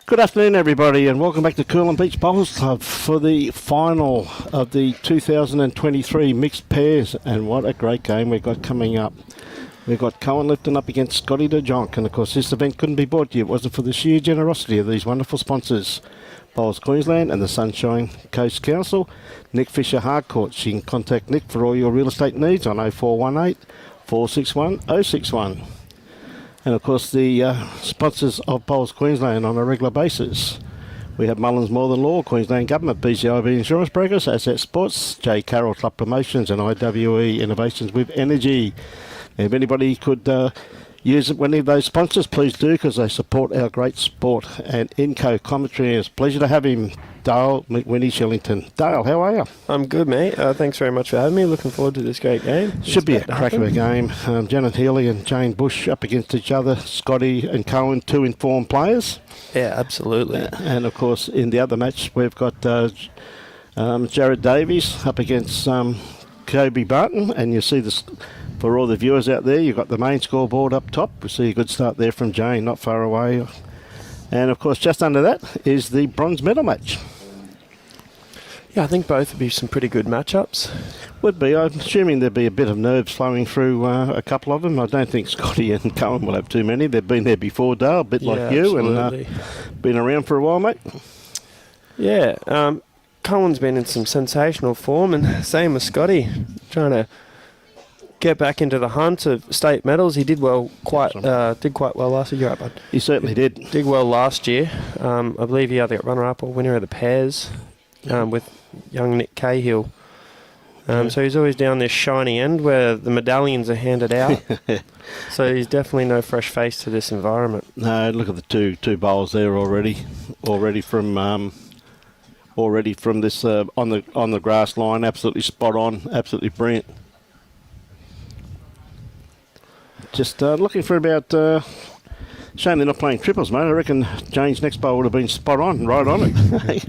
Good afternoon, everybody, and welcome back to Coolum Beach Bowls Club for the final of the 2023 mixed pairs. And what a great game we've got coming up. We've got Cohen Litfin up against Scotty DeJongh, and of course this event couldn't be brought to you if it wasn't for the sheer generosity of these wonderful sponsors, Bowls Queensland and the Sunshine Coast Council. Nick Fisher Hardcourt. You can contact Nick for all your real estate needs on 0418 461 061. And of course the sponsors of Bowls Queensland on a regular basis. We have Mullins More Than Law, Queensland Government, BCIB Insurance Brokers, Asset Sports, J. Carroll Club Promotions and IWE Innovations with Energy. If anybody could use any of those sponsors, please do, because they support our great sport. And Inco Commentary, it's a pleasure to have him, Dale McWhinney Shillington. Dale, how are you? I'm good, mate. Thanks very much for having me. Looking forward to this great game. Should be a crack of a game. Janet Healey and Jane Bush up against each other. Scotty and Cohen, two informed players. Yeah, absolutely. And of course, in the other match, we've got Jared Davies up against Kobe Barton. And you see this, for all the viewers out there, you've got the main scoreboard up top. We see a good start there from Jane, not far away. And of course, just under that is the bronze medal match. Yeah, I think both would be some pretty good matchups. Would be. I'm assuming there'd be a bit of nerves flowing through a couple of them. I don't think Scotty and Cohen will have too many. They've been there before, Dale, a bit like you, absolutely. And been around for a while, mate. Yeah, Cohen's been in some sensational form, and same with Scotty, trying to get back into the hunt of state medals. He did well, quite well last year. You're right, bud. He certainly did. Did well last year. I believe he either got runner-up or winner of the pairs with young Nick Cahill. So he's always down this shiny end where the medallions are handed out. So he's definitely no fresh face to this environment. No, look at the two bowls there already from this on the grass line. Absolutely spot on. Absolutely brilliant. Just looking for about. Shame they're not playing triples, mate. I reckon Jane's next bowl would have been spot on, right on it.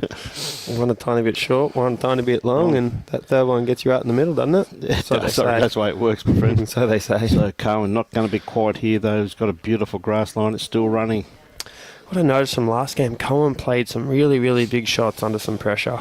One a tiny bit short, one a tiny bit long, and that third one gets you out in the middle, doesn't it? Yeah, that's the way it works, my friend. So they say. So Cohen not going to be quiet here, though. He's got a beautiful grass line. It's still running. What I noticed from last game, Cohen played some really, really big shots under some pressure.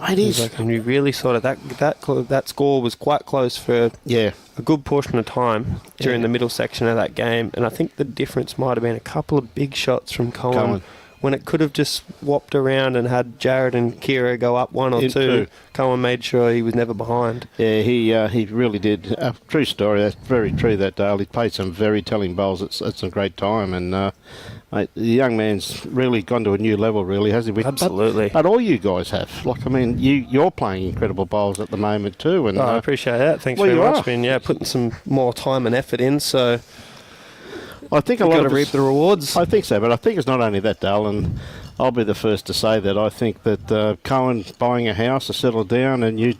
It is. And we really sort of that score was quite close for a good portion of time during the middle section of that game, and I think the difference might have been a couple of big shots from Cohen. When it could have just whopped around and had Jared and Kira go up one or two. Cohen made sure he was never behind. Yeah, he really did. True story. That's very true, that Dale. He played some very telling bowls at some great time, and mate, the young man's really gone to a new level, really, hasn't he? Absolutely. But all you guys have. Like, I mean, you're playing incredible bowls at the moment too. And I appreciate that. Thanks very much. Been putting some more time and effort in, so I think a lot of reap the rewards. I think so, but I think it's not only that, Dale, and I'll be the first to say that I think that Cohen buying a house to settle down, and you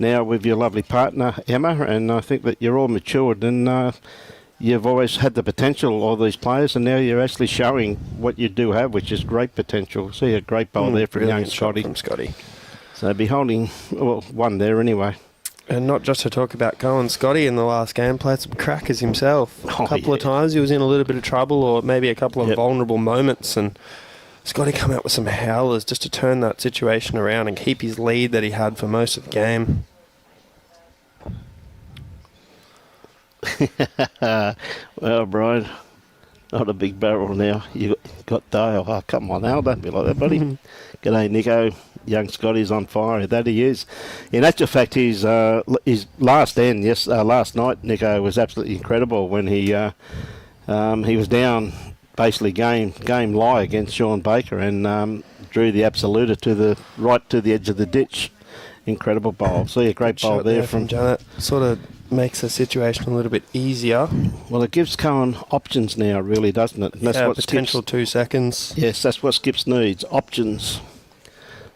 now with your lovely partner Emma, and I think that you're all matured, and you've always had the potential, all these players, and now you're actually showing what you do have, which is great potential. See a great bowl there from young Scotty. From Scotty. So be holding one there anyway. And not just to talk about Cohen, Scotty in the last game played some crackers himself. A couple of times he was in a little bit of trouble, or maybe a couple of vulnerable moments, and Scotty come out with some howlers just to turn that situation around and keep his lead that he had for most of the game. Well, Brian, not a big barrel now. You got Dale. Oh, come on now, don't be like that, buddy. G'day, Nico. Young Scotty's on fire. That he is. In actual fact, his last night, Nico, was absolutely incredible when he was down basically game lie against Sean Baker and drew the absoluta to the edge of the ditch. Incredible bowl. See a great bowl there from Janet. Sort of makes the situation a little bit easier. Well, it gives Cohen options now, really, doesn't it? And that's what potential 2 seconds. Yes, that's what Skips needs, options.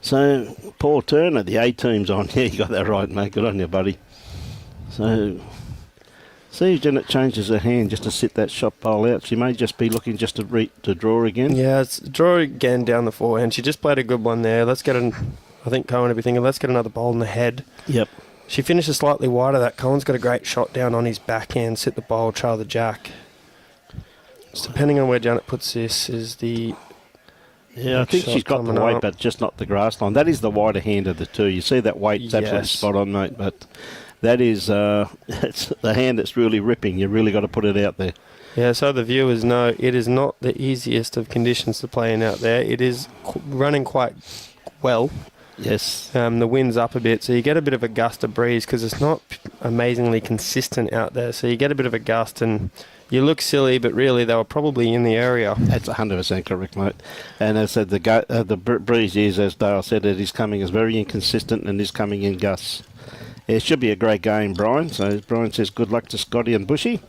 So, Paul Turner, the A-team's on. Yeah, you got that right, mate. Good on you, buddy. So, see if Janet changes her hand just to sit that shot bowl out. She may just be looking just to draw again. Yeah, it's draw again down the forehand. She just played a good one there. I think Cohen would be thinking, let's get another bowl in the head. Yep. She finishes slightly wider. That Cohen's got a great shot down on his backhand, sit the bowl, trail the jack. So depending on where Janet puts this is the Yeah, I think she's got the weight, but just not the grass line. That is the wider hand of the two. You see that weight's absolutely spot on, mate, but that is it's the hand that's really ripping. You really got to put it out there. Yeah, so the viewers know it is not the easiest of conditions to play in out there. It is running quite well. Yes. The wind's up a bit, so you get a bit of a gust of breeze because it's not amazingly consistent out there. So you get a bit of a gust and you look silly, but really they were probably in the area. That's 100% correct, mate. And as I said, the breeze is, as Dale said, it is coming as very inconsistent and is coming in gusts. It should be a great game, Brian. So Brian says good luck to Scotty and Bushy.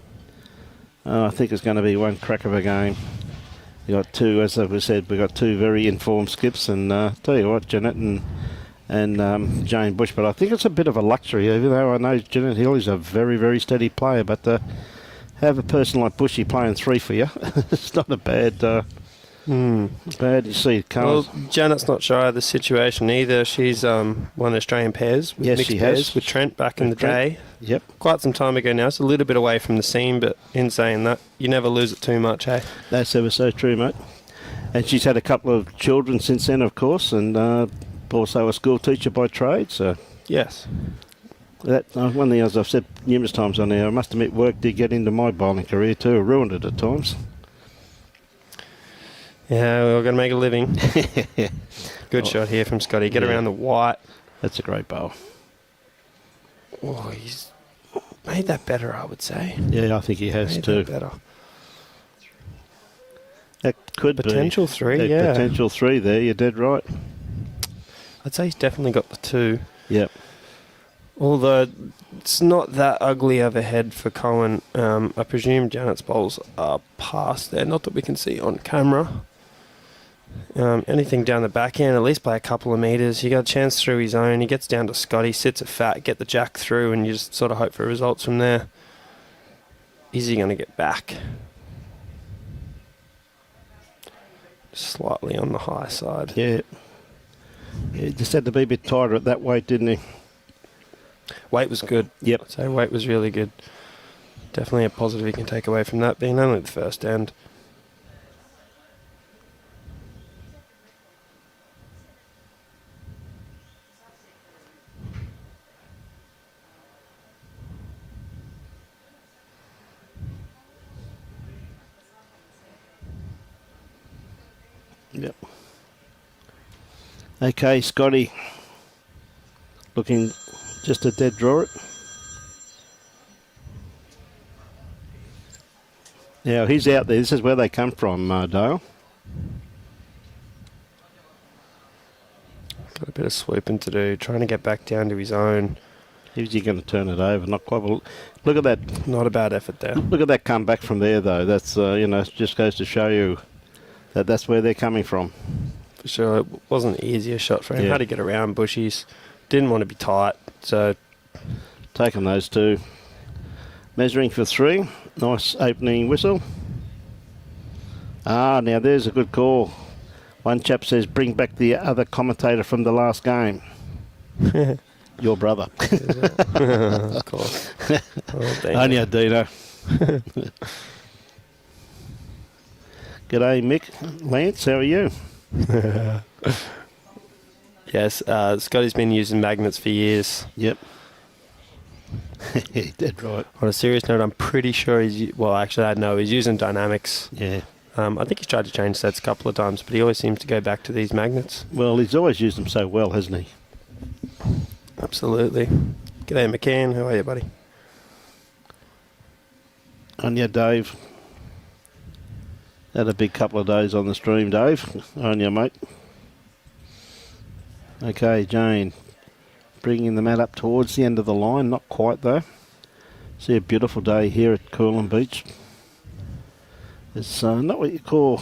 I think it's going to be one crack of a game. We got two, as we said, we got two very informed skips, and tell you what, Janet and Jane Bush. But I think it's a bit of a luxury, even though I know Janet Healey's a very, very steady player. But have a person like Bushy playing three for you, it's not a bad. Bad. You see, well, Janet's not shy of the situation either. She's won Australian pairs with mixed pairs with Trent back in the day. Yep. Quite some time ago now. It's a little bit away from the scene, but in saying that, you never lose it too much, hey? That's ever so true, mate. And she's had a couple of children since then, of course, and also a school teacher by trade. So yes. That one thing, as I've said numerous times on there, I must admit, work did get into my bowling career too. I ruined it at times. Yeah, we're going to make a living. Good shot here from Scotty. Get around the white. That's a great bowl. Oh, he's made that better, I would say. Yeah, I think he has too. Better. That could potential be. Three, Potential three there, you're dead right. I'd say he's definitely got the two. Yep. Although it's not that ugly of a head for Cohen. I presume Janet's bowls are past there. Not that we can see on camera. Anything down the back end, at least by a couple of metres. You got a chance through his own. He gets down to Scotty, sits a fat, get the jack through, and you just sort of hope for results from there. Is he going to get back? Slightly on the high side. Yeah. He just had to be a bit tighter at that weight, didn't he? Weight was good. Yep. I'd say weight was really good. Definitely a positive you can take away from that, being only the first end. Yep. Okay, Scotty. Looking just a dead draw it. Now he's out there. This is where they come from, Dale. Got a bit of swooping to do, trying to get back down to his own. Is he going to turn it over? Not quite. Well, look at that. Not a bad effort there. Look at that comeback from there, though. That's just goes to show you that that's where they're coming from. For sure, it wasn't an easier shot for him. Yeah. Had to get around bushies. Didn't want to be tight, so taking those two. Measuring for three. Nice opening whistle. Now there's a good call. One chap says, bring back the other commentator from the last game. Your brother. Of course. Anya Dino. G'day, Mick. Lance, how are you? Yes, Scotty's been using magnets for years. Yep. Dead right. On a serious note, I'm pretty sure he's using dynamics. Yeah. I think he's tried to change sets a couple of times, but he always seems to go back to these magnets. Well, he's always used them so well, hasn't he? Absolutely. G'day, McCann. How are you, buddy? Anya, Dave. Had a big couple of days on the stream, Dave. Anya, mate. Okay, Jane. Bringing the mat up towards the end of the line. Not quite, though. See a beautiful day here at Coolum Beach. It's not what you call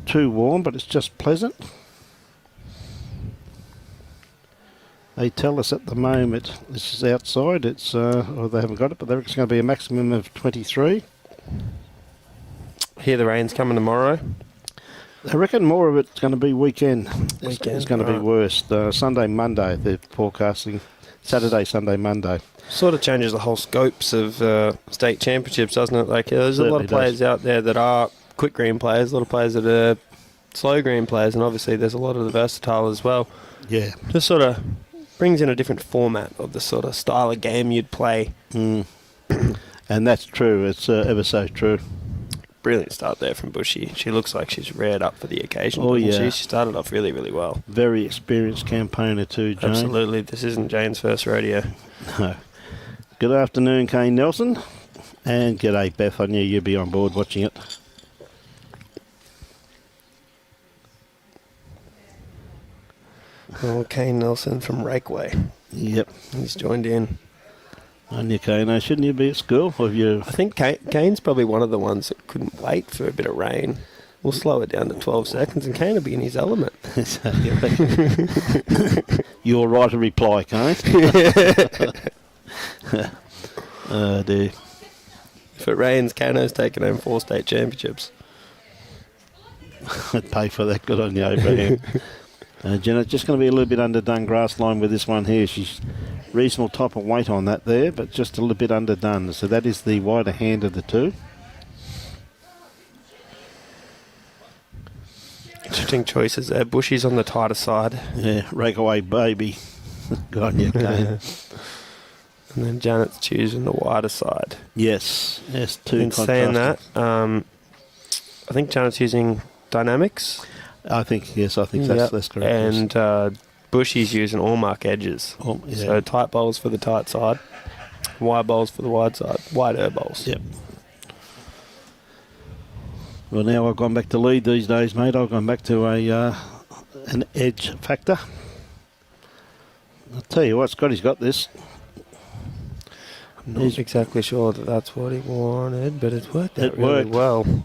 too warm, but it's just pleasant. They tell us at the moment, this is outside, it's, or they haven't got it, but they reckon it's going to be a maximum of 23. Hear the rain's coming tomorrow. I reckon more of it's going to be weekend. Weekend, it's going to be worse. Sunday, Monday, they're forecasting. Saturday, Sunday, Monday. Sort of changes the whole scopes of state championships, doesn't it? Like, there's a lot of players out there that are quick green players, a lot of players that are slow green players, and obviously there's a lot of the versatile as well. Yeah. Just sort of brings in a different format of the sort of style of game you'd play. And that's true. It's ever so true. Brilliant start there from Bushy. She looks like she's reared up for the occasion. Oh, yeah. She started off really, really well. Very experienced campaigner too, Jane. Absolutely. This isn't Jane's first rodeo. No. Good afternoon, Kane Nelson. And g'day, Beth. I knew you'd be on board watching it. Oh, Kane Nelson from Rakeway. Yep. He's joined in. On your Kane, shouldn't you be at school? Or have you... I think Kane's probably one of the ones that couldn't wait for a bit of rain. We'll slow it down to 12 seconds and Kane will be in his element. You're right to reply, Kane. Oh, dear. If it rains, Kano's taking home 4 state championships. I'd pay for that. Good on you, Abraham. Janet, just going to be a little bit underdone grass line with this one here. She's reasonable type of weight on that there, but just a little bit underdone. So that is the wider hand of the two. Interesting choices there. Bushy's on the tighter side. Yeah, rake away, baby. Good on you, Kane. And then Janet's choosing the wider side. Yes, two In saying that, I think Janet's using dynamics. I think that's correct. And Bushy's using all mark edges. Oh, yeah. So tight bowls for the tight side, wide bowls for the wide side, wider bowls. Yep. Well, now I've gone back to lead these days, mate. I've gone back to an edge factor. I'll tell you what, Scotty's got this. I'm not exactly sure that that's what he wanted, but it's worked out really well.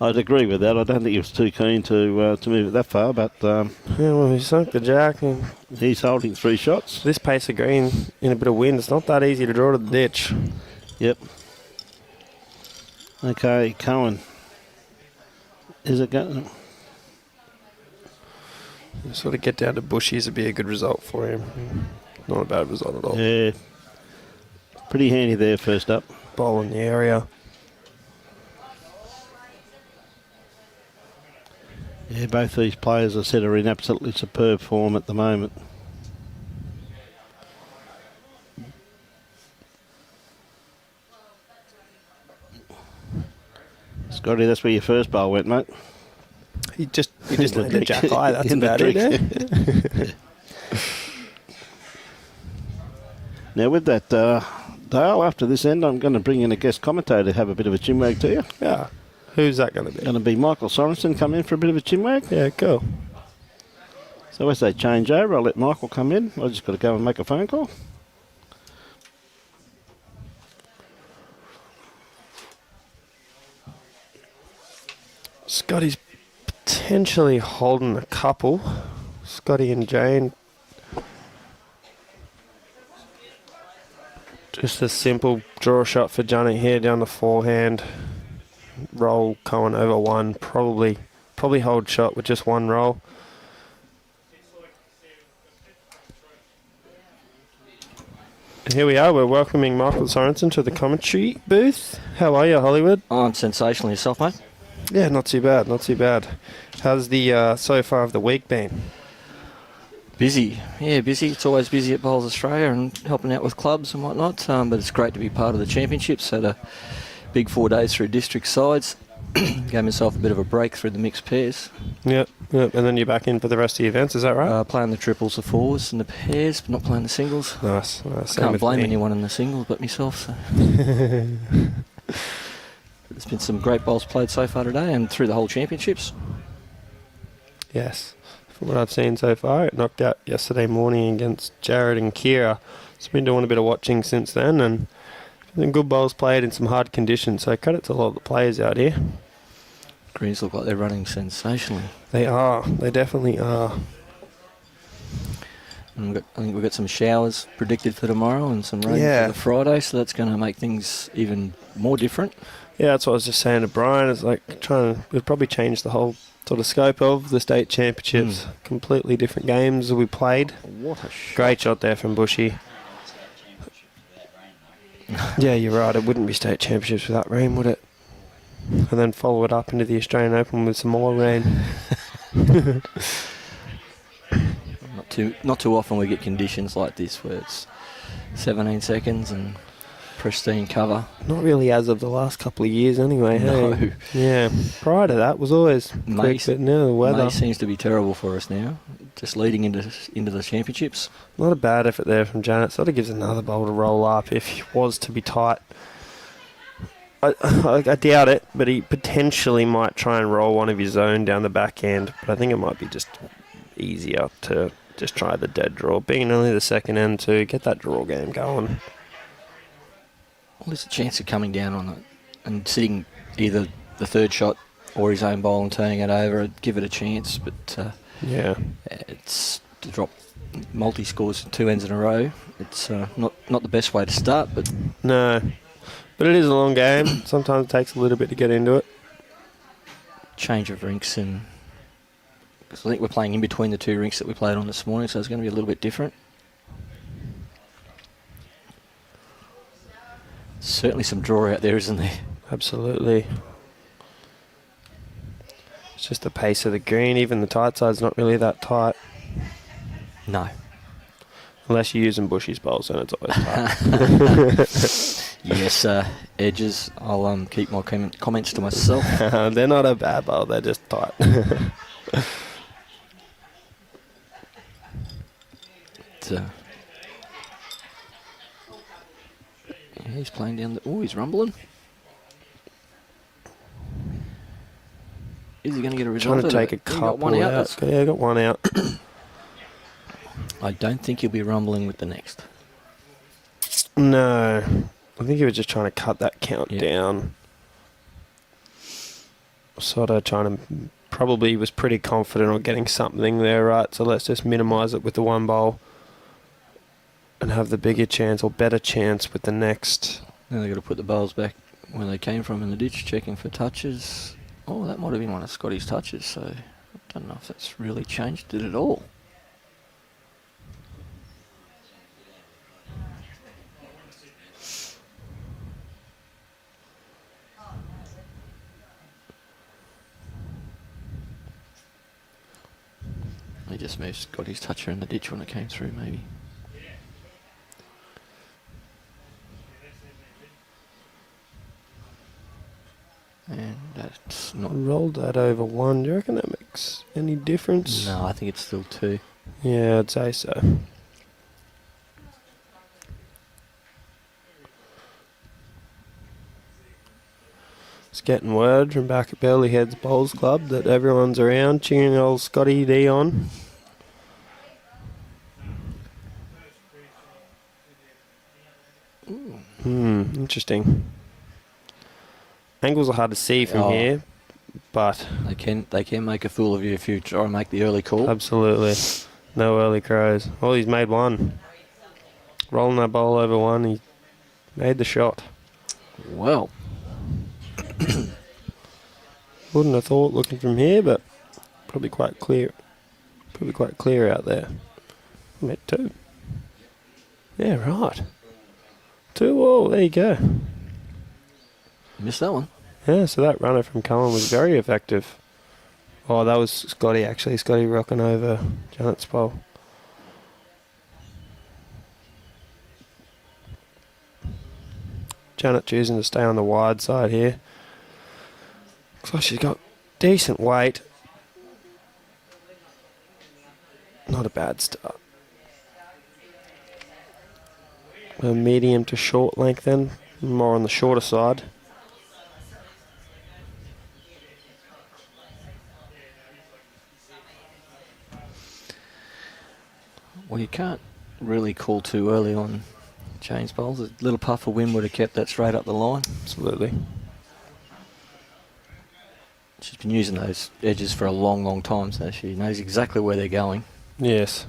I'd agree with that. I don't think he was too keen to move it that far, but... yeah, well, he sunk the jack. And he's holding 3 shots. This pace of green in a bit of wind, it's not that easy to draw to the ditch. Yep. Okay, Cohen. Is it going... Sort of get down to Bushies would be a good result for him. Not a bad result at all. Yeah. Pretty handy there first up. Bowl in the area. Yeah, both these players, I said, are in absolutely superb form at the moment. Scotty, that's where your first bowl went, mate. You just landed jack high, that's about it, eh? Now, with that, Dale, after this end, I'm going to bring in a guest commentator to have a bit of a chinwag to you. Yeah. Who's that going to be? Going to be Michael Sorensen come in for a bit of a chinwag. Yeah, cool. So as they change over, I'll let Michael come in. I've just got to go and make a phone call. Scotty's potentially holding a couple. Scotty and Jane. Just a simple draw shot for Janet here down the forehand. Roll Cohen over 1. Probably hold shot with just 1 roll. And here we are. We're welcoming Michael Sorensen to the commentary booth. How are you, Hollywood? Oh, I'm sensational. Yourself, mate? Yeah, not too bad, not too bad. How's the so far of the week been? Busy. Yeah, busy. It's always busy at Bowls Australia and helping out with clubs and whatnot. But it's great to be part of the championships. Had a big 4 days through district sides. Gave myself a bit of a break through the mixed pairs. Yep. And then you're back in for the rest of the events, is that right? Playing the triples, the fours and the pairs, but not playing the singles. Nice. Can't blame anyone in the singles but myself. So. There's been some great bowls played so far today and through the whole championships. Yes. From what I've seen so far, it knocked out yesterday morning against Jared and Kira. It's been doing a bit of watching since then, and some good bowls played in some hard conditions, so credit to a lot of the players out here. Greens look like they're running sensationally. They are. They definitely are. And I think we've got some showers predicted for tomorrow and some rain for the Friday, so that's going to make things even more different. Yeah, that's what I was just saying to Brian. It's like we've probably changed the whole sort of scope of the state championships. Completely different games that we played. What a shot. Great shot there from Bushy. Yeah, you're right. It wouldn't be state championships without rain, would it? and then follow it up into the Australian Open with some more rain. Not too often we get conditions like this where it's 17 seconds and pristine cover. Not really as of the last couple of years anyway. No. Hey? Yeah. Prior to that was always quick, but now the weather. May seems to be terrible for us now, just leading into the championships. Not a bad effort there from Janet. Sort of gives another bowl to roll up if he was to be tight. I doubt it, but he potentially might try and roll one of his own down the back end. But I think it might be just easier to just try the dead draw. Being only the second end to get that draw game going. Well, there's a chance of coming down on it and sitting either the third shot or his own bowl and turning it over. I'd give it a chance, but yeah, it's to drop multi-scores 2 ends in a row. It's not the best way to start, but no. But it is a long game. Sometimes it takes a little bit to get into it. Change of rinks, and because I think we're playing in between the 2 rinks that we played on this morning, so it's going to be a little bit different. Certainly some draw out there, isn't there? Absolutely. It's just the pace of the green. Even the tight side's not really that tight. No. Unless you're using Bushy's bowls, then it's always tight. Yes, edges. I'll keep my comments to myself. They're not a bad bowl, they're just tight. Yeah, he's playing down the... Oh, he's rumbling. Is he going to get a result? Trying to take a couple got one out. Yeah, got one out. I don't think he'll be rumbling with the next. No. I think he was just trying to cut that count down. Sort of trying to... Probably was pretty confident on getting something there, right? So let's just minimise it with the one bowl and have the bigger chance or better chance with the next. Now they've got to put the bowls back where they came from in the ditch, checking for touches. Oh, that might have been one of Scotty's touches, so I don't know if that's really changed it at all. He just got his toucher in the ditch when it came through, maybe. And that's not... Rolled that over 1. Do you reckon that makes any difference? No, I think it's still 2. Yeah, I'd say so. It's getting word from back at Bellyheads Bowls Club that everyone's around cheering old Scotty D on. Interesting. Angles are hard to see from here, but they can make a fool of you if you try and make the early call. Absolutely. No early crows. Well, he's made one. Rolling that bowl over 1, he made the shot. Well. Wouldn't have thought looking from here, but probably quite clear. Probably quite clear out there. I made 2. Yeah, right. 2-all, there you go. Missed that one. Yeah, so that runner from Coolum was very effective. Oh, that was Scotty actually. Scotty rocking over Janet's bowl. Janet choosing to stay on the wide side here. Looks like she's got decent weight. Not a bad start. A medium to short length then. More on the shorter side. Well, you can't really call too early on Jane's bowls. A little puff of wind would have kept that straight up the line. Absolutely. She's been using those edges for a long, long time, so she knows exactly where they're going. Yes.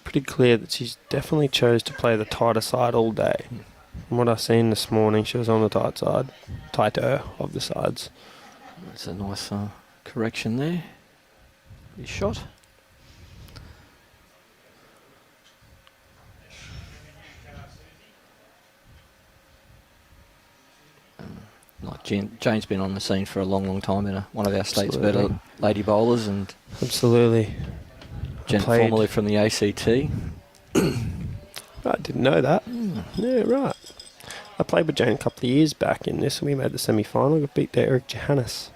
Pretty clear that she's definitely chose to play the tighter side all day. From what I've seen this morning, she was on the tight side, tighter of the sides. That's a nice correction there. Good shot. Jane's been on the scene for a long, long time and one of our state's better lady bowlers. And absolutely. Janet, formerly from the ACT. I didn't know that. Yeah, right. I played with Jane a couple of years back in this, and we made the semi-final. Got beat to Eric Johannes.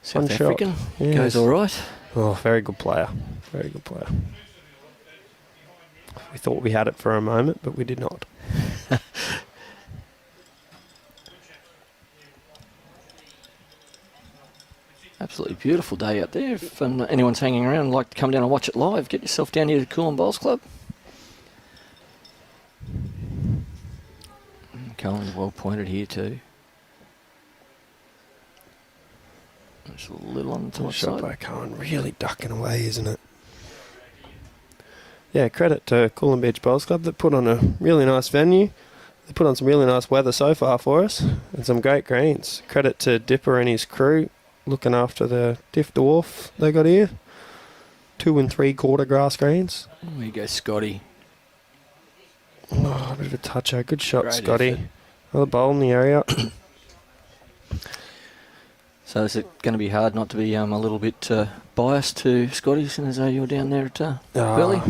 South African. Yes. Goes all right. Oh, very good player. Very good player. We thought we had it for a moment, but we did not. Absolutely beautiful day out there. If anyone's hanging around and like to come down and watch it live, get yourself down here to the Coolum Bowls Club. Cohen's well pointed here too. Just a little on the top shot side. By Cohen, really ducking away, isn't it? Yeah, credit to Coolum Beach Bowls Club that put on a really nice venue. They put on some really nice weather so far for us and some great greens. Credit to Dipper and his crew looking after the Diff Dwarf they got here. 2 3/4 grass greens. There you go, Scotty. Oh, a bit of a toucher. Good shot, Great Scotty. effort. Another bowl in the area. So is it going to be hard not to be a little bit biased to Scotty, as though you're down there at Burley?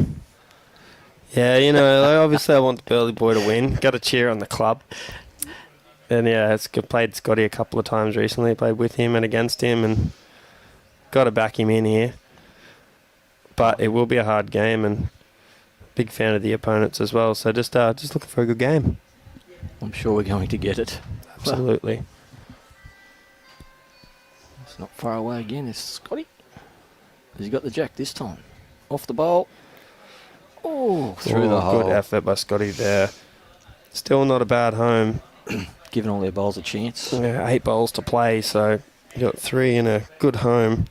Yeah, you know, obviously I want the Burley boy to win. Got to cheer on the club. And yeah, it's played Scotty a couple of times recently. Played with him and against him, and got to back him in here. But it will be a hard game, and big fan of the opponents as well. So just looking for a good game. I'm sure we're going to get it. Absolutely. It's not far away again. It's Scotty. Has he got the jack this time? Off the bowl. Oh, through the hole. Good effort by Scotty there. Still not a bad home. Giving all their bowls a chance. Yeah, 8 bowls to play, so you got 3 in a good home.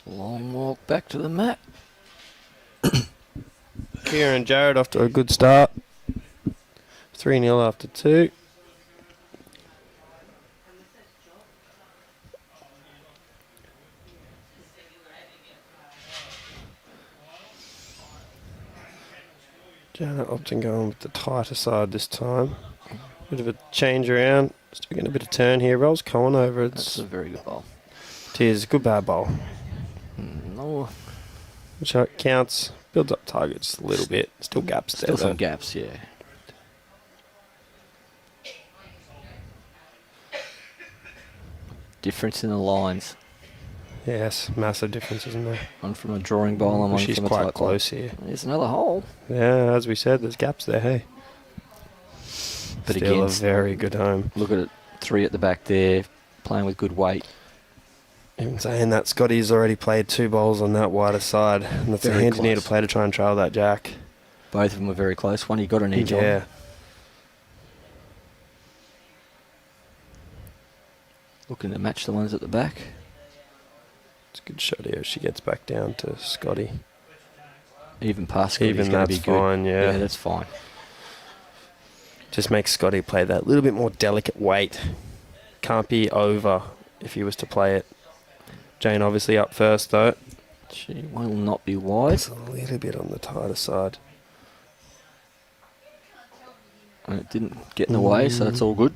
Long walk back to the mat. Kieran Jarrett off to a good start. 3-0 after 2. Janet opting going with the tighter side this time. Bit of a change around. Still getting a bit of turn here. Rolls Cohen over. That's a very good bowl. It is. Good bad bowl. No. Which counts. Builds up targets a little bit. Still gaps there. Still some gaps, yeah. Difference in the lines. Yes, massive difference, isn't there? One from a drawing bowl and one She's from a quite tight close bowl. here. There's another hole. Yeah, as we said, there's gaps there, hey. But still again, a very good home. Look at it, 3 at the back there, playing with good weight. Even saying that, Scotty's already played 2 bowls on that wider side, and that's a hand you need to play to try and trail that jack. Both of them were very close. One he got an edge on. Yeah. Looking to match the ones at the back. It's a good shot here. She gets back down to Scotty. Even past Scotty's Even going to be that's good. fine, yeah. Yeah, that's fine. Just makes Scotty play that little bit more delicate weight. Can't be over if he was to play it. Jane obviously up first though. She will not be wide. It's a little bit on the tighter side. And it didn't get in the way, so that's all good.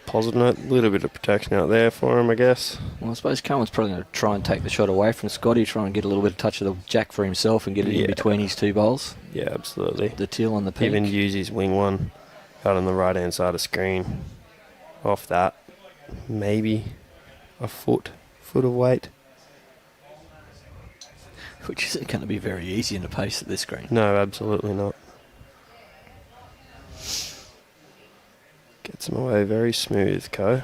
Positive note, a little bit of protection out there for him, I guess. Well, I suppose Cohen's probably going to try and take the shot away from Scotty, try and get a little bit of touch of the jack for himself and get it in between his 2 bowls. Yeah, absolutely. The teal on the pink. Even use his wing one out on the right hand side of screen. Off that, maybe a foot of weight. Which isn't going to be very easy in the pace of this screen. No, absolutely not. Gets him away very smooth, Co.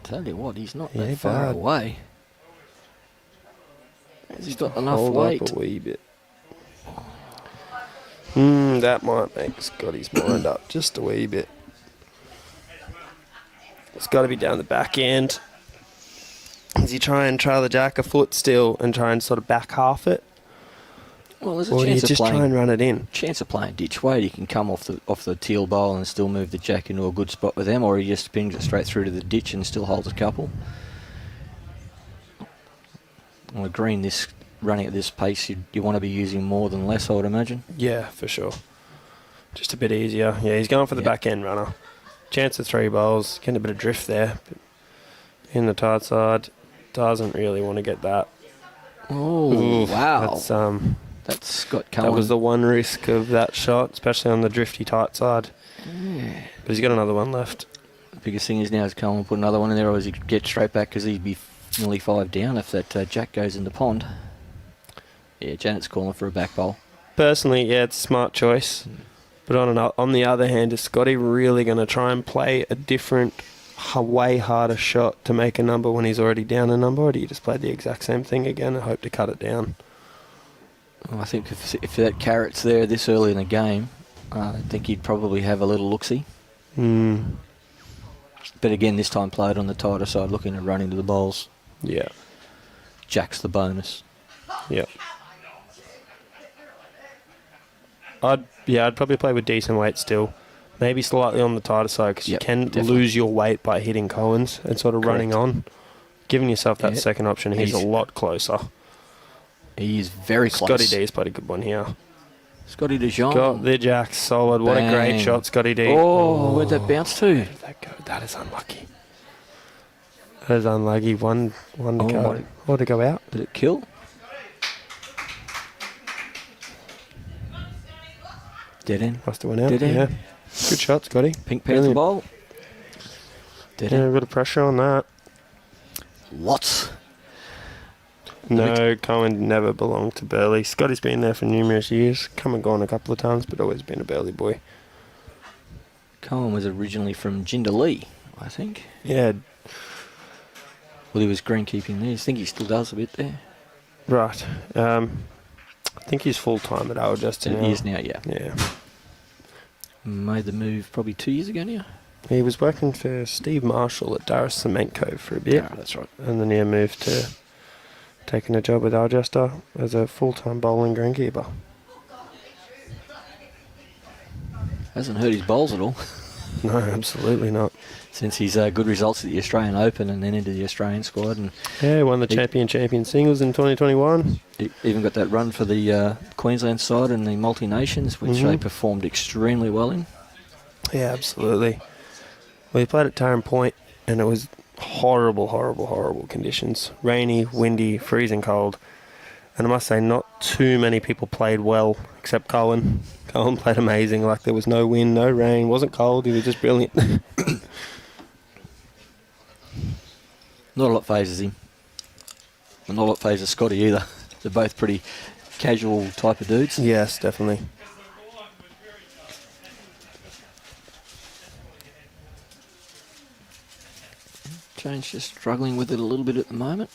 Tell you what, he's not Yeah, that far bad. away. He's got enough Hold weight. up a wee bit. That might make Scotty's mind up just a wee bit. It's got to be down the back end. As you try and trail the jack a foot still and try and sort of back half it. Well, there's a or do you chance of just try and run it in? Chance of playing ditch weight. You can come off the teal bowl and still move the jack into a good spot with them, or he just pings it straight through to the ditch and still holds a couple. On a green, this running at this pace, you want to be using more than less, I would imagine. Yeah, for sure. Just a bit easier. Yeah, he's going for the back end runner. Chance of 3 bowls, getting a bit of drift there. But in the tight side, doesn't really want to get that. Oh, wow. That's Scott Cohen. That was the one risk of that shot, especially on the drifty tight side. Yeah. But he's got another one left. The biggest thing is now is Cohen put another one in there, or does he get straight back because he'd be nearly 5 down if that jack goes in the pond. Yeah, Janet's calling for a back bowl. Personally, yeah, it's a smart choice. But on the other hand, is Scotty really going to try and play a different, way harder shot to make a number when he's already down a number, or do you just play the exact same thing again and hope to cut it down? Well, I think if that carrot's there this early in the game, I think he'd probably have a little look-see. But again, this time played on the tighter side, looking at running to the bowls. Yeah. Jack's the bonus. Yeah. I'd probably play with decent weight still. Maybe slightly on the tighter side because you can lose your weight by hitting Cohen's and sort of running on. Giving yourself that second option, he's a lot closer. He is very close. Scotty D's played a good one here. Scotty DeJongh. Got the jack solid. What a great shot, Scotty D. Oh, where'd that bounce to? Where did that go? That is unlucky. That is unlucky. One to go. Or to go out. Did it kill? Dead end. Must have went out. Dead end. Yeah. Good shot, Scotty. Pink Panther bowl. Dead end. A bit of pressure on that. Lots. No, Cohen never belonged to Burleigh. Scotty's been there for numerous years. Come and gone a couple of times, but always been a Burleigh boy. Cohen was originally from Jindalee, I think. Yeah. Well, he was greenkeeping there. I think he still does a bit there. Right. I think he's full-time at Algester now. He is now, yeah. Yeah. Made the move probably 2 years ago now. He was working for Steve Marshall at Darras Cement Cove for a bit. Yeah, that's right. And then he moved to taking a job with Algester as a full-time bowling greenkeeper. Hasn't hurt his bowls at all. No, absolutely not. Since his good results at the Australian Open and then into the Australian squad. And yeah, won the champion singles in 2021. He even got that run for the Queensland side in the multi-nations, which they performed extremely well in. Yeah, absolutely. Well, he played at Tarrant Point, and it was horrible, horrible, horrible conditions. Rainy, windy, freezing cold. And I must say, not too many people played well, except Cohen. Cohen played amazing. Like, there was no wind, no rain, wasn't cold. He was just brilliant. Not a lot phases him. And not a lot phases Scotty either. They're both pretty casual type of dudes. Yes, definitely. Jane's just struggling with it a little bit at the moment.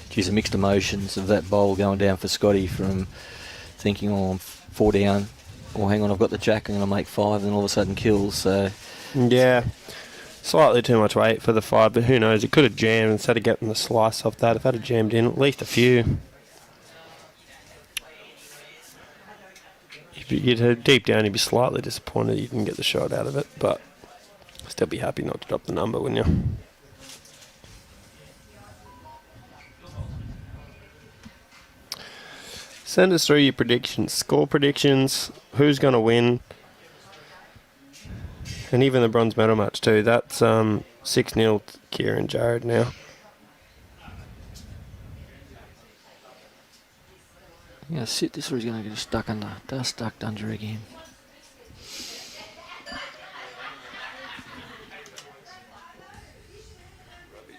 Geez, the mixed emotions of that bowl going down for Scotty, from thinking, oh, I'm 4 down, or hang on, I've got the jack, I'm going to make 5, and then all of a sudden kills. So yeah, slightly too much weight for the 5, but who knows? He could have jammed instead of getting the slice off that. If that had jammed in, at least a few. Deep down, you'd be slightly disappointed you didn't get the shot out of it, but still be happy not to drop the number, wouldn't you? Send us through your predictions, score predictions, who's going to win, and even the bronze medal match too. That's 6-0 to Kieran and Jared now. Yeah, sit this, or he's going to get stuck under again.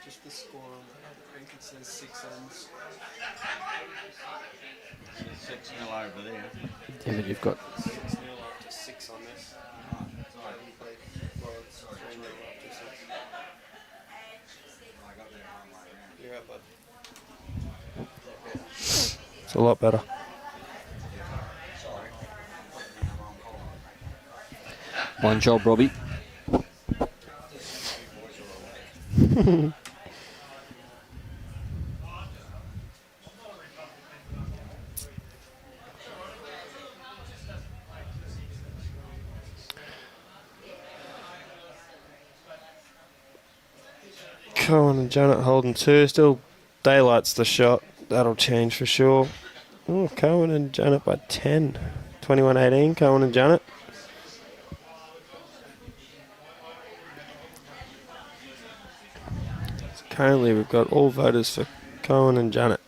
Just the score on that. I think it says 6 ends. 6-0 over there. Yeah, but you've got 6-0 up to 6 on this. You're right, bud. It's a lot better. one job, Robbie. Cohen and Janet holding 2. Still daylight's the shot. That'll change for sure. Oh, Cohen and Janet by 10. 21-18, Cohen and Janet. So currently we've got all voters for Cohen and Janet.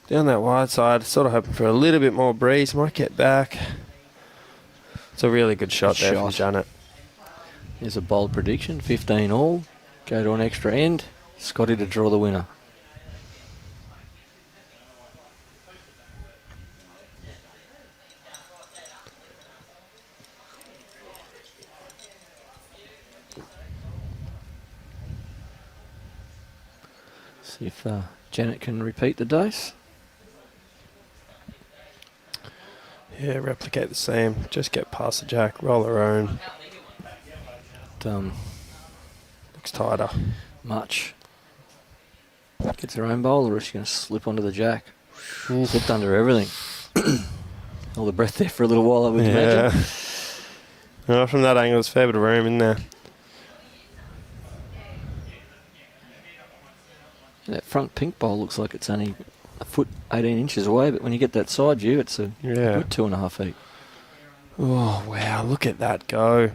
Down that wide side, sort of hoping for a little bit more breeze. Might get back. It's a really good shot there from Janet. There's a bold prediction, 15 all. Go to an extra end. Scotty to draw the winner. See if Janet can repeat the dose. Yeah, replicate the same. Just get past the jack, roll her own. Looks tighter. Much. Gets her own bowl, or is she going to slip onto the jack? Slipped under everything. All the breath there for a little while, I would imagine. No, from that angle, there's a fair bit of room in there. That front pink bowl looks like it's only a foot 18 inches away, but when you get that side view, it's a good 2.5 feet. Oh, wow, look at that go.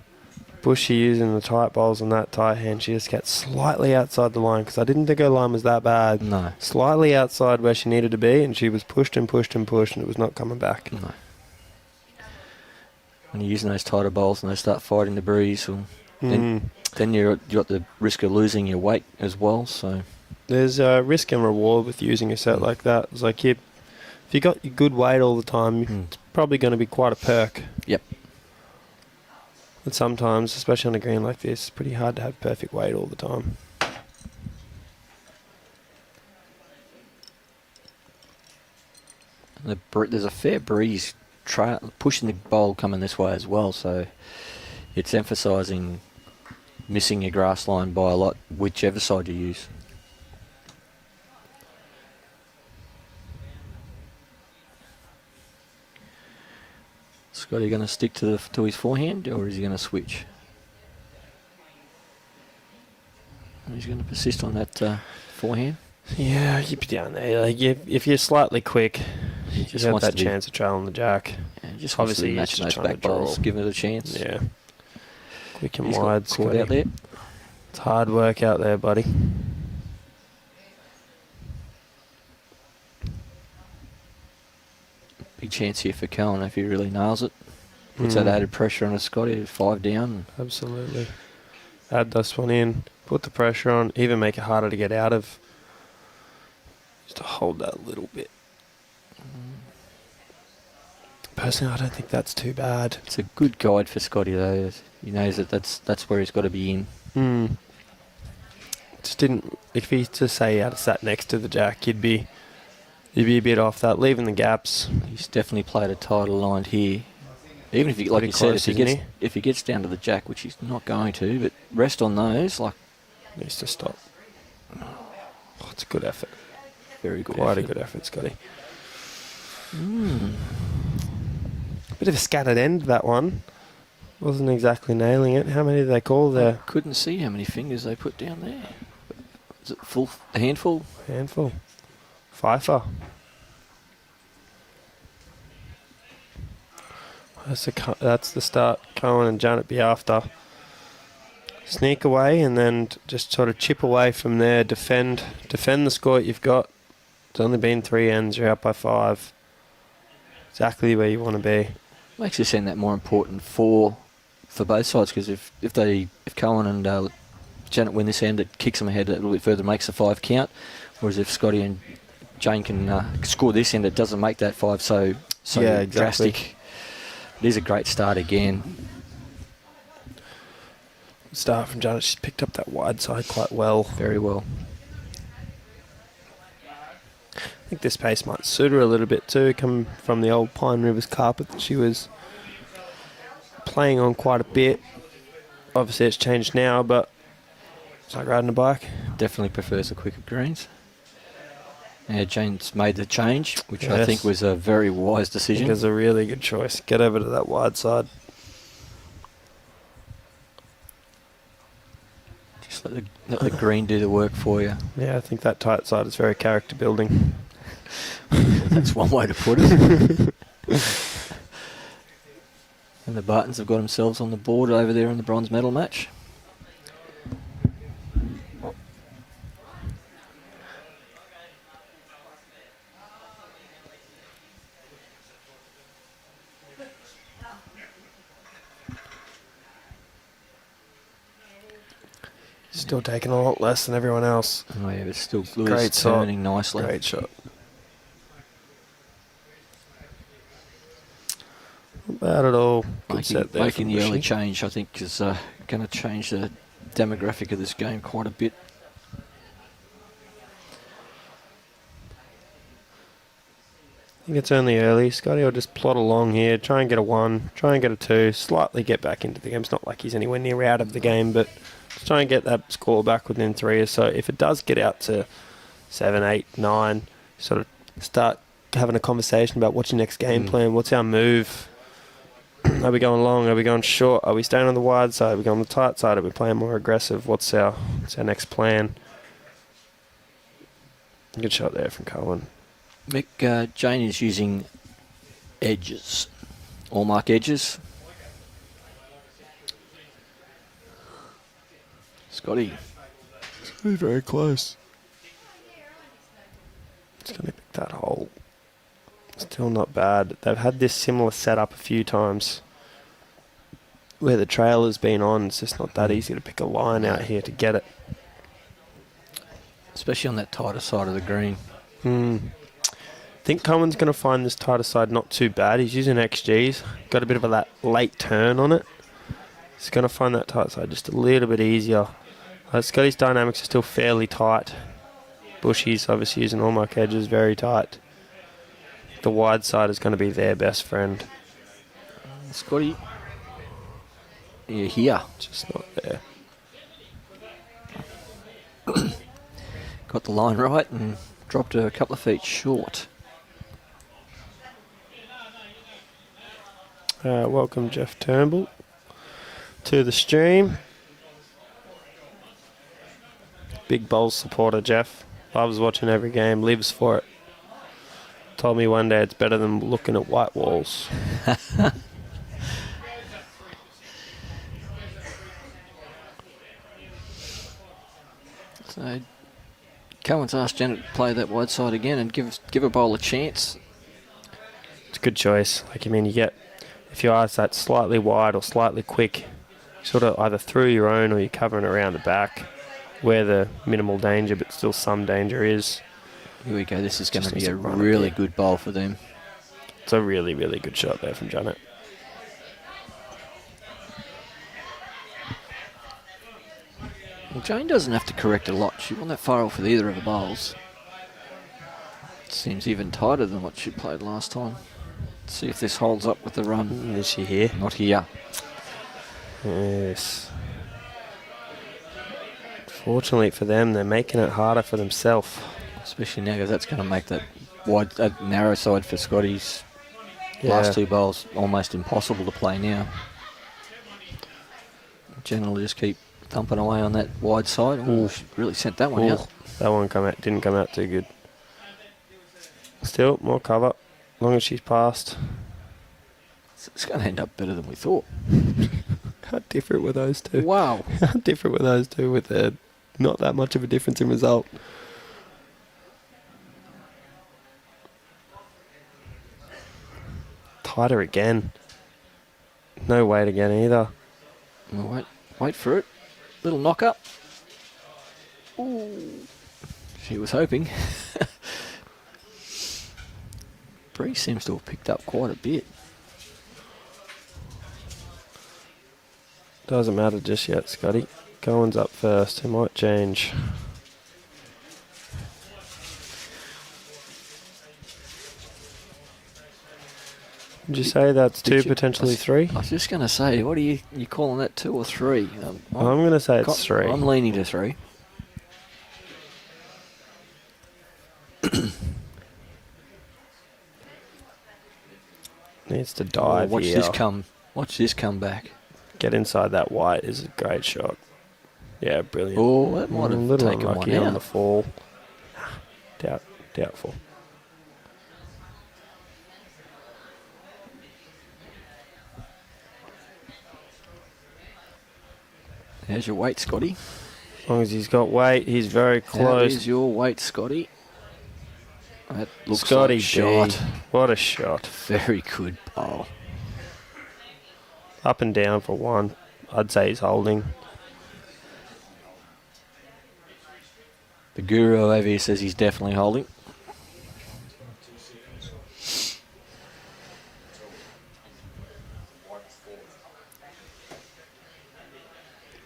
Bushy using the tight bowls on that tight hand. She just gets slightly outside the line, because I didn't think her line was that bad. No. Slightly outside where she needed to be, and she was pushed and pushed and pushed, and it was not coming back. No. When you're using those tighter bowls and they start fighting the breeze, then you've got the risk of losing your weight as well, so... There's a risk and reward with using a set like that. It's like if you got your good weight all the time, it's probably going to be quite a perk. Yep. But sometimes, especially on a green like this, it's pretty hard to have perfect weight all the time. There's a fair breeze pushing the bowl coming this way as well, so it's emphasising missing your grass line by a lot, whichever side you use. Scotty going to stick to his forehand, or is he going to switch? He's going to persist on that forehand. Yeah, keep it down there. Like if you're slightly quick, you just have that chance of trailing the jack. Yeah, just obviously match those back bowls, give it a chance. Yeah, quick and He's wide. Caught out there. It's hard work out there, buddy. Big chance here for Cohen if he really nails it. Puts that added pressure on a Scotty, 5 down. Absolutely. Add this one in, put the pressure on, even make it harder to get out of. Just to hold that a little bit. Personally, I don't think that's too bad. It's a good guide for Scotty though. He knows that that's where he's got to be in. Just didn't. If he just say he had sat next to the jack, you'd be a bit off that, leaving the gaps. He's definitely played a tighter line here. Even if, like you said, if he gets down to the jack, which he's not going to, but rest on those, like... Needs to stop. Oh, it's a good effort. Very good Quite a good effort, Scotty. Bit of a scattered end, that one. Wasn't exactly nailing it. How many did they call there? I couldn't see how many fingers they put down there. Is it a handful? Handful. Pfeiffer. That's the start. Cohen and Janet be after. Sneak away and then just sort of chip away from there. Defend the score you've got. It's only been 3 ends. You're out by 5. Exactly where you want to be. Makes this end that more important for both sides, because if Cohen and Janet win this end, it kicks them ahead a little bit further, makes the 5 count. Whereas if Scotty and Jane can score this end, it doesn't make that 5 so yeah, exactly. Drastic. It is a great start again. Start from Janet. She's picked up that wide side quite well. Very well. I think this pace might suit her a little bit too, coming from the old Pine Rivers carpet that she was playing on quite a bit. Obviously it's changed now, but it's like riding a bike. definitely prefers the quicker greens. Yeah, Jane's made the change, which I Yes. think was a very wise I think decision. it's a really good choice. Get over to that wide side. Just let the green do the work for you. Yeah, I think that tight side is very character building. That's one way to put it. And the Bartons have got themselves on the board over there in the bronze medal match. Still taking a lot less than everyone else. Oh yeah, but still Great Lewis shot. turning nicely. Great shot. Not bad at all. Good set there. Making from the early Bushy. change, I think, is going to change the demographic of this game quite a bit. I think it's only early. Scotty will just plot along here, try and get a 1, try and get a 2, slightly get back into the game. It's not like he's anywhere near out of the game, but just try and get that score back within 3 or so. If it does get out to 7, 8, 9, sort of start having a conversation about what's your next game plan, what's our move. Are we going long? Are we going short? Are we staying on the wide side? Are we going on the tight side? Are we playing more aggressive? What's our next plan? Good shot there from Cohen. Mick, Jane is using edges, all mark edges. Scotty. Very close. It's going to pick that hole. Still not bad. They've had this similar setup a few times where the trail has been on. It's just not that easy to pick a line out here to get it. Especially on that tighter side of the green. I think Cohen's going to find this tighter side not too bad. He's using XGs. Got a bit of that late turn on it. He's going to find that tight side just a little bit easier. Scotty's dynamics are still fairly tight. Bushy's obviously using all mark edges, very tight. The wide side is going to be their best friend. Scotty, you're here. Just not there. Got the line right and dropped a couple of feet short. Welcome Jeff Turnbull to the stream. Big Bowls supporter, Jeff. Loves watching every game, lives for it. Told me one day it's better than looking at white walls. So, Cohen's asked Janet to play that wide side again and give a bowl a chance. It's a good choice. Like, I mean, you get, if you ask that slightly wide or slightly quick, sort of either through your own or you're covering around the back where the minimal danger but still some danger is. Here we go. This is going to Just be needs a to run really bit. good bowl for them. It's a really, really good shot there from Janet. Well, Jane doesn't have to correct a lot. She wasn't that far off with either of the bowls. Seems even tighter than what she played last time. Let's see if this holds up with the run. Is she here? Not here. Yes. Fortunately for them, they're making it harder for themselves. Especially now because that's going to make that wide, that narrow side for Scotty's last two bowls almost impossible to play now. Generally just keep thumping away on that wide side. Oh, she really sent that one out. That one didn't come out too good. Still, more cover, as long as she's passed. It's going to end up better than we thought. How different were those two? Wow. How different were those two with not that much of a difference in result? Tighter again. No weight again either. Well, wait for it. Little knock up. Ooh. She was hoping. Bree seems to have picked up quite a bit. Doesn't matter just yet, Scotty. Cohen's up first. It might change. Would you say that's two, potentially three? I was just going to say, what are you calling that, 2 or 3? I'm going to say it's 3. I'm leaning to 3. Needs to dive watch here. this come. Watch this come back. Get inside that white is a great shot. Yeah, brilliant. Oh, that might A have little taken one unlucky on the out. fall. Doubtful. There's your weight, Scotty. As long as he's got weight, he's very close. There's your weight, Scotty. That looks Scotty like a shot. D. What a shot. Very good bowl. Up and down for one. I'd say he's holding. The guru over here says he's definitely holding.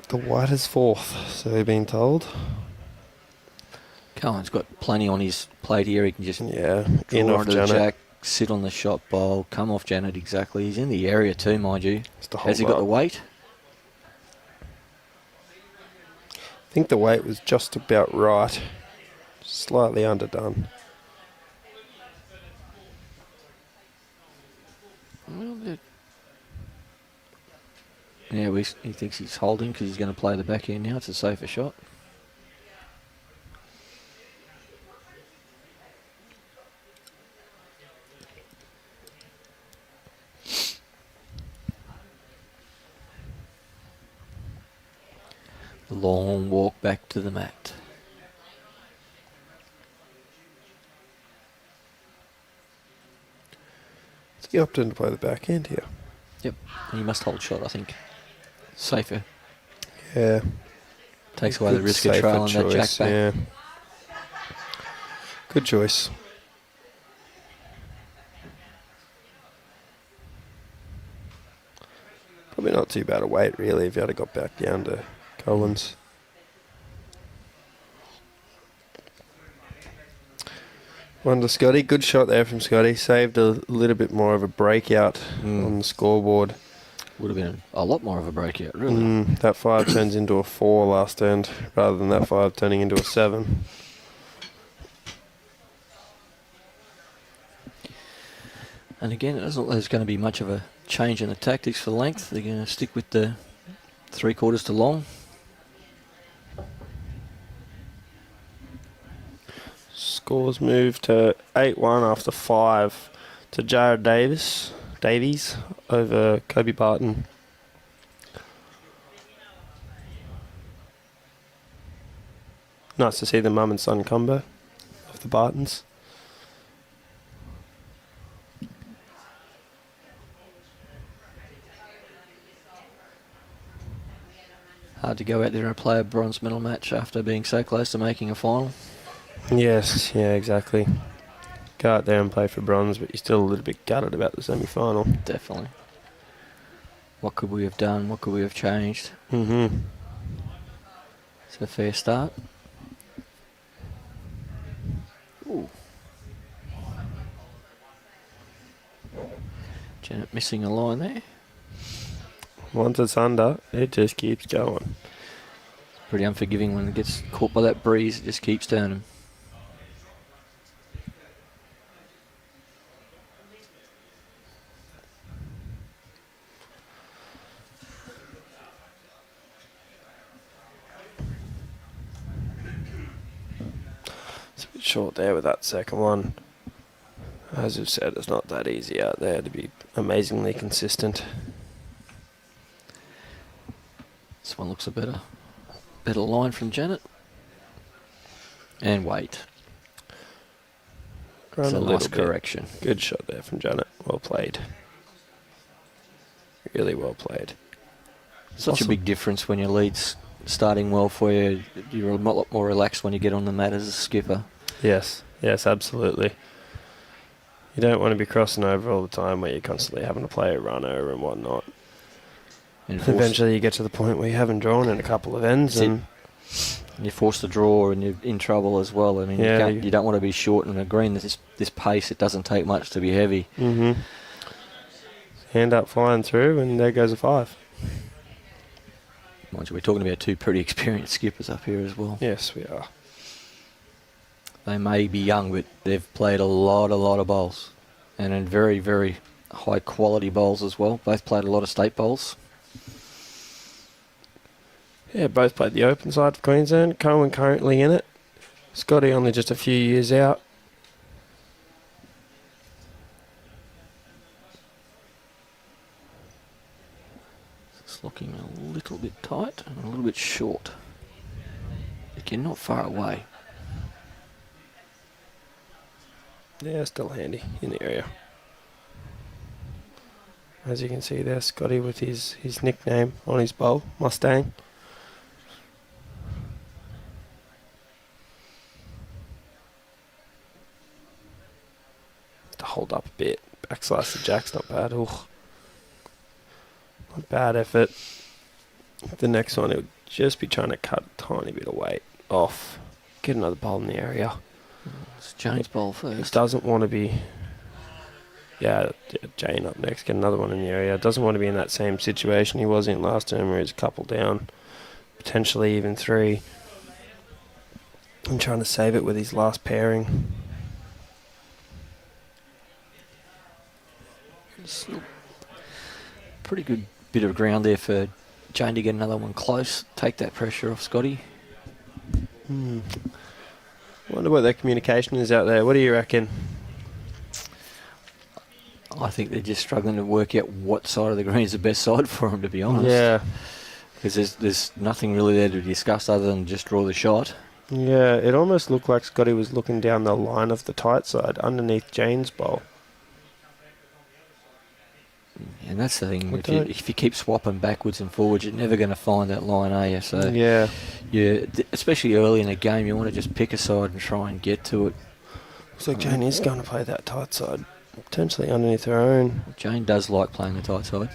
The white is fourth, so we've been told. Cohen's got plenty on his plate here. He can just Yeah, draw in off onto the Janet. jack, sit on the shot bowl, come off Janet exactly. He's in the area too, mind you. It's the Has he hold got the up. weight? I think the weight was just about right. Slightly underdone. Yeah, he thinks he's holding because he's going to play the back end now. It's a safer shot. Long walk back to the mat. He opted in to play the back end here. Yep, he must hold shot, I think. Safer. Yeah. Takes away the Good, risk of safer trailing that jack choice, back. Yeah. Good choice. Probably not too bad a weight, really, if you had got back down to Collins. One to Scotty. Good shot there from Scotty. Saved a little bit more of a breakout on the scoreboard. Would have been a lot more of a breakout, really. That 5 turns into a 4 last end, rather than that 5 turning into a 7. And again, it doesn't look like there's going to be much of a change in the tactics for length. They're going to stick with the 3/4 to long. Scores move to 8-1 after 5 to Jared Davies over Kobe Barton. Nice to see the mum and son combo of the Bartons. Hard to go out there and play a bronze medal match after being so close to making a final. Yes, yeah, exactly. Go out there and play for bronze, but you're still a little bit gutted about the semi-final. Definitely. What could we have done? What could we have changed? Mm-hmm. It's a fair start. Ooh. Janet missing a line there. Once it's under, it just keeps going. Pretty unforgiving when it gets caught by that breeze. It just keeps turning. It's a bit short there with that second one. As we've said, it's not that easy out there to be amazingly consistent. This one looks a better line from Janet. And wait. Run It's a little nice bit. correction. Good shot there from Janet. Well played. Really well played. Such Awesome. a big difference when your lead's starting well for you. You're a lot more relaxed when you get on the mat as a skipper. Yes, absolutely. You don't want to be crossing over all the time where you're constantly having to play a runner and whatnot. And Eventually you get to the point where you haven't drawn in a couple of ends and you're forced to draw and you're in trouble as well. I mean, Yeah, you don't want to be short in a green. This pace, it doesn't take much to be heavy. End up flying through and there goes a 5. Mind you, we're talking about two pretty experienced skippers up here as well. Yes, we are. They may be young, but they've played a lot of bowls. And in very, very high quality bowls as well. Both played a lot of state bowls. Yeah, both played the open side of Queensland. Cohen currently in it. Scotty only just a few years out. It's looking a little bit tight and a little bit short. Again, not far away. Yeah, still handy in the area. As you can see there, Scotty with his nickname on his bowl, Mustang. To hold up a bit. Backslice the jack's not bad. Ooh. Not bad effort. The next one, it would just be trying to cut a tiny bit of weight off. Get another bowl in the area. It's Jane's bowl It first. doesn't want to be... Yeah, Jane up next. Get another one in the area. Doesn't want to be in that same situation he was in last term where he's a couple down. Potentially even 3. And trying to save it with his last pairing. It's a pretty good bit of ground there for Jane to get another one close. Take that pressure off Scotty. Wonder what their communication is out there. What do you reckon? I think they're just struggling to work out what side of the green is the best side for them, to be honest. Yeah. Because there's nothing really there to discuss other than just draw the shot. Yeah, it almost looked like Scotty was looking down the line of the tight side underneath Jane's bowl. And that's the thing. If you keep swapping backwards and forwards, you're never going to find that line, are you? So Yeah. especially early in a game, you want to just pick a side and try and get to it. Looks like Jane is going to play that tight side. Potentially underneath her own. Jane does like playing the tight side.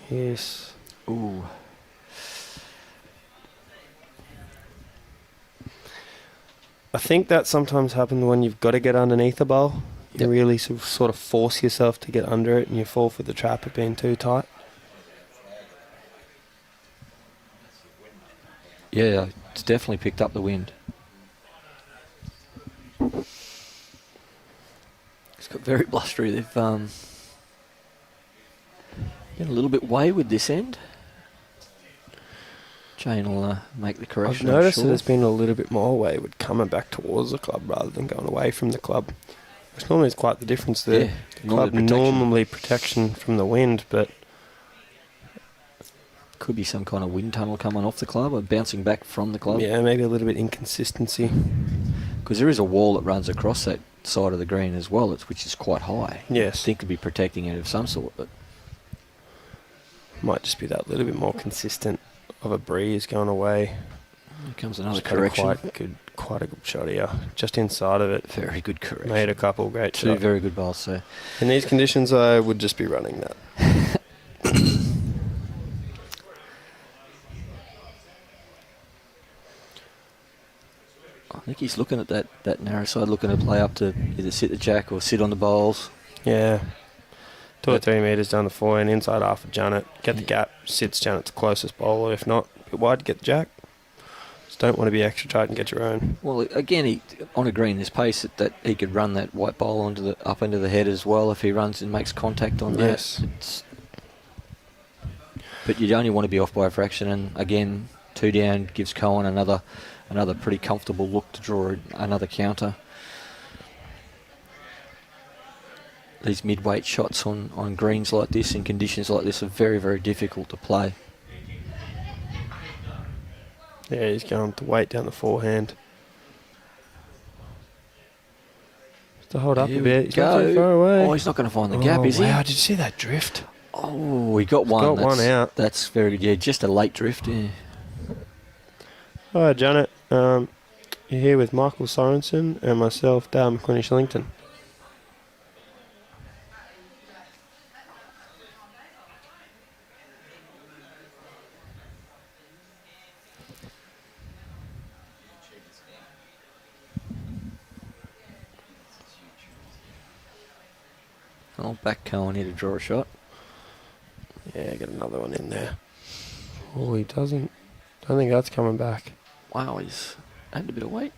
Yes. Ooh. I think that sometimes happens when you've got to get underneath the bowl. You Yep. really sort of force yourself to get under it and you fall for the trap of being too tight. Yeah, it's definitely picked up the wind. It's got very blustery. They've been a little bit wayward this end. Jane will make the correction. I've noticed I'm that sure. it's been a little bit more wayward coming back towards the club rather than going away from the club. Which normally is quite the difference there. Yeah, The club normally protection from the wind, but Could be some kind of wind tunnel coming off the club or bouncing back from the club. yeah, maybe a little bit inconsistency. Because there is a wall that runs across that side of the green as well, which is quite high. Yes. I think could be protecting it of some sort, but Might just be that little bit more consistent of a breeze going away. here comes another Just got a correction. quite a good shot here. Just inside of it. Very good correction. Made a couple great Two shots. very good bowls, so. In these conditions, I would just be running that. I think he's looking at that narrow side, looking to play up to either sit the jack or sit on the bowls. Yeah. 2 or 3 metres down the forehand, inside half of Janet. Get the gap, sits Janet's closest bowler. If not, a bit wide to get the jack. Just don't want to be extra tight and get your own. Well, again, on a green, there's pace that he could run that white bowl up into the head as well if he runs and makes contact on Yes. that. But you'd only want to be off by a fraction, and again, 2 down gives Cohen another pretty comfortable look to draw another counter. These mid-weight shots on greens like this in conditions like this are very, very difficult to play. Yeah, he's going to weight down the forehand. Just to hold up Here a we bit. He's not go. too far away. Oh, he's not going to find the gap, is he? Wow, did you see that drift? Oh, he got one. got one out. That's very good. Yeah, just a late drift. Yeah. All right, Janet. You're here with Michael Sorensen and myself, Dale McQuinney-Shillington. Oh, back Cohen here to draw a shot. Yeah, get another one in there. Oh, he doesn't. Don't think that's coming back. Wow, he's had a bit of weight.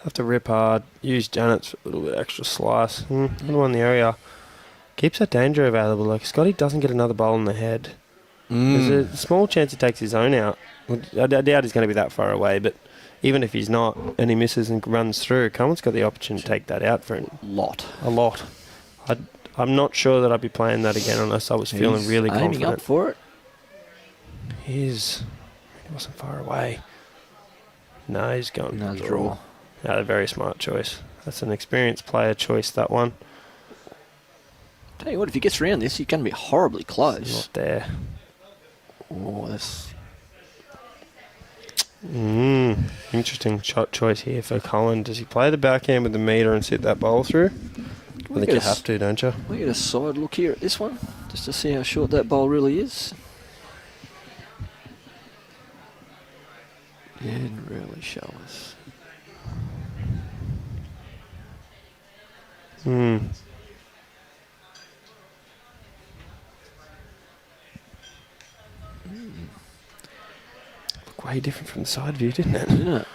Have to rip hard. Use Janet's for a little bit extra slice. Another one in the area. Keeps that danger available. Like, Scotty doesn't get another bowl in the head. There's a small chance he takes his own out. I doubt he's going to be that far away, but even if he's not and he misses and runs through, Coleman's got the opportunity to take that out for a lot. I'm not sure that I'd be playing that again unless I was feeling really confident. Aiming up for it. He wasn't far away. No, he's going to draw. Yeah, a very smart choice. That's an experienced player choice, that one. Tell you what, if he gets around this, he's going to be horribly close. Not there. Oh, that's... Interesting shot choice here for Cohen. Does he play the backhand with the meter and sit that bowl through? I think you have to, don't you? We get a side look here at this one, just to see how short that bowl really is. Yeah, it didn't really show us. Looked way different from the side view, didn't it? Didn't it?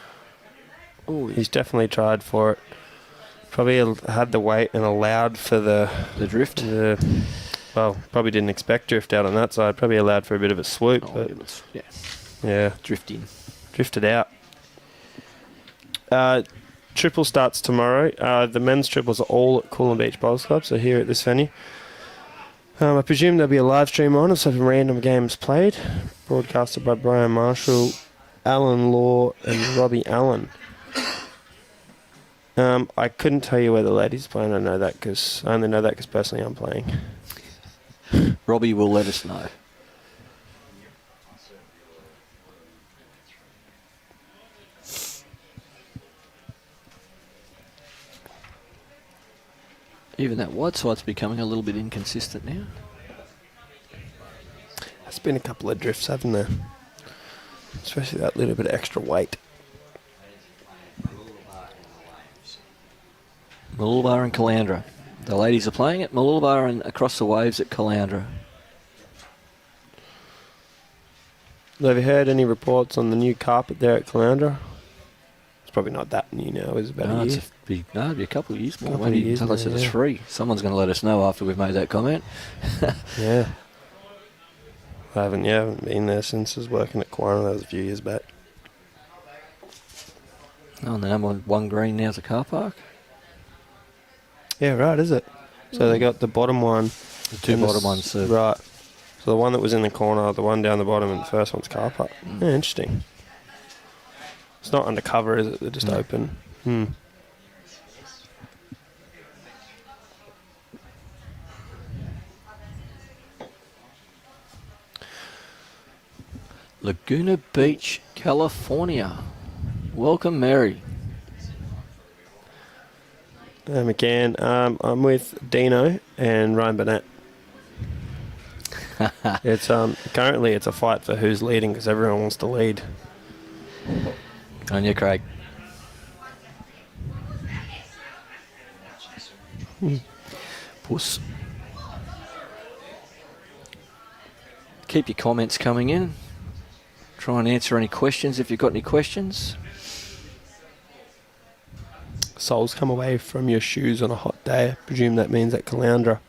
Oh, he's definitely tried for it. Probably had the weight and allowed for the drift. Well, probably didn't expect drift out on that side. Probably allowed for a bit of a swoop. Oh, but it was, yeah, drifting. Drifted out. Triple starts tomorrow. The men's triples are all at Coolum Beach Bowls Club, so here at this venue. I presume there'll be a live stream on of some random games played, broadcasted by Brian Marshall, Alan Law, and Robbie Allen. I couldn't tell you where the ladies are playing. I only know that because personally I'm playing. Robbie will let us know. Even that wide side's becoming a little bit inconsistent now. There's been a couple of drifts, haven't there? Especially that little bit of extra weight. Mooloolaba and Caloundra. The ladies are playing at Mooloolaba and across the waves at Caloundra. Have you heard any reports on the new carpet there at Caloundra? It's probably not that new now, is it? About a year? It'd be a couple of years more. Maybe closer to 3. Someone's going to let us know after we've made that comment. Yeah. I haven't been there since I was working at Quanah. That was a few years back. Oh, and the number one green now's a car park? Yeah, right, is it? So they got the bottom one. The two bottom ones. Right. So the one that was in the corner, the one down the bottom, and the first one's car park. Yeah, interesting. It's not undercover, is it? They're just open. Laguna Beach, California. Welcome, Mary. McCann, I'm with Dino and Ryan Burnett. It's currently it's a fight for who's leading because everyone wants to lead. On you, Craig. Puss. Keep your comments coming in. Try and answer any questions if you've got any questions. Soles come away from your shoes on a hot day. I presume that means at Caloundra.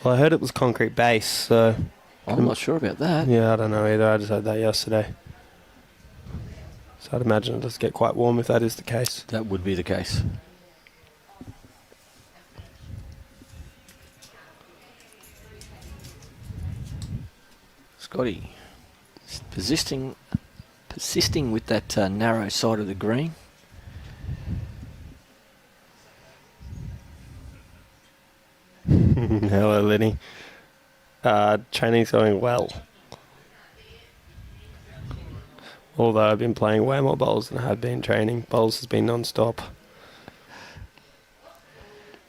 Well, I heard it was concrete base, so... I'm not sure about that. Yeah, I don't know either. I just heard that yesterday. So I'd imagine it does get quite warm if that is the case. That would be the case. Scotty, persisting with that narrow side of the green. Hello, Lenny. Training's going well. Although I've been playing way more bowls than I have been training. Bowls has been non-stop.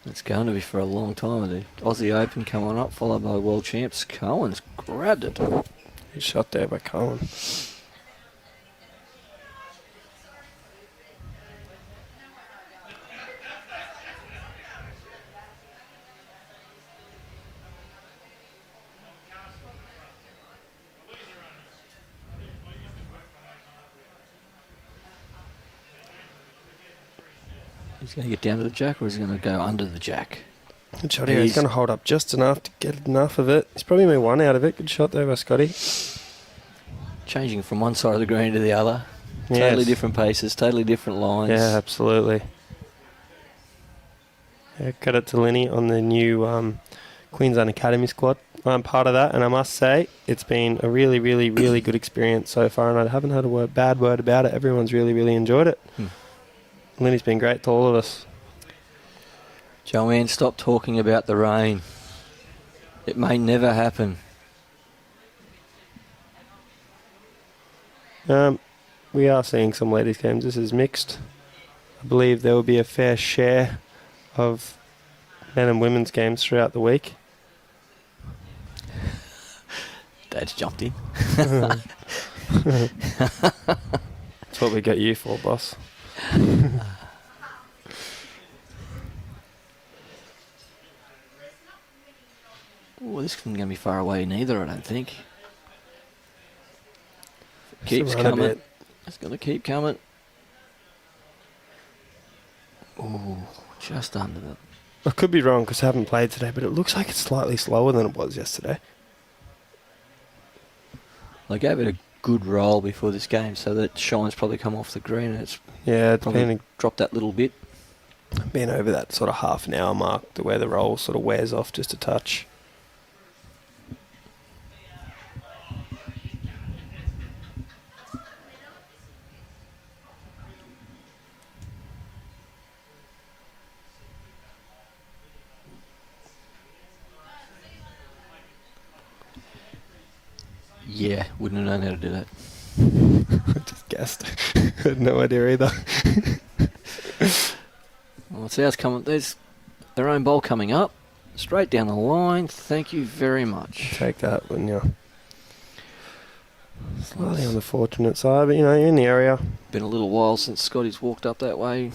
It's going to be for a long time. The Aussie Open coming up, followed by World Champs. Cohen's grabbed it. He's shot there by Cohen. He's going to get down to the jack, or is he going to go under the jack? Good shot here. He's going to hold up just enough to get enough of it. He's probably made one out of it. Good shot there by Scotty. Changing from one side of the green to the other. Yes. Totally different paces, totally different lines. Yeah, absolutely. Yeah, credit to Lenny on the new Queensland Academy squad. I'm part of that, and I must say it's been a really, really, really good experience so far, and I haven't heard a bad word about it. Everyone's really, really enjoyed it. Lenny's been great to all of us. Joanne, stop talking about the rain. It may never happen. We are seeing some ladies' games. This is mixed. I believe there will be a fair share of men and women's games throughout the week. Dad's jumped in. That's what we got you for, boss. Oh, this isn't going to be far away neither, I don't think. Keeps coming. It's going to keep coming. Oh, just under the... I could be wrong because I haven't played today, but it looks like it's slightly slower than it was yesterday. They gave it a good roll before this game, so that shine's probably come off the green, and it's probably dropped that little bit. Been over that sort of half an hour mark to where the roll sort of wears off just a touch. Yeah, wouldn't have known how to do that. I just guessed. Had no idea either. Well, it's ours coming. There's their own bowl coming up. Straight down the line. Thank you very much. Take that when you're slightly on the fortunate side, but you're in the area. Been a little while since Scotty's walked up that way.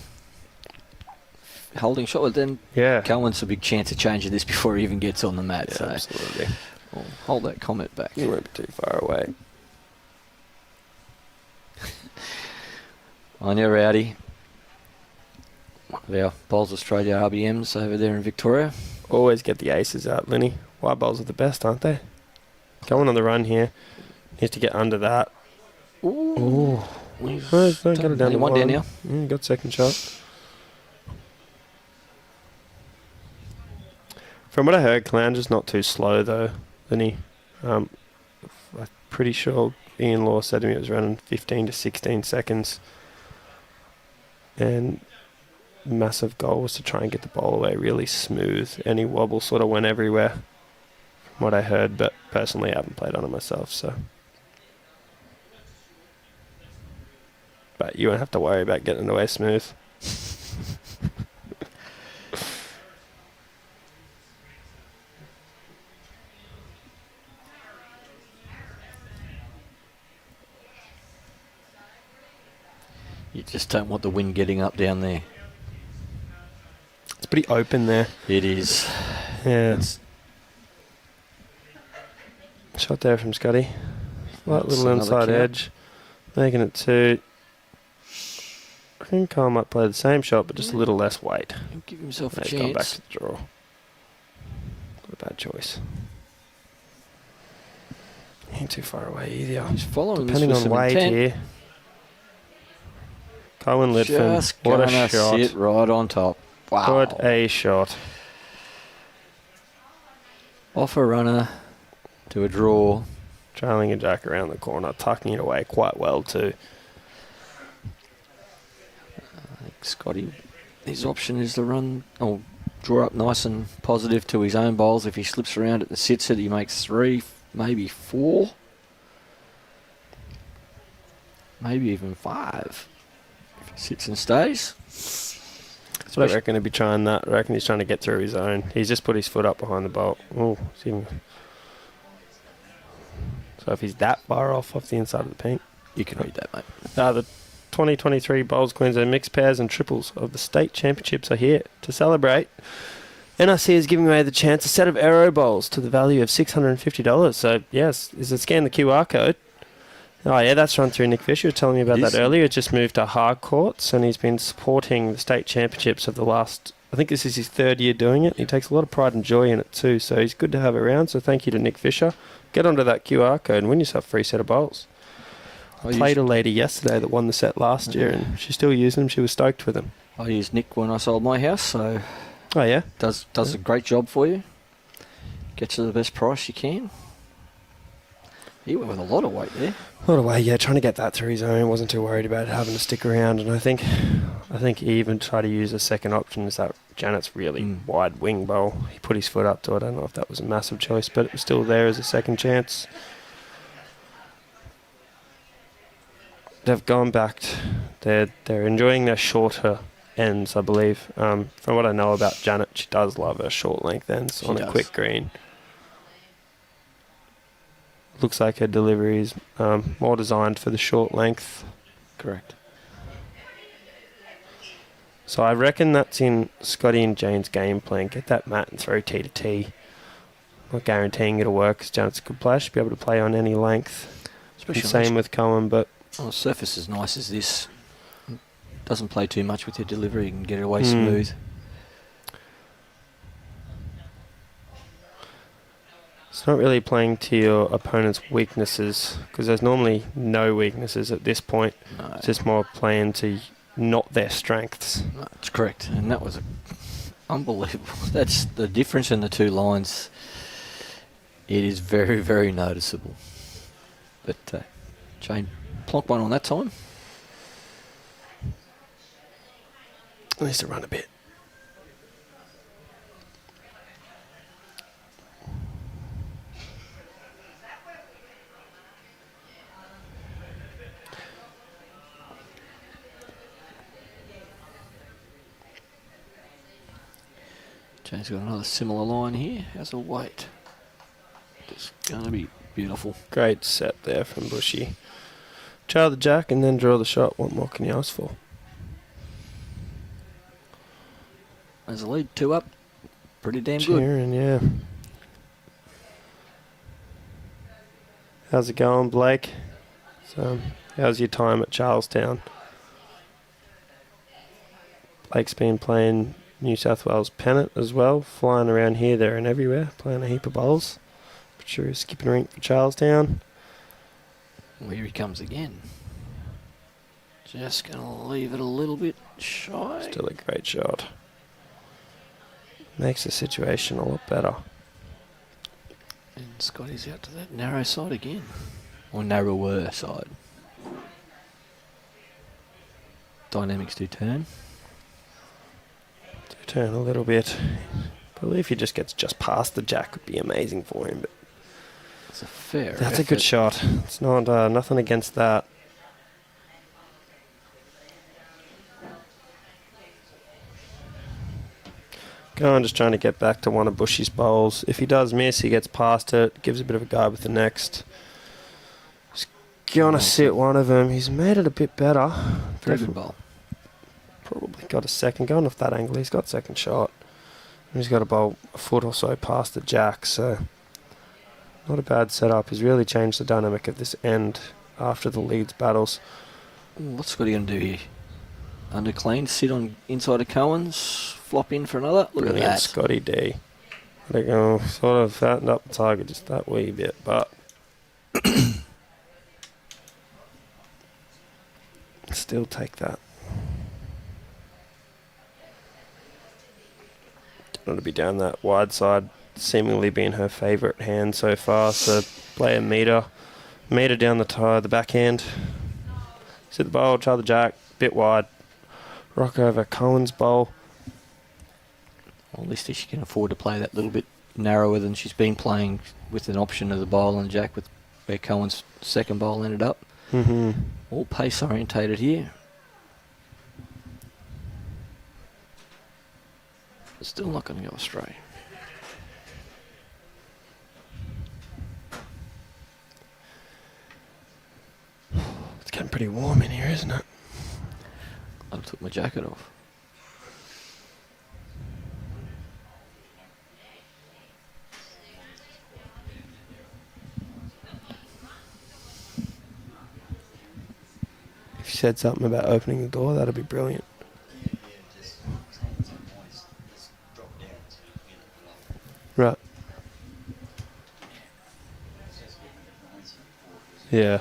Holding shot, but then Cohen's a big chance of changing this before he even gets on the mat. So absolutely. We'll hold that comment back. You won't be too far away. On your rowdy. One of our Bowls Australia RBMs over there in Victoria. Always get the aces out, Lenny. Wide bowls are the best, aren't they? Going on the run here. Needs to get under that. Ooh. Don't get it down to one down now. Got second shot. From what I heard, Calandra's not too slow though, Lenny. I'm pretty sure Ian Law said to me it was running 15 to 16 seconds. And massive goal was to try and get the ball away really smooth. Any wobble sort of went everywhere, from what I heard, but personally I haven't played on it myself, so. But you won't have to worry about getting it away smooth. You just don't want the wind getting up down there. It's pretty open there. It is. Yeah. Shot there from Scotty. Light little inside edge. Making it two. I think Kyle might play the same shot, but just a little less weight. He'll give himself a He's chance. gone back to the draw. What a bad choice. He ain't too far away either. He's following depending this on with weight some intent. here. Cohen Litfin. Just What a gonna shot. sit right on top. Wow. What a shot. Off a runner to a draw. Trailing a jack around the corner, tucking it away quite well too. I think Scotty, his option is to run or draw up nice and positive to his own bowls. If he slips around it and sits it, he makes 3, maybe 4, maybe even 5. If he sits and stays. So I reckon he'd be trying that. I reckon he's trying to get through his own. He's just put his foot up behind the bolt. Oh, so if he's that far off the inside of the pink. You can read that, mate. The 2023 Bowls Queensland mixed pairs and triples of the state championships are here. To celebrate, NRC is giving away the chance a set of aero bowls to the value of $650. So yes, is it scan the QR code Oh, yeah, that's run through Nick Fisher. You were telling me about Yes. that earlier. It's just moved to hard courts, and he's been supporting the state championships of the last... I think this is his 3rd year doing it. He takes a lot of pride and joy in it too, so he's good to have around. So thank you to Nick Fisher. Get onto that QR code and win yourself a free set of bowls. I played a lady yesterday that won the set last year, and she's still using them. She was stoked with them. I used Nick when I sold my house, so Oh, yeah? does a great job for you. Gets you the best price you can. He went with a lot of weight there. A lot of way, yeah, trying to get that through his own. Wasn't too worried about having to stick around, and I think he even tried to use a second option. Is that Janet's really wide wing bowl? He put his foot up to it. I don't know if that was a massive choice, but it was still there as a second chance. They've gone back. They're enjoying their shorter ends, I believe. From what I know about Janet, she does love her short length ends on a quick green. Looks like her delivery is more designed for the short length. Correct. So I reckon that's in Scotty and Jane's game plan. Get that mat and throw tee to tee. Not guaranteeing it'll work because Janet's a good player. She'll be able to play on any length. Especially Same with Cohen, but... on a surface as nice as this. Doesn't play too much with your delivery. You can get it away smooth. It's not really playing to your opponent's weaknesses because there's normally no weaknesses at this point. No. It's just more playing to not their strengths. No, that's correct. And that was unbelievable. That's the difference in the two lines. It is very, very noticeable. But Jane plonked one on that time. Needs to run a bit. Jane's got another similar line here. How's the weight? It's going to be beautiful. Great set there from Bushy. Try the jack and then draw the shot. What more can you ask for? There's a lead, 2 up. Pretty damn good. Cheering, yeah. How's it going, Blake? So, how's your time at Charlestown? Blake's been playing New South Wales pennant as well, flying around here, there and everywhere, playing a heap of bowls. But sure, he's skipping a rink for Charlestown. Well, here he comes again. Just going to leave it a little bit shy. Still a great shot. Makes the situation a lot better. And Scotty's out to that narrow side again. Or narrower side. Dynamics do turn. Do turn a little bit. I believe he just gets just past the jack would be amazing for him. But That's a fair that's a good shot. It's not nothing against that. Going just trying to get back to one of Bushy's bowls. If he does miss, he gets past it, gives a bit of a guide with the next. He's gonna sit one of them. He's made it a bit better. Very good bowl. Probably got a second. Going off that angle, he's got second shot. And he's got a bowl a foot or so past the jack, so not a bad setup. He's really changed the dynamic of this end after the leads battles. What's Scotty going to do here? Under clean, sit on inside of Cohen's, flop in for another. Look Brilliant, at that. Scotty D. They go sort of fattened up the target just that wee bit, but still take that. Don't want to be down that wide side, seemingly being her favourite hand so far. So play a meter down the backhand. Sit the bowl, try the jack, bit wide. Rock over Cohen's bowl. Well, at least she can afford to play that little bit narrower than she's been playing with an option of the bowl and jack with where Cohen's second bowl ended up. Mm-hmm. All pace orientated here. But still not going to go astray. It's getting pretty warm in here, isn't it? I took my jacket off. said something about opening the door. That'd be brilliant. Right. Yeah.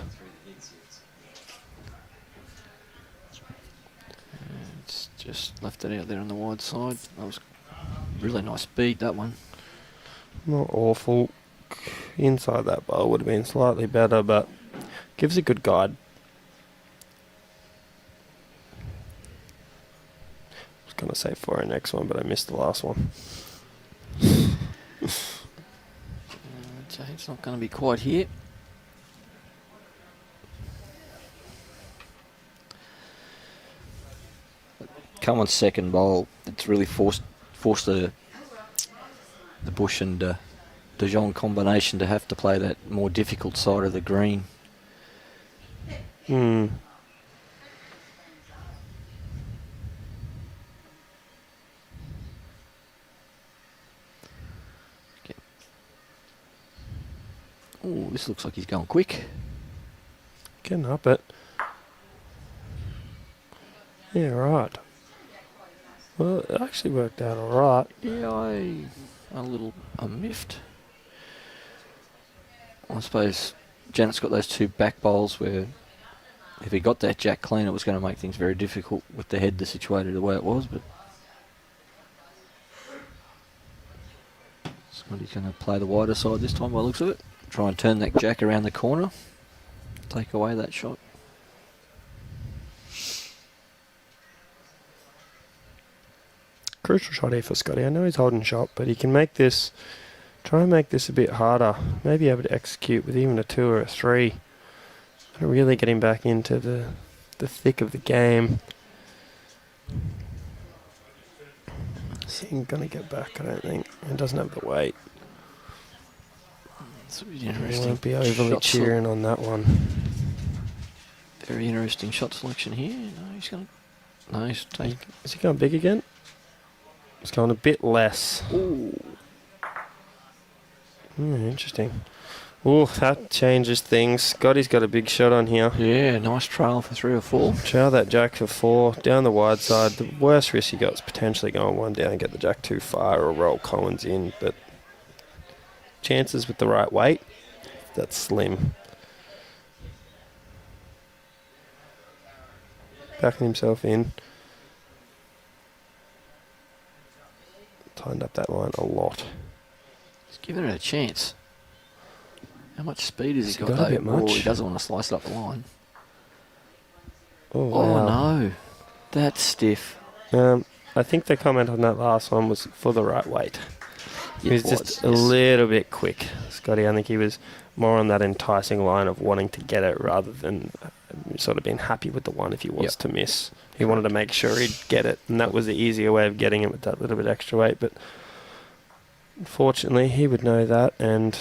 It's just left it out there on the wide side. That was really nice beat, that one. Not awful. Inside that bowl would have been slightly better, but gives a good guide. I was going to say for our next one, but I missed the last one. It's not going to be quite here. Cohen's second bowl, it's really forced the Bush and DeJongh combination to have to play that more difficult side of the green. Hmm. Oh, this looks like he's going quick. Getting up it. Yeah, right. Well, it actually worked out all right. Yeah, I'm miffed. I suppose Janet's got those two back bowls where if he got that jack clean, it was going to make things very difficult with the head situated the way it was. But somebody's going to play the wider side this time by the looks of it. Try and turn that jack around the corner. Take away that shot. Crucial shot here for Scotty. I know he's holding shot, but he can make this, try and make this a bit harder. Maybe able to execute with even a 2 or a 3. And really get him back into the thick of the game. He ain't going to get back, I don't think. He doesn't have the weight. It's He won't be overly cheering on that one. Very interesting shot selection here. No, he's going to... No, he's taking... Is he going big again? It's going a bit less. Ooh. Interesting. Oh, that changes things. Scotty's got a big shot on here. Yeah, nice trail for 3 or 4. Trail that jack for 4. Down the wide side. The worst risk you got is potentially going 1 down and get the jack too far or roll Collins in. But chances with the right weight, that's slim. Backing himself in. Tightened up that line a lot. He's giving it a chance. How much speed has he got? A bit much. Oh, he doesn't want to slice it up the line. Oh, Oh, wow. no. That's stiff. I think the comment on that last one was for the right weight. He was just a little bit quick, Scotty. I think he was more on that enticing line of wanting to get it rather than sort of being happy with the one if he was to miss. He wanted to make sure he'd get it, and that was the easier way of getting it with that little bit extra weight. But unfortunately, he would know that and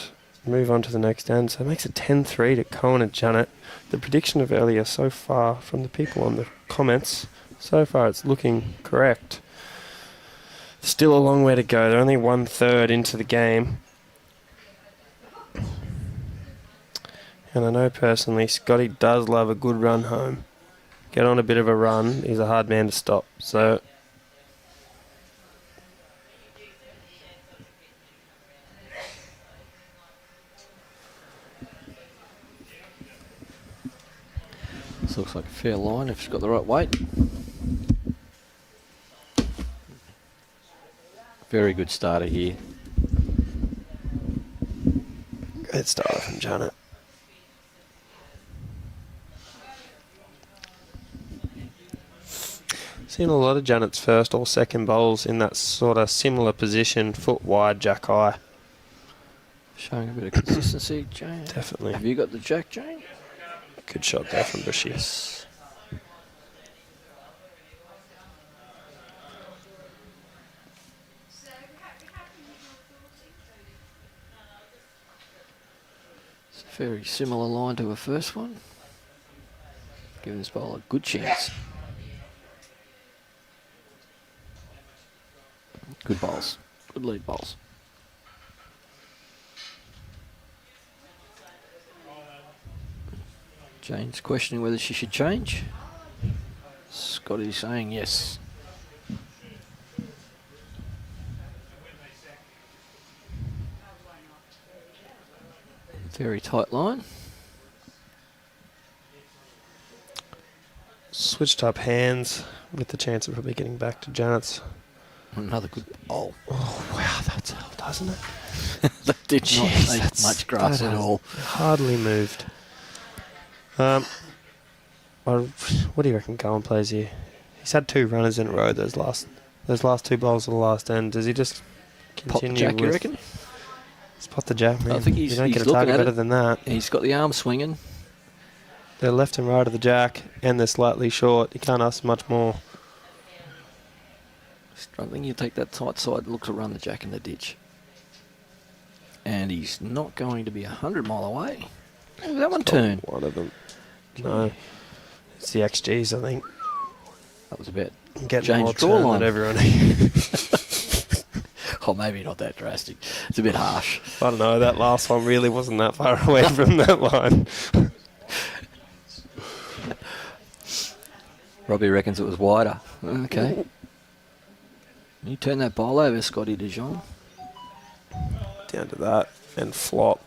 move on to the next end. So it makes it 10-3 to Cohen and Janet. The prediction of earlier so far from the people on the comments, so far it's looking correct. Still a long way to go. They're only 1/3 into the game. And I know personally Scotty does love a good run home. Get on a bit of a run. He's a hard man to stop. So this looks like a fair line if it's got the right weight. Very good starter here. great starter from Janet. Seen a lot of Janet's first or second bowls in that sort of similar position, foot wide, jack high. Showing a bit of consistency, Jane. Definitely. Have you got the jack, Jane? Good shot there from Bushy. Yes. It's a very similar line to her first one. Giving this bowler a good chance. Good bowls. Good lead bowls. Jane's questioning whether she should change. Scotty saying yes. Very tight line. Switched up hands with the chance of probably getting back to Janet's. Another good bowl. Oh, wow, that's held, doesn't it? That did not Jeez, make that's- much grass that at has all. Hardly moved. What do you reckon Cohen plays here? He's had 2 runners in a row those last 2 bowls at the last end. Does he just Pop the continue jack, with... you reckon? Spot the jack, man. I think you don't he's get a looking target at better it. than that. He's got the arm swinging. They're left and right of the jack, and they're slightly short. You can't ask much more. Struggling, you take that tight side, look to run the jack in the ditch. And he's not going to be 100 mile away. Oh, that one turned. One of them. No. It's the XGs, I think. That was a bit. Getting James more turn Drawline. than everyone. Oh, maybe not that drastic. It's a bit harsh. I don't know, that last one really wasn't that far away from that line. Robbie reckons it was wider. Okay. You turn that bowl over, Scotty DeJongh. Down to that and flop.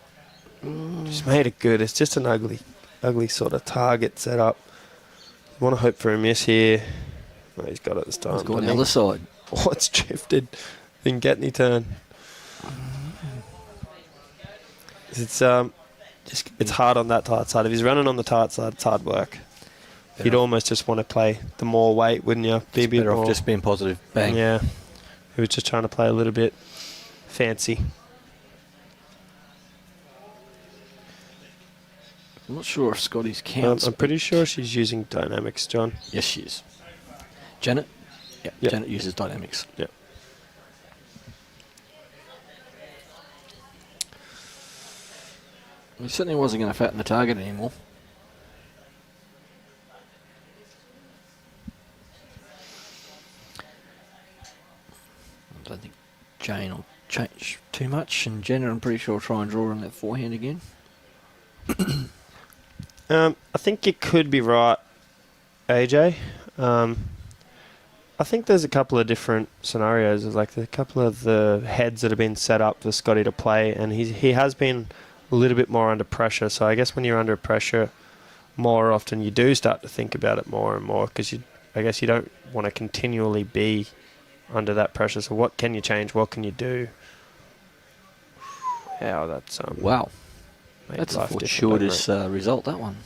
Just made it good. It's just an ugly sort of target set up. Want to hope for a miss here. No, he's got it this time. He's going the doesn't he? other side. Oh, it's drifted. Didn't get any turn. It's hard on that tight side. If he's running on the tight side, it's hard work. You'd almost just want to play the more weight, wouldn't you? Be a bit Better more. off just being positive. Bang. Yeah. He was just trying to play a little bit fancy. I'm not sure if Scotty's counts. I'm pretty sure she's using dynamics, John. Yes, she is. Janet? Yeah, Yep. Janet uses dynamics. Yeah. He certainly wasn't going to fatten the target anymore. I don't think Jane will change too much, and Jenna, I'm pretty sure, will try and draw on that forehand again. I think you could be right, AJ. I think there's a couple of different scenarios. There's like a couple of the heads that have been set up for Scotty to play, and he has been a little bit more under pressure. So I guess when you're under pressure more often, you do start to think about it more and more, because I guess you don't want to continually be under that pressure. So what can you change? What can you do? Yeah, that's Wow. made That's a life different, fortuitous doesn't it? result, that one.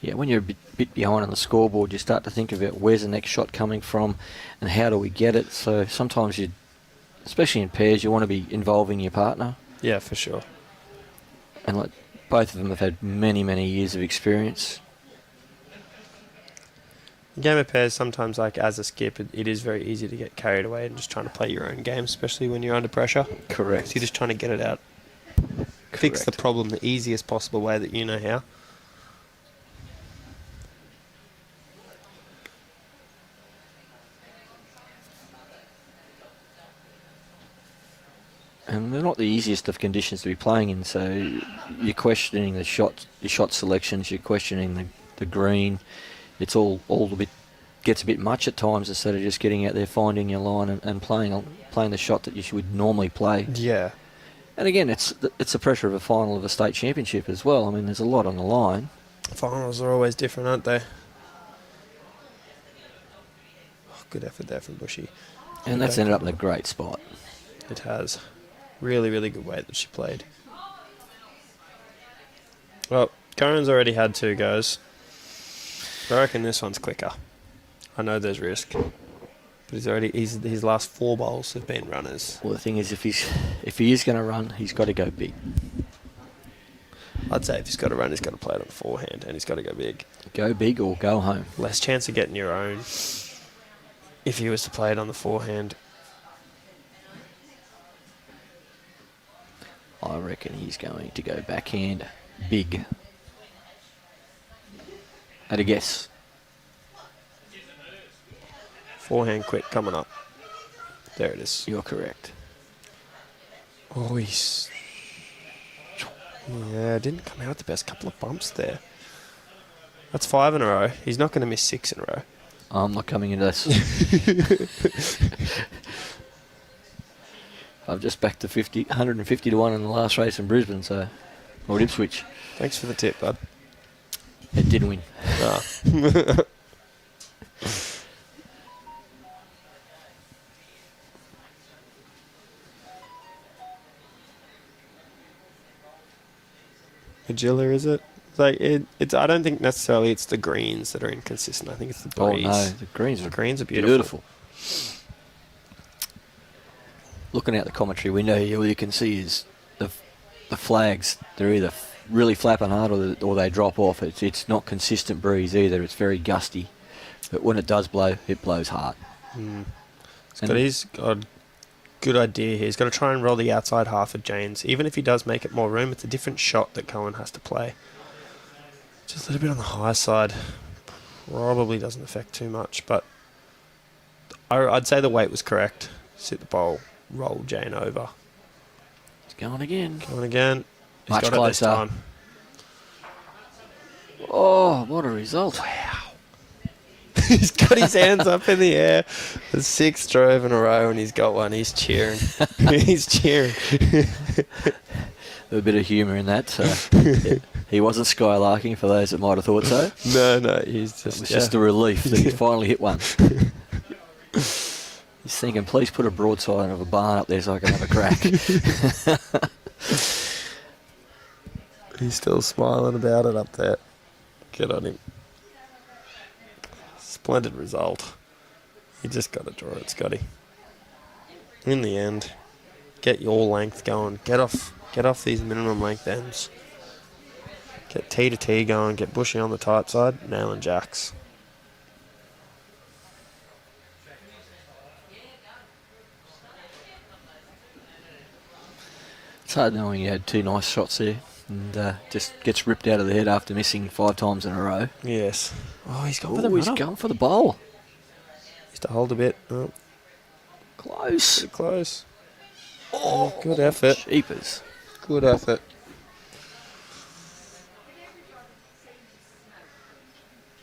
Yeah, when you're a bit behind on the scoreboard, you start to think about where's the next shot coming from and how do we get it. So sometimes you, especially in pairs, you want to be involving your partner. Yeah, for sure. And like both of them have had many, many years of experience. Game of pairs, sometimes, like as a skip, it is very easy to get carried away and just trying to play your own game, especially when you're under pressure. Correct. So you're just trying to get it out. Fix the problem the easiest possible way that you know how. And they're not the easiest of conditions to be playing in, so you're questioning the shot, your shot selections, you're questioning the green. It's all a bit, gets a bit much at times, instead of just getting out there, finding your line and playing the shot that you would normally play. Yeah. And again, it's the pressure of a final of a state championship as well. I mean, there's a lot on the line. Finals are always different, aren't they? Oh, good effort there from Bushy. And that's ended up in a great spot. It has. Really, really good way that she played. Well, Cohen's already had 2 goes. I reckon this one's quicker. I know there's risk, but his last 4 bowls have been runners. Well, the thing is, if he is going to run, he's got to go big. I'd say if he's got to run, he's got to play it on the forehand, and he's got to go big. Go big or go home. Less chance of getting your own if he was to play it on the forehand. I reckon he's going to go backhand big. At a guess. Forehand quick coming up. There it is. You're correct. Oh, yeah, didn't come out with the best. Couple of bumps there. That's 5 in a row. He's not going to miss 6 in a row. I'm not coming into this. I've just backed to 150 to 1 in the last race in Brisbane, or at Ipswich. Thanks for the tip, bud. It did win. Magilla, is it? Like it's. I don't think necessarily it's the greens that are inconsistent. I think it's the breeze. Oh no, the greens are beautiful. Looking at the commentary window here, all you can see is the flags. They're either really flapping hard or they drop off. It's not consistent breeze either. It's very gusty, but when it does blow, it blows hard. He's got a good idea here. He's got to try and roll the outside half of Jane's. Even if he does make it more room, it's a different shot that Cohen has to play. Just a little bit on the high side. Probably doesn't affect too much, but I'd say the weight was correct. Sit the bowl, roll Jane over. It's going again. He's much got closer. it this time. Oh, what a result. Wow. He's got his hands up in the air. The 6th drove in a row and he's got one. He's cheering. He's cheering. A bit of humour in that. He wasn't skylarking for those that might have thought so. No, he's It was just a relief that he finally hit one. He's thinking, please put a broadside of a barn up there so I can have a crack. He's still smiling about it up there. Good on him. Splendid result. You just got to draw it, Scotty. In the end, get your length going. Get off these minimum length ends. Get T to T going. Get Bushy on the tight side. Nailing jacks. It's hard knowing he had 2 nice shots there and just gets ripped out of the head after missing 5 times in a row. Yes. Oh, he's gone for the He's run-up. going for the bowl. He's to hold a bit. Oh, Close. pretty close. Oh, good effort. Jeepers. Good effort.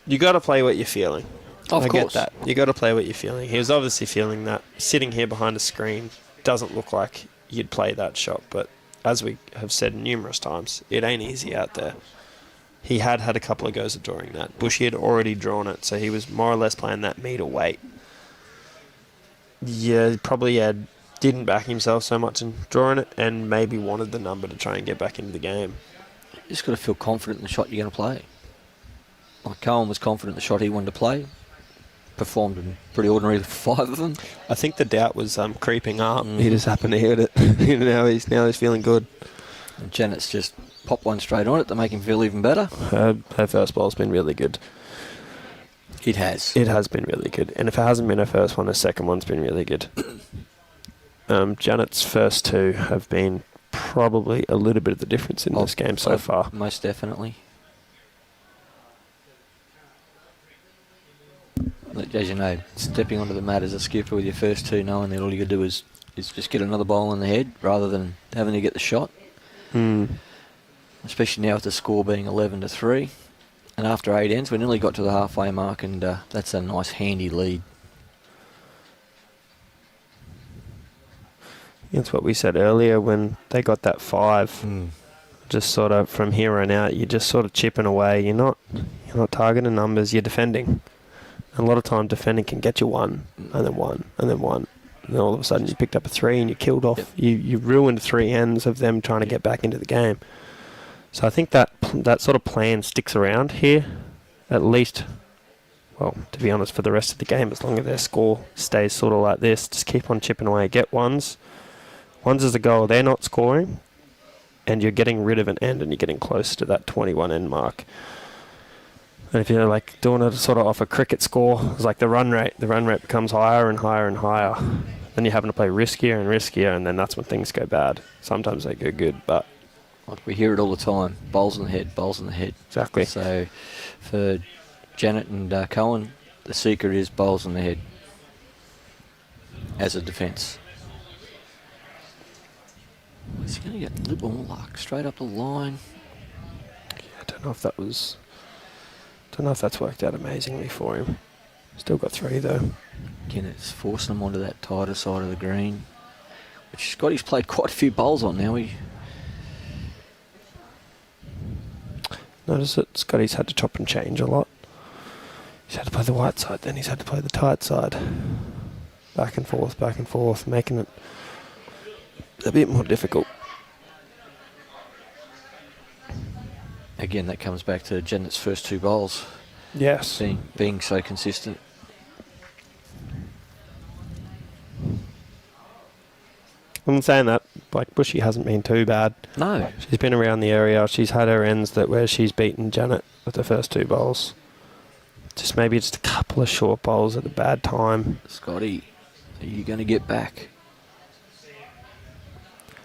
You got to play what you're feeling. Of I course. get that. You got to play what you're feeling. He was obviously feeling that. Sitting here behind a screen doesn't look like you'd play that shot, but as we have said numerous times, it ain't easy out there. He had a couple of goes at drawing that. Bushy had already drawn it, so he was more or less playing that meter weight. Yeah, probably didn't back himself so much in drawing it, and maybe wanted the number to try and get back into the game. You just got to feel confident in the shot you're going to play. Like Cohen was confident in the shot he wanted to play. Performed in pretty ordinary 5 of them. I think the doubt was creeping up. He just happened to hit it. now he's feeling good. And Janet's just popped one straight on it to make him feel even better. Her first ball's been really good. It has. It has been really good. And if it hasn't been her first one, her second one's been really good. Janet's first 2 have been probably a little bit of the difference in this game so far. Most definitely. As you know, stepping onto the mat as a skipper with your first 2, knowing that all you got to do is just get another bowl in the head rather than having to get the shot. Especially now with the score being 11-3. And after 8 ends, we nearly got to the halfway mark, and that's a nice handy lead. That's what we said earlier when they got that 5. Just sort of from here on out, you're just sort of chipping away. You're not targeting numbers. You're defending. And a lot of time defending can get you 1, and then 1, and then 1. And then all of a sudden you picked up a 3 and you killed off. Yep. You ruined 3 ends of them trying to get back into the game. So I think that sort of plan sticks around here, at least, well, to be honest, for the rest of the game, as long as their score stays sort of like this. Just keep on chipping away. Get ones. Ones is the goal. They're not scoring, and you're getting rid of an end, and you're getting close to that 21 end mark. And if you're like doing it sort of off a cricket score, it's like the run rate becomes higher and higher and higher. Then you're having to play riskier and riskier, and then that's when things go bad. Sometimes they go good, but Like we hear it all the time, bowls in the head, bowls in the head. Exactly. So for Janet and Cohen, the secret is bowls in the head as a defence. Is he going to get a little more luck? Straight up the line. Yeah, I don't know if that was... don't know if that's worked out amazingly for him. Still got 3 though. Again, it's forcing him onto that tighter side of the green, which Scotty's played quite a few bowls on now. Notice that Scotty's had to chop and change a lot. He's had to play the white side, then he's had to play the tight side. Back and forth, making it a bit more difficult. Again, that comes back to Janet's first 2 bowls. Yes. Being so consistent. I'm saying that, like, Bushy hasn't been too bad. No. She's been around the area. She's had her ends where she's beaten Janet with the first 2 bowls. Maybe just a couple of short bowls at a bad time. Scotty, are you going to get back?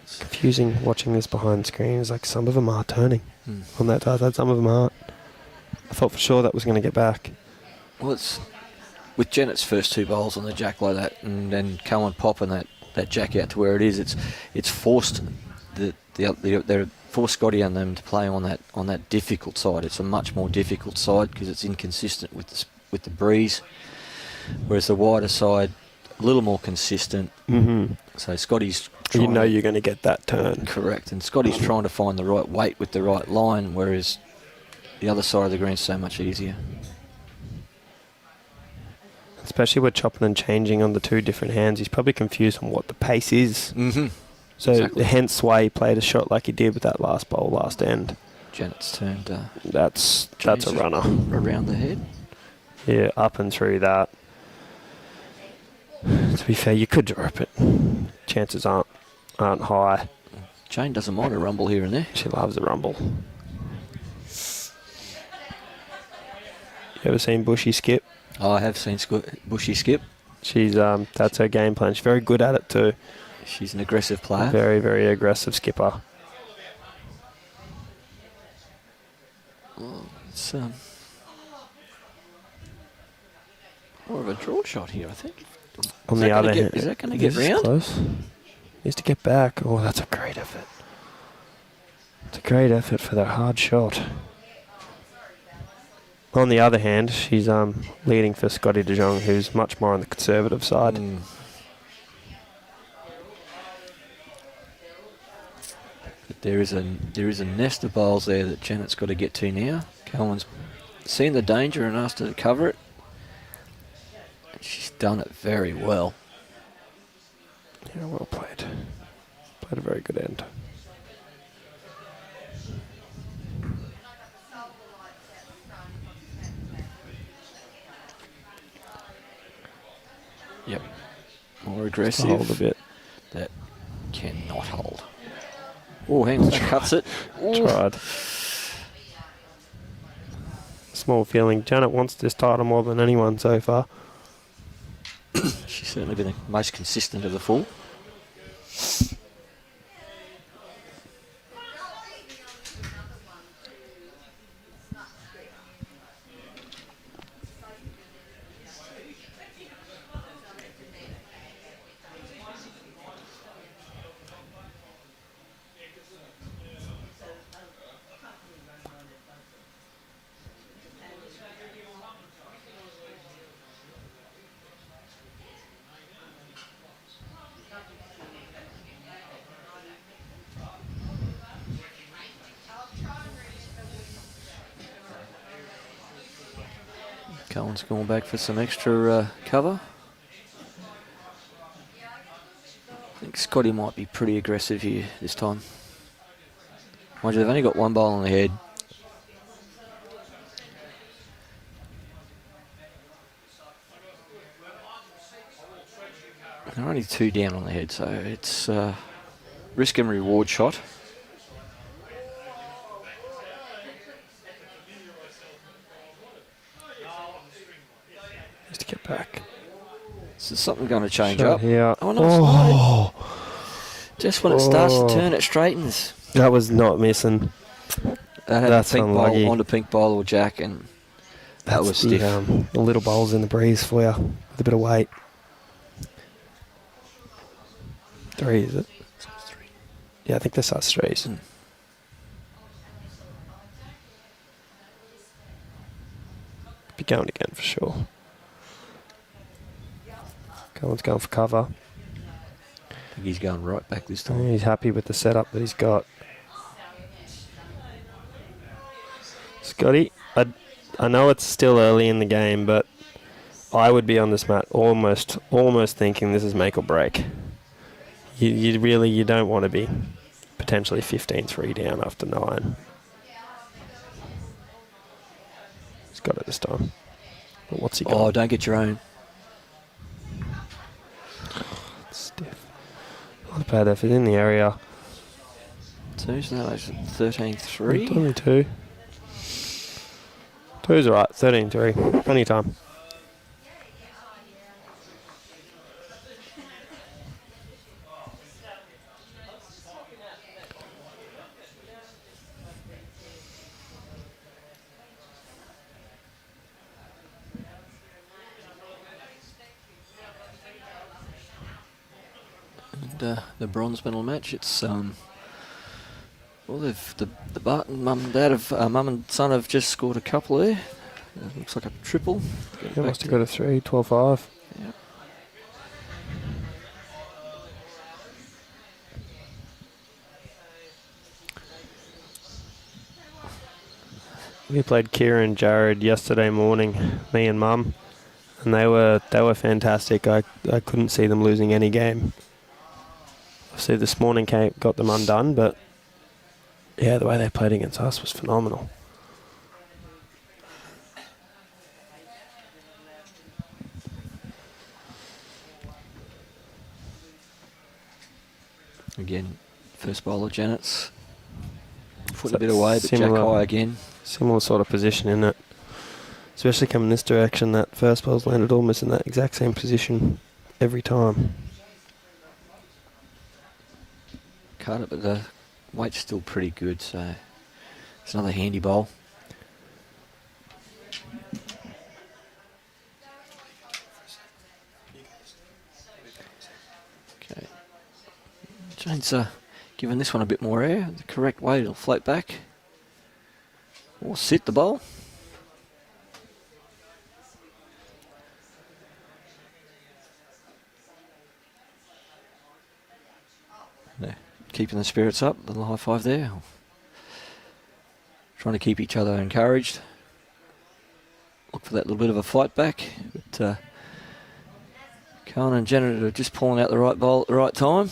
It's confusing watching this behind screens. Like, some of them are turning on that side, some of them aren't. I thought for sure that was going to get back. Well, it's with Janet's first 2 bowls on the jack like that, and then Cohen popping that jack out to where it is. It's forced they're forced Scotty and them to play on that difficult side. It's a much more difficult side because it's inconsistent with the breeze, whereas the wider side a little more consistent. So Scotty's You know you're going to get that turn. Correct, and Scotty's trying to find the right weight with the right line, whereas the other side of the green's so much easier. Especially with chopping and changing on the 2 different hands, he's probably confused on what the pace is. So Exactly. hence why he played a shot like he did with that last bowl last end. Janet's turned. That's a runner. Around the head. Yeah, up and through that. To be fair, you could drop it. Chances aren't high. Jane doesn't mind a rumble here and there. She loves a rumble. You ever seen Bushy skip? Oh, I have seen Bushy skip. She's that's her game plan. She's very good at it too. She's an aggressive player. Very, very aggressive skipper. Oh, it's more of a draw shot here, I think. On the other hand, is that going to get this is round? Close. Needs to get back. Oh, that's a great effort. It's a great effort for that hard shot. On the other hand, she's leading for Scotty DeJongh, who's much more on the conservative side. But there is a nest of bowls there that Janet's got to get to now. Cohen's seen the danger and asked her to cover it. And she's done it very well. Yeah, well played. Played a very good end. Yep. More aggressive. Hold a bit. That cannot hold. Oh, hang on, that cuts it. Tried. Small feeling. Janet wants this title more than anyone so far. She's certainly been the most consistent of the 4. Cohen's going back for some extra cover. I think Scotty might be pretty aggressive here this time. Mind you, they've only got 1 bowl on the head. They're only 2 down on the head, so it's risk and reward shot. Just to get back. So something going to change Sure, up. yeah. Oh, no, just when it starts to turn, it straightens. That was not missing. That had That's a pink unlucky. bowl onto pink bowl or jack, and that was stiff. The little bowls in the breeze for you with a bit of weight. 3, is it? Yeah, I think they're size 3s. Be going again for sure. Cohen's going for cover. I think he's going right back this time. He's happy with the setup that he's got. Scotty, I know it's still early in the game, but I would be on this mat almost thinking this is make or break. You don't want to be potentially 15-3 down after 9. He's got it this time. But what's he got? Oh, don't get your own. Stiff. Not bad effort in the area. So that makes it 13-3. Only 2. 2's alright. 13-3. Plenty of time. The bronze medal match. It's well, they've the Barton mum and dad have mum and son have just scored a couple there. Looks like a triple. He must have got a 3, 12-5. Yeah. We played Kira and Jared yesterday morning, me and Mum, and they were fantastic. I couldn't see them losing any game. Obviously this morning got them undone, but yeah, the way they played against us was phenomenal. Again, first bowler Janet's putting a bit away, but Jack high again. Similar sort of position, isn't it? Especially coming this direction, that first ball's landed almost in that exact same position every time. Cut it, but the weight's still pretty good, so it's another handy bowl. Okay. Jane's giving this one a bit more air. The correct weight, it'll float back. Or sit the bowl. There. Keeping the spirits up, a little high five there. Trying to keep each other encouraged. Look for that little bit of a fight back. But Cohen and Janet are just pulling out the right bowl at the right time.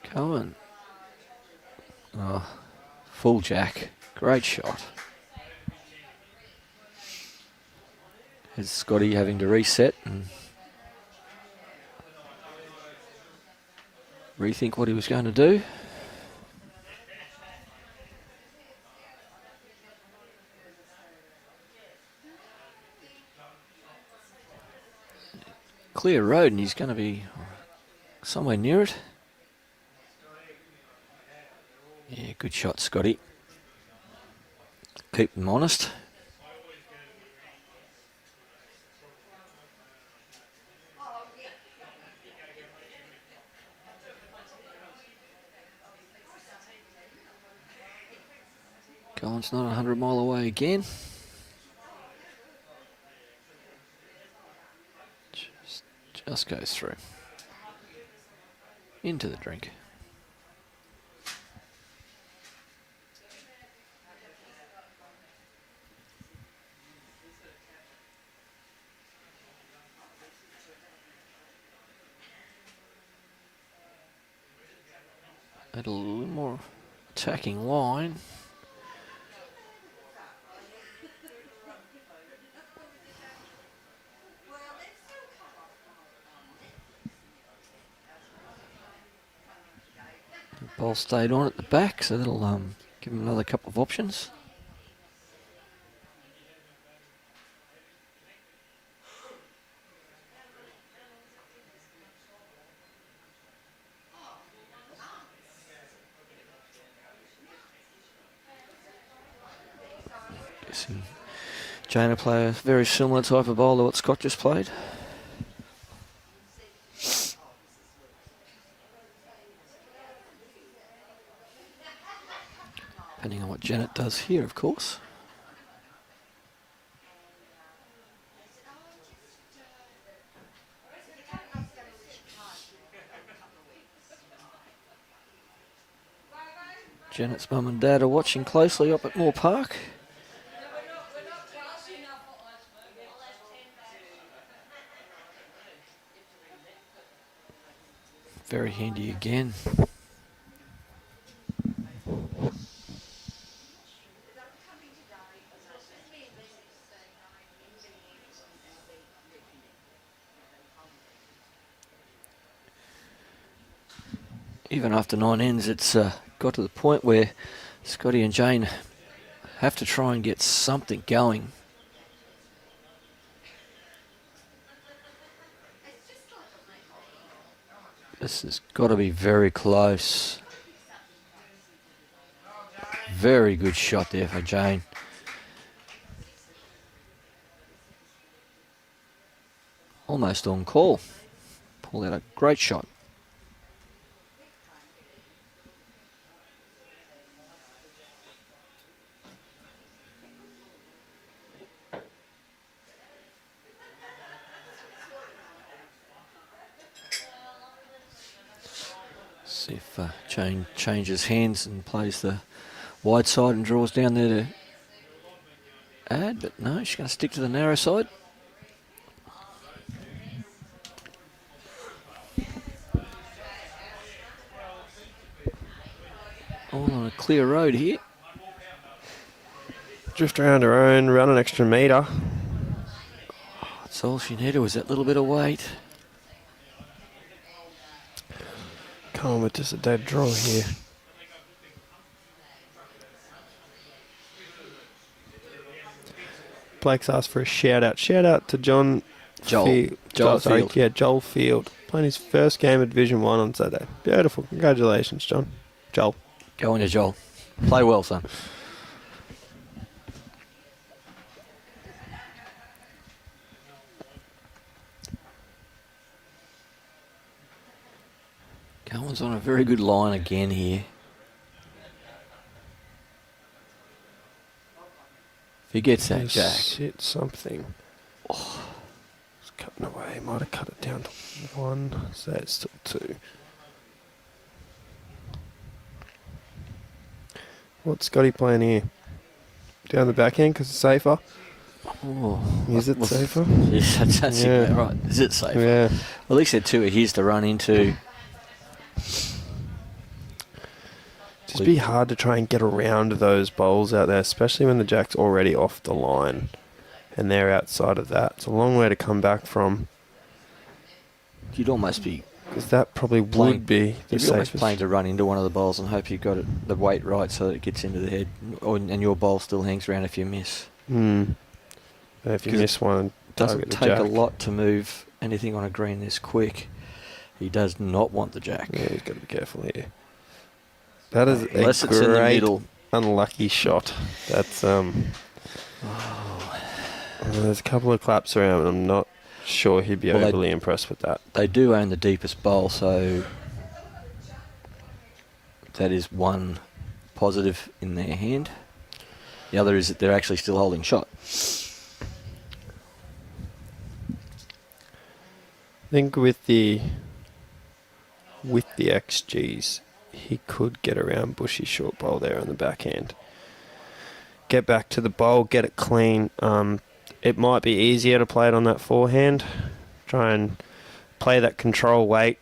Cohen. Oh, full jack. Great shot. Is Scotty having to reset and rethink what he was going to do? Clear road and he's going to be somewhere near it. Yeah, good shot, Scotty. Keep them honest. Cohen's not 100 mile away again. Just goes through. Into the drink. At a little more attacking line. The ball stayed on at the back, so that'll give him another couple of options. Guessing Janet play a very similar type of bowl to what Scott just played. Depending on what Janet does here, of course. Janet's mum and dad are watching closely up at Moore Park. Very handy again. Even after 9 ends, it's got to the point where Scotty and Jane have to try and get something going. This has got to be very close. Very good shot there for Jane. Almost on call. Pulled out a great shot. See if Jane changes hands and plays the wide side and draws down there to add, but no, she's going to stick to the narrow side. All on a clear road here. Drift around her own, run an extra metre. That's all she needed was that little bit of weight. Come on with just a dead draw here. Blake's asked for a shout out. Shout out to Joel Field. Yeah, Joel Field. Playing his first game of Division 1 on Saturday. Beautiful. Congratulations, Joel. Go on to Joel. Play well, son. Cohen's on a very good line again here. If he gets that jack. Shit, something. Oh, it's cutting away. Might have cut it down to 1. So it's still 2. What's Scotty playing here? Down the backhand because it's safer? Oh, Is it safer? Yes, that's exactly right. Is it safer? Yeah. Well, at least there are 2 of his to run into. Just be hard to try and get around those bowls out there, especially when the jack's already off the line and they're outside of that. It's a long way to come back from. You'd almost be... Because that probably would be the You'd be almost safest. playing to run into one of the bowls and hope you've got the weight right so that it gets into the head, and your bowl still hangs around if you miss. If you miss one, It doesn't take a lot to move anything on a green this quick. He does not want the jack. Yeah, he's got to be careful here. That is Unless a it's in the great middle. unlucky shot. That's there's a couple of claps around, and I'm not sure he'd be overly impressed with that. They do own the deepest bowl, so that is one positive in their hand. The other is that they're actually still holding shot. I think with the XGs, he could get around Bushy's short bowl there on the backhand. Get back to the bowl, get it clean. It might be easier to play it on that forehand. Try and play that control weight.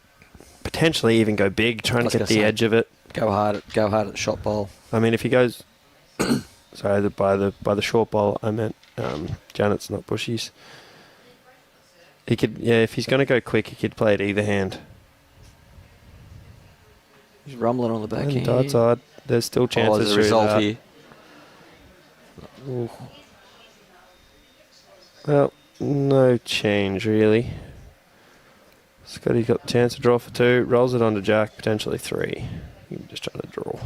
Potentially even go big, trying to get the edge of it. Go hard at the shot bowl. I mean, if he goes, sorry, by the short bowl, I meant Janet's, not Bushy's. He could, if he's going to go quick, he could play it either hand. He's rumbling on the backhand. Tight side. There's still chances. There's a result here. Ooh. Well, no change really. Scotty got the chance to draw for 2, rolls it onto Jack, potentially 3. You're just trying to draw.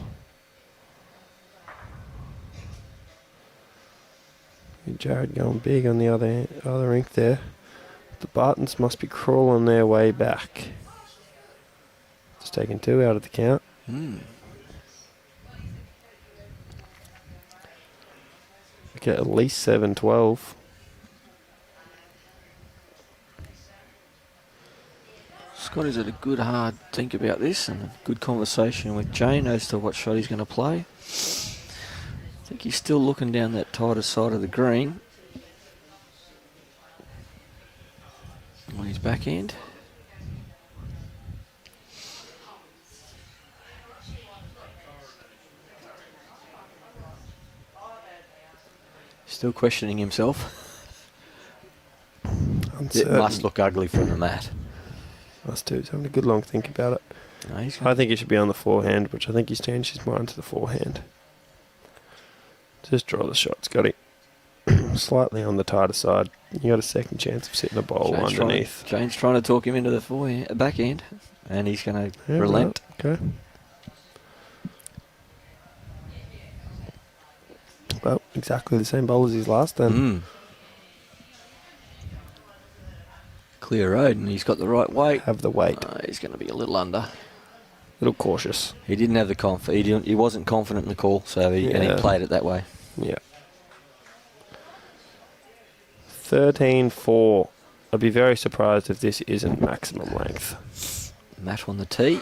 Jared going big on the other ink there. The Bartons must be crawling their way back. Just taking 2 out of the count. Get at least 7-12. Scotty's had a good hard think about this and a good conversation with Jane as to what shot he's going to play. I think he's still looking down that tighter side of the green on his backhand. Still questioning himself. It must look ugly from the mat. Must do. He's having a good long think about it. No, I think he should be on the forehand, which I think he's changed his mind to the forehand. Just draw the shot, Scotty. Slightly on the tighter side. You got a second chance of sitting a bowl underneath. Jane's trying to talk him into the backhand, and he's going to relent. Right. Okay. Well, exactly the same bowl as his last then. Clear road, and he's got the right weight. Have the weight. He's going to be a little under. A little cautious. He didn't have the confidence. He wasn't confident in the call, so and he played it that way. Yeah. 13-4. I'd be very surprised if this isn't maximum length. Matt on the tee.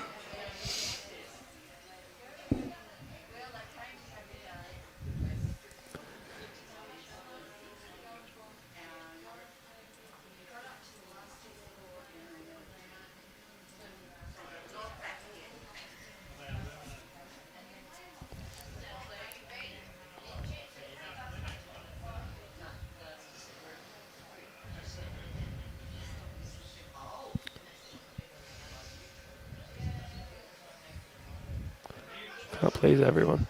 Can't please everyone.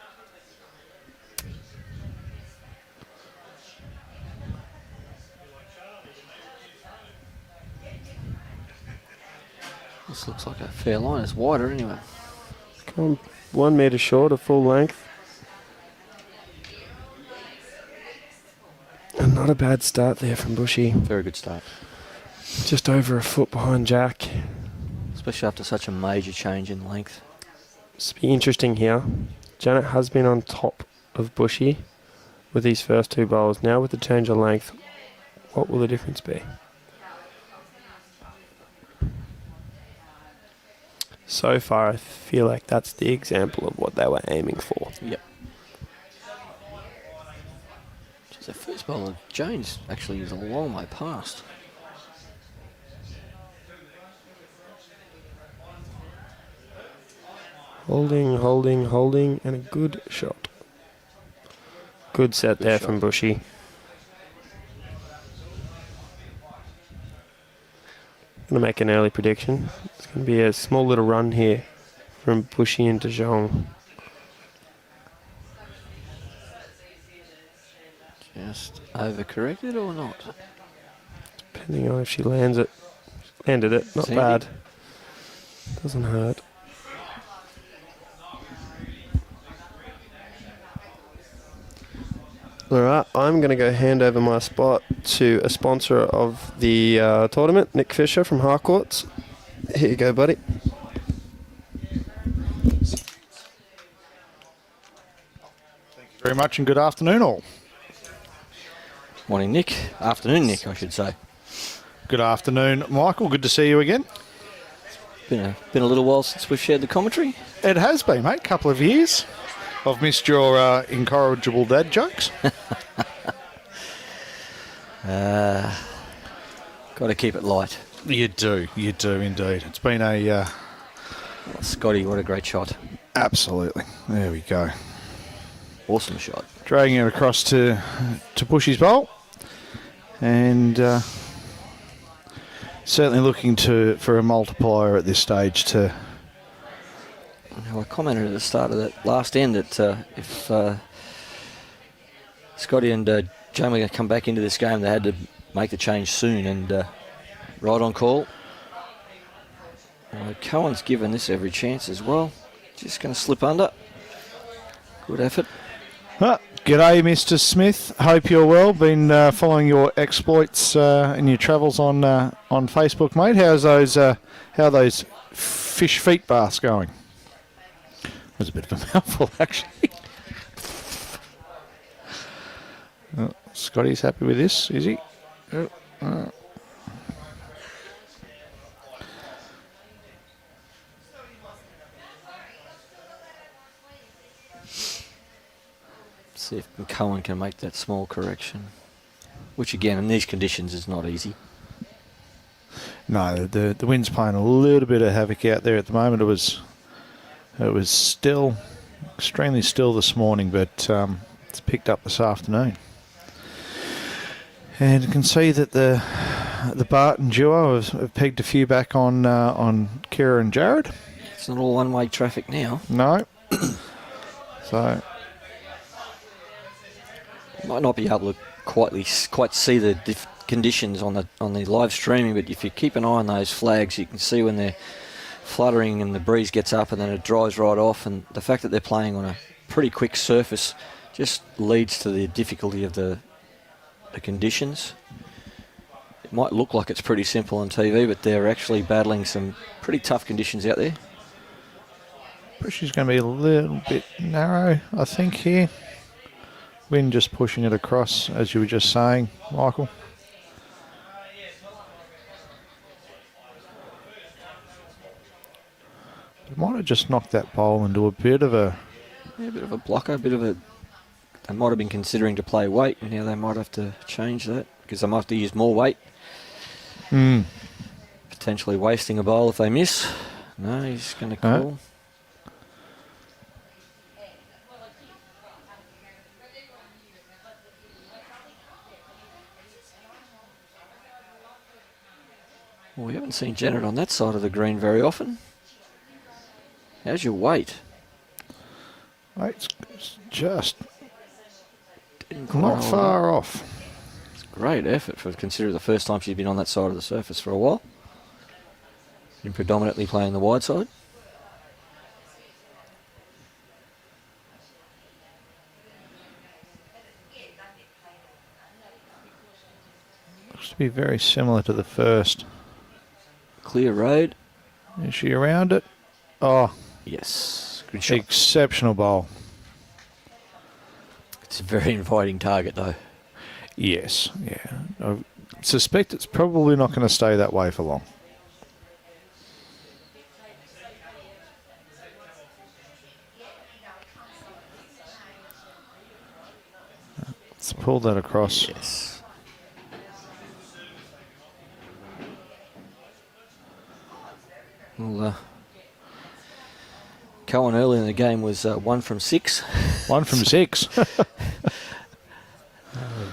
This looks like a fair line. It's wider anyway. Come on, 1 metre short of full length. And not a bad start there from Bushy. Very good start. Just over a foot behind Jack. Especially after such a major change in length. It's be interesting here. Janet has been on top of Bushy with these first 2 bowls. Now with the change of length, what will the difference be? So far, I feel like that's the example of what they were aiming for. Yep. The first bowl of James actually is a long way past. Holding, and a good shot. Good set there from Bushy. Going to make an early prediction. It's going to be a small little run here from Bushy and DeJongh. Just overcorrected or not? Depending on if she lands it. Landed it, not bad. Doesn't hurt. Alright, I'm going to go hand over my spot to a sponsor of the tournament, Nick Fisher from Harcourts. Here you go, buddy. Thank you very much and good afternoon all. Morning, Nick. Afternoon, Nick, I should say. Good afternoon, Michael. Good to see you again. Been a little while since we've shared the commentary. It has been, mate. Couple of years. I've missed your incorrigible dad jokes. Got to keep it light. You do indeed. It's been a... Scotty, what a great shot. Absolutely. There we go. Awesome shot. Dragging it across to Bushy's bowl. And certainly looking for a multiplier at this stage to... Now, I commented at the start of that last end that if Scotty and Jamie were going to come back into this game, they had to make the change soon, and right on call. Cohen's given this every chance as well. Just going to slip under. Good effort. G'day, Mr. Smith. Hope you're well. Been following your exploits and your travels on Facebook, mate. How are those fish feet baths going? That was a bit of a mouthful, actually. Scotty's happy with this, is he? See if Cohen can make that small correction, which again in these conditions is not easy. No, the wind's playing a little bit of havoc out there at the moment. It was still extremely still this morning, but it's picked up this afternoon. And you can see that the Barton duo have pegged a few back on Kira and Jared. It's not all one-way traffic now. No. So might not be able to quite see the conditions on the live streaming, but if you keep an eye on those flags, you can see when they're fluttering and the breeze gets up and then it dries right off. And the fact that they're playing on a pretty quick surface just leads to the difficulty of the conditions. It might look like it's pretty simple on TV, but they're actually battling some pretty tough conditions out there. She's going to be a little bit narrow, I think, here. Wind just pushing it across, as you were just saying, Michael. It might have just knocked that bowl into a bit of a... Yeah, a bit of a blocker, they might have been considering to play weight, and now they might have to change that, because they might have to use more weight. Potentially wasting a bowl if they miss. No, he's going to call. Well, we haven't seen Janet on that side of the green very often. How's your weight? It's just not far off. It's a great effort for considering the first time she's been on that side of the surface for a while. Been predominantly playing the wide side. Looks to be very similar to the first. Clear road. Is she around it? Oh, yes. Good shot. Exceptional bowl. It's a very inviting target, though. Yes, yeah. I suspect it's probably not going to stay that way for long. Let's pull that across. Yes. Well, Cohen early in the game was 1 from 6. 1 from 6. It'll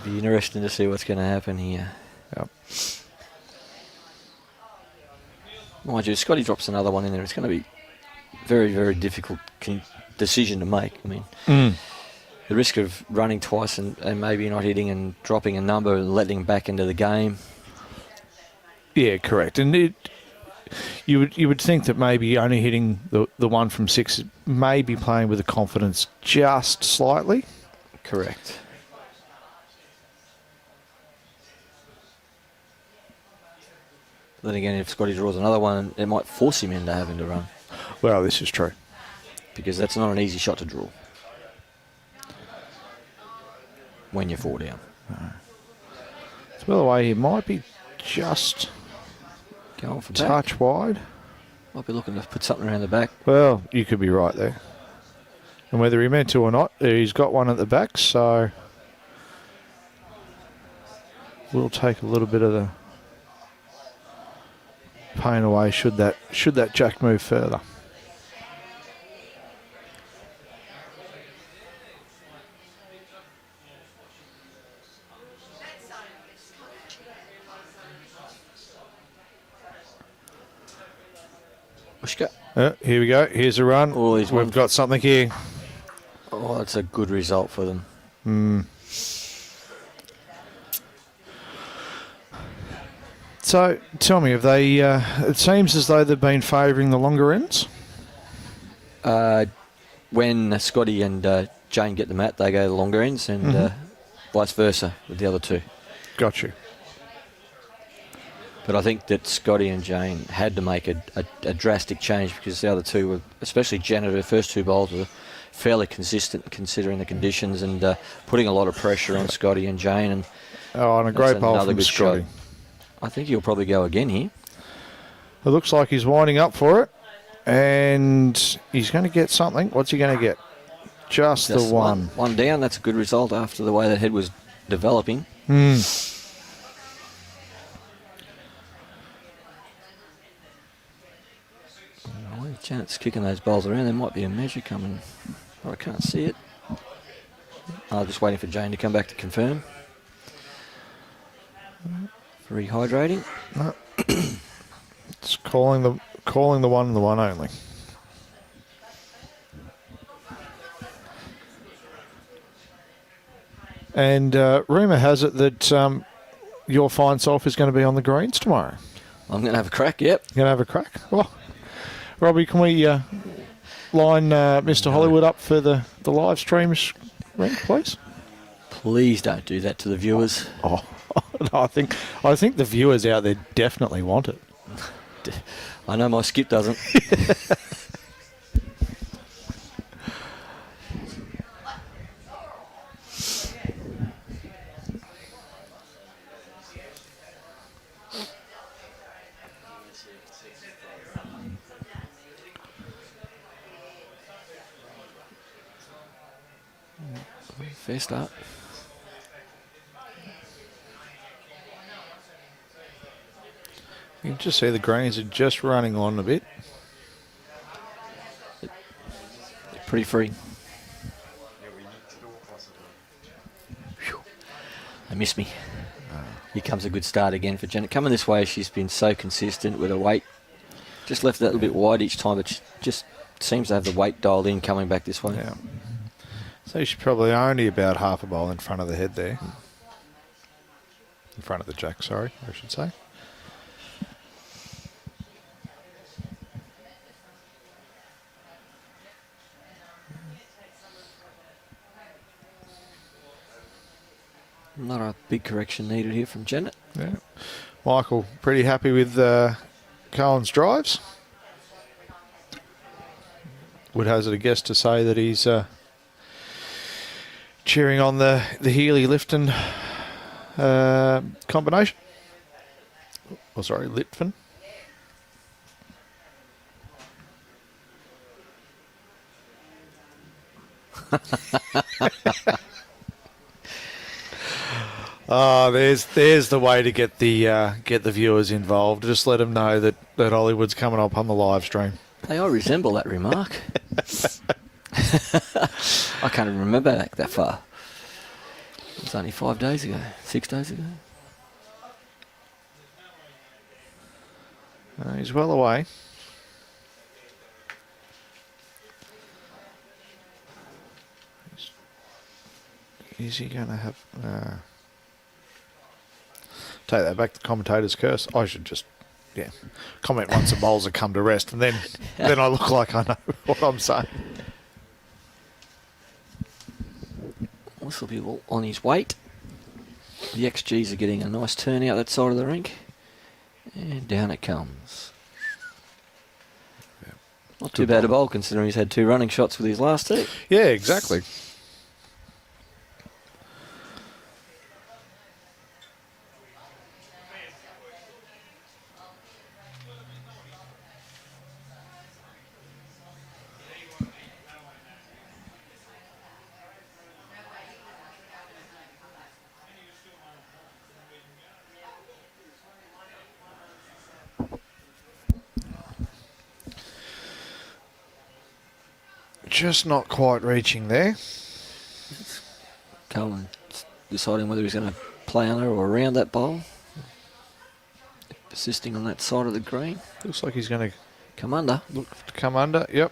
be interesting to see what's going to happen here. Yep. Mind you, Scotty drops another one in there. It's going to be very, very difficult decision to make. I mean, the risk of running twice and maybe not hitting and dropping a number and letting back into the game. Yeah, correct. And you would think that maybe only hitting the 1 from 6 may be playing with the confidence just slightly. Correct. Then again, if Scotty draws another one, it might force him into having to run. Well, this is true. Because that's not an easy shot to draw. When you're 4 down. No. So, by the way, he might be just going for touch back. wide. Might be looking to put something around the back. Well, you could be right there. And whether he meant to or not, he's got one at the back, so we'll take a little bit of the pain away should that jack move further. Bush Scott. Here we go. Here's a run. We've got something here. Oh, that's a good result for them. So, tell me, have they? It seems as though they've been favouring the longer ends. When Scotty and Jane get the mat, they go the longer ends, and vice versa with the other two. Got you. But I think that Scotty and Jane had to make a drastic change because the other two were, especially Janet, her first two bowls were fairly consistent considering the conditions and putting a lot of pressure on Scotty and Jane. And and a great bowl from Scotty. Shot. I think he'll probably go again here. It looks like he's winding up for it, and he's going to get something. What's he going to get? Just the one. One down. That's a good result after the way that head was developing. Janet's kicking those bowls around. There might be a measure coming. I can't see it. I'm just waiting for Jane to come back to confirm. For rehydrating. No. It's calling the one and the one only. And rumour has it that your fine self is going to be on the greens tomorrow. I'm going to have a crack, yep. You're going to have a crack? Well, Robbie, can we line Mr. Hollywood up for the live streams ring, please? Please don't do that to the viewers. Oh, no, I think the viewers out there definitely want it. I know my skip doesn't. Fair start. You can just see the greens are just running on a bit. Pretty free. Whew. They missed me. Here comes a good start again for Janet. Coming this way, she's been so consistent with her weight. Just left it a little bit wide each time, but she just seems to have the weight dialed in coming back this way. Yeah. So she's probably only about half a bowl in front of the head there. In front of the jack, sorry, I should say. Not a big correction needed here from Janet. Yeah. Michael, pretty happy with Cohen's drives. Would hazard a guess to say that he's cheering on the Healey Lifton combination. Oh, sorry, Litfin. There's the way to get the viewers involved. Just let them know that Hollywood's coming up on the live stream. Hey, I resemble that remark. I can't even remember back that far. It was only 5 days ago, 6 days ago. He's well away. Is he going to have... Take that back, the commentator's curse. I should just, comment once the bowls have come to rest, and then I look like I know what I'm saying. This will be all on his weight. The XGs are getting a nice turn out that side of the rink. And down it comes. Yeah. Not too bad a bowl considering he's had 2 running shots with his last 2. Yeah, exactly. Just not quite reaching there. Cohen deciding whether he's going to play under or around that bowl. Persisting on that side of the green. Looks like he's going to come under. Look to come under, yep.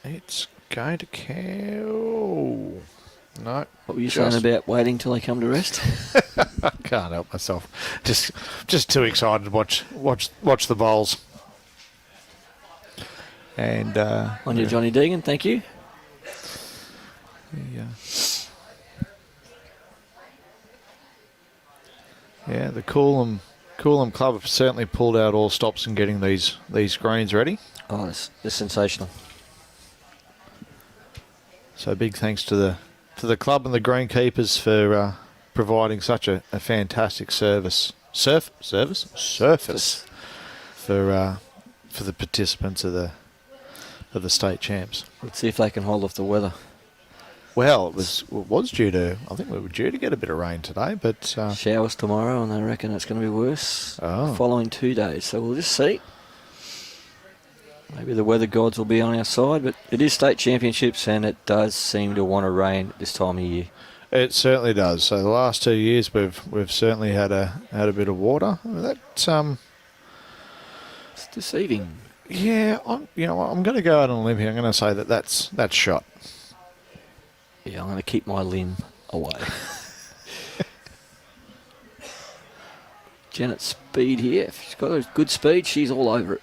And it's going to count. No. What were you saying about waiting till they come to rest? I can't help myself. Just too excited to watch the bowls. And On your Johnny Deegan, thank you. Yeah, the Coolum Club have certainly pulled out all stops in getting these greens ready. Oh, they're sensational. So big thanks to the club and the greenkeepers for providing such a fantastic surface for the participants of the state champs. Let's see if they can hold off the weather. Well, it was due to. I think we were due to get a bit of rain today, but Showers tomorrow, and they reckon it's going to be worse following 2 days. So we'll just see. Maybe the weather gods will be on our side, but it is state championships, and it does seem to want to rain this time of year. it certainly does. So the last 2 years, we've certainly had a bit of water. It's deceiving. Yeah, I'm going to go out on a limb here. I'm going to say that's shot. Yeah, I'm going to keep my limb away. Janet's speed here. If she's got a good speed, she's all over it.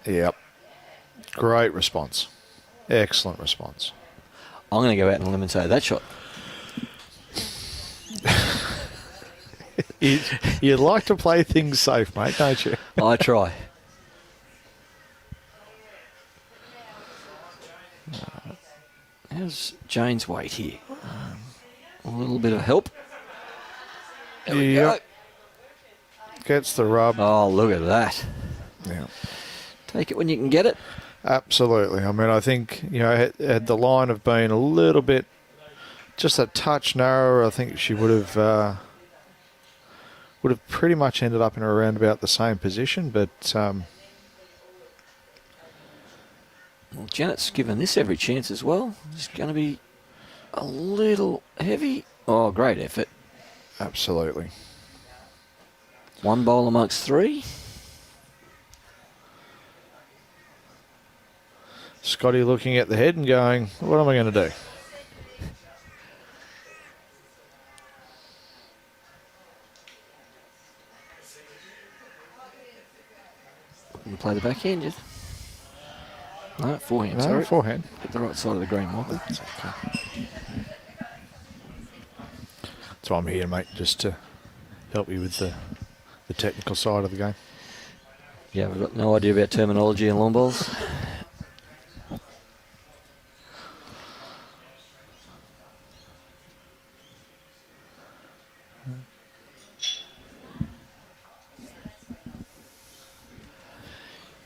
Yep. Great response. Excellent response. I'm going to go out on a limb and say that shot. You like to play things safe, mate, don't you? I try. How's Jane's weight here? A little bit of help. There we go. Gets the rub. Oh, look at that. Yeah. Take it when you can get it. Absolutely. I mean, I think, had the line have been a little bit, just a touch narrower, I think she would have pretty much ended up in around about the same position. But well, Janet's given this every chance as well. It's going to be a little heavy. Oh, great effort. Absolutely. One bowl amongst three. Scotty looking at the head and going, what am I going to do? Can you play the backhand yet? No, forehand, No, sorry. forehand. Hit the right side of the green, Michael. That's okay. That's why I'm here, mate, just to help you with the technical side of the game. Yeah, we've got no idea about terminology and long balls.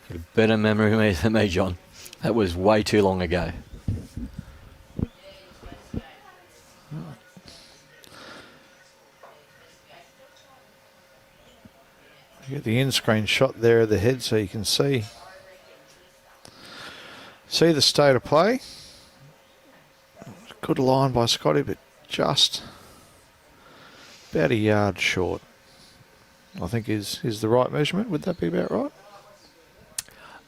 Got a better memory than me, John. That was way too long ago. You get the in-screen shot there of the head so you can see the state of play. Good line by Scotty, but just about a yard short, I think is the right measurement. Would that be about right?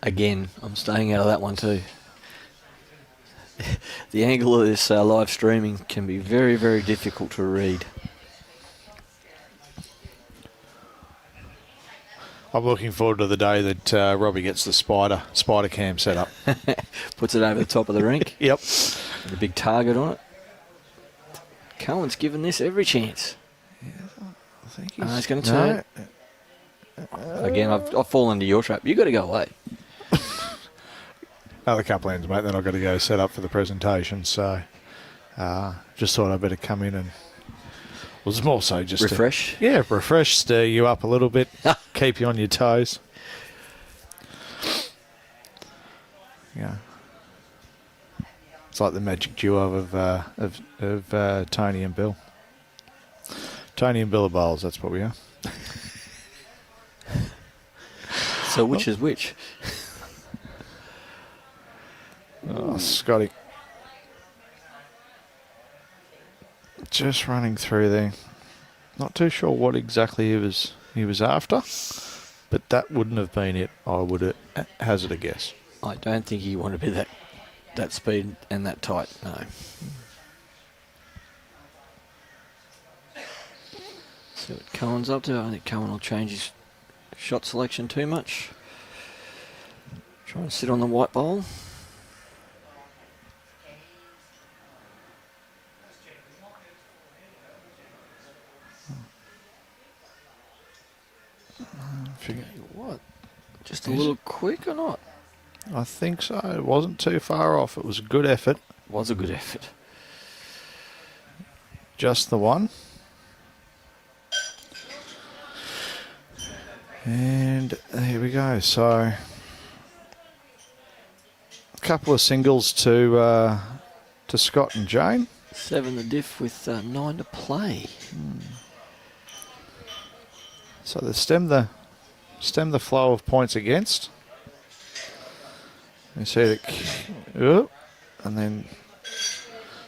Again, I'm staying out of that one too. The angle of this live streaming can be very, very difficult to read. I'm looking forward to the day that Robbie gets the spider cam set up. Puts it over the top of the rink. Yep. With a big target on it. Cohen's given this every chance. Yeah, I think He's going to turn. Again, I've fallen into your trap. You've got to go away. Another couple ends, mate, then I've got to go set up for the presentation. So just thought I'd better come in and was more so just refresh. Refresh, stir you up a little bit, keep you on your toes. Yeah, it's like the magic duo of Tony and Bill. Tony and Bill are bowls. That's what we are. So which is which? Oh, Scotty. Just running through there. Not too sure what exactly he was after, but that wouldn't have been it. I would hazard a guess. I don't think he wanted to be that speed and that tight, no. See what Cohen's up to. I think Cohen will change his shot selection too much. Try and sit on the white ball. What? Just a little quick or not? I think so. It wasn't too far off. It was a good effort. Was a good effort. Just the one. And there we go. So a couple of singles to Scott and Jane. 7 the diff with 9 to play. So they stem the flow of points against. You see it, and then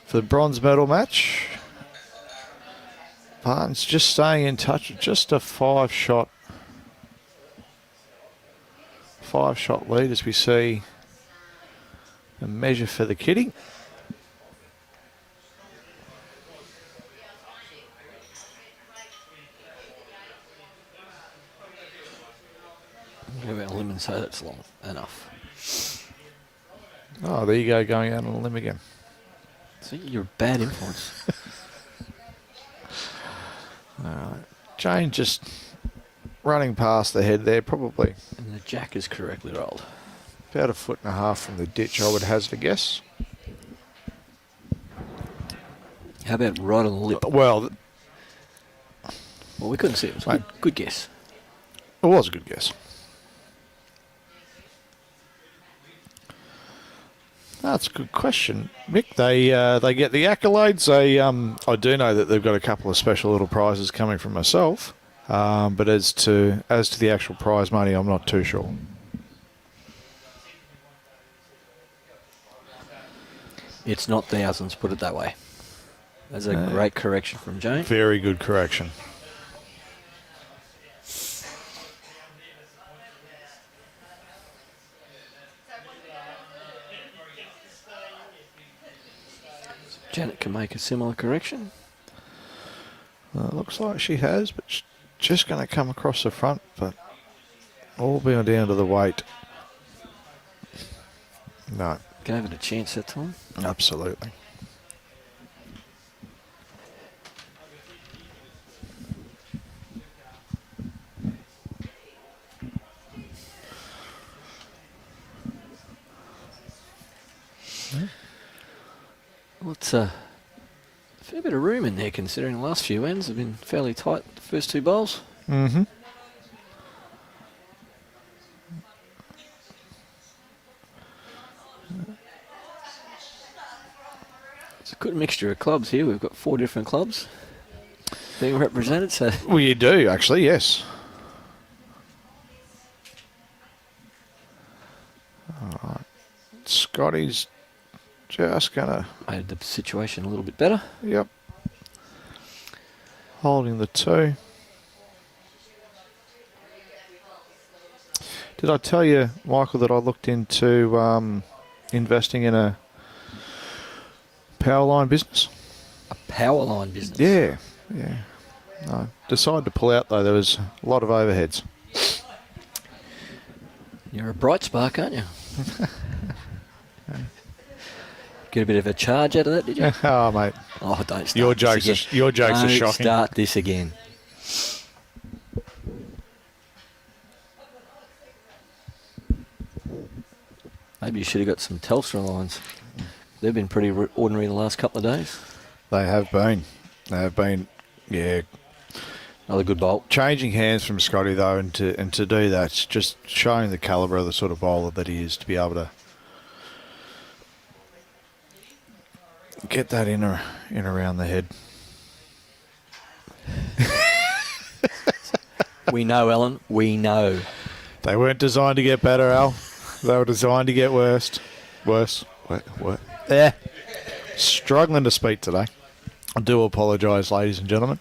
for the bronze medal match, Barton's just staying in touch with just a 5-shot lead as we see a measure for the kitty. Go out on a limb and say that's long enough. Oh, there you go, going out on a limb again. See, you're a bad influence. All right. Jane just running past the head there, probably And the jack is correctly rolled. about 1.5 feet from the ditch, I would hazard a guess. How about right on the lip? Well, Well, we couldn't see it. It was a Mate. good guess. it was a good guess. That's a good question, Mick. They get the accolades. I do know that they've got a couple of special little prizes coming from myself, but as to the actual prize money, I'm not too sure. It's not thousands, put it that way. That's a great correction from Jane. Very good correction. Janet can make a similar correction. Looks like she has, but she's just going to come across the front, but all being down to the weight. No, Gave it a chance that time. absolutely. Well, it's a fair bit of room in there considering the last few ends have been fairly tight, the first 2 bowls. Mm-hmm. It's a good mixture of clubs here. We've got 4 different clubs being represented, so Well, you do, actually, yes. All right. Scotty's just going to, made the situation a little bit better. yep, holding the 2. Did I tell you, Michael, that I looked into investing in a power line business? A power line business. Yeah. I decided to pull out, though. There was a lot of overheads. You're a bright spark, aren't you? Get a bit of a charge out of that, did you? Oh, mate. Oh, don't start Your this jokes again. are Don't shocking. start this again. Maybe you should have got some Telstra lines. They've been pretty ordinary the last couple of days. They have been. Yeah. Another good bolt. Changing hands from Scotty, though, and to do that, it's just showing the calibre of the sort of bowler that he is to be able to get that in around the head. We know, Ellen. We know. They weren't designed to get better, Al. They were designed to get worse. What? Yeah. Struggling to speak today. I do apologise, ladies and gentlemen.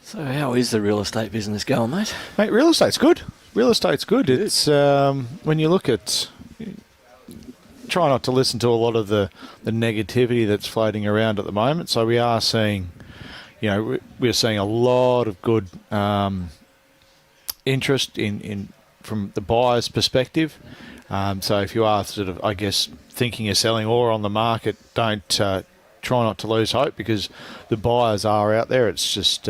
So how is the real estate business going, mate? Mate, real estate's good. Real estate's good. It's when you look at try not to listen to a lot of the negativity that's floating around at the moment. So we are seeing, we're seeing a lot of good interest in from the buyer's perspective. So if you are sort of, I guess, thinking of selling or on the market, don't try not to lose hope, because the buyers are out there. It's just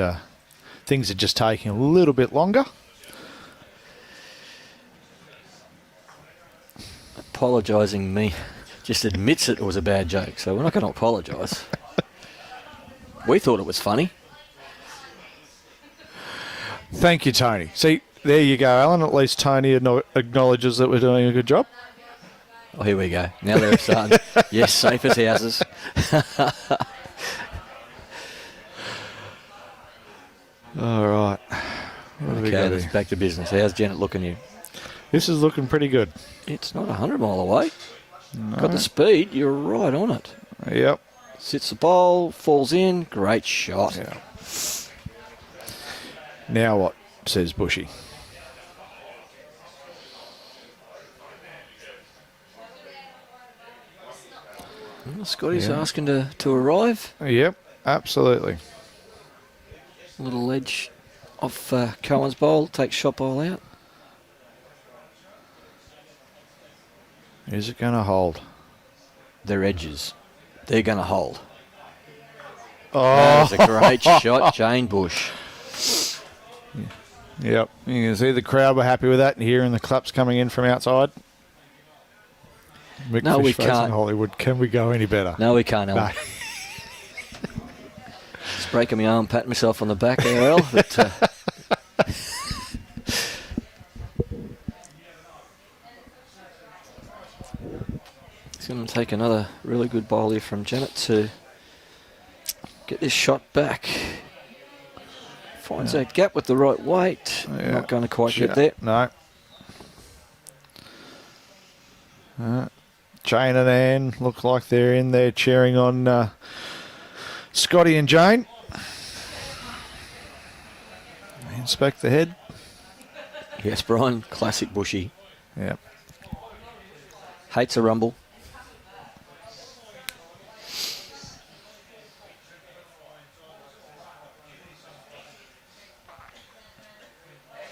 things are just taking a little bit longer. Apologising me just admits it was a bad joke, so we're not going to apologise. We thought it was funny. Thank you, Tony. See, there you go, Alan. At least Tony acknowledges that we're doing a good job. Oh, here we go. Now they're starting. Yes, safe as houses. All right. Okay, let's back to business. How's Janet looking here? This is looking pretty good. It's not 100 mile away. No. Got the speed. You're right on it. Yep. Sits the bowl, falls in. Great shot. Yeah. Now what, says Bushy? Well, Scotty's asking to arrive. Yep, absolutely. Little edge off Cohen's bowl. Takes shot bowl out. Is it going to hold? Their edges. They're going to hold. Oh, That was a great shot, Jane Bush. Yep. You can see the crowd were happy with that, and hearing the claps coming in from outside. Mick No, we Fishface can't. in Hollywood. Can we go any better? No, we can't, Alan. No. Just breaking my arm, patting myself on the back, ARL. But, it's going to take another really good bowl here from Janet to get this shot back. Finds that gap with the right weight. Yeah. Not going to quite get there. No. Jane and Anne look like they're in there cheering on Scotty and Jane. Inspect the head. Yes, Brian, classic Bushy. Yep. Hates a rumble.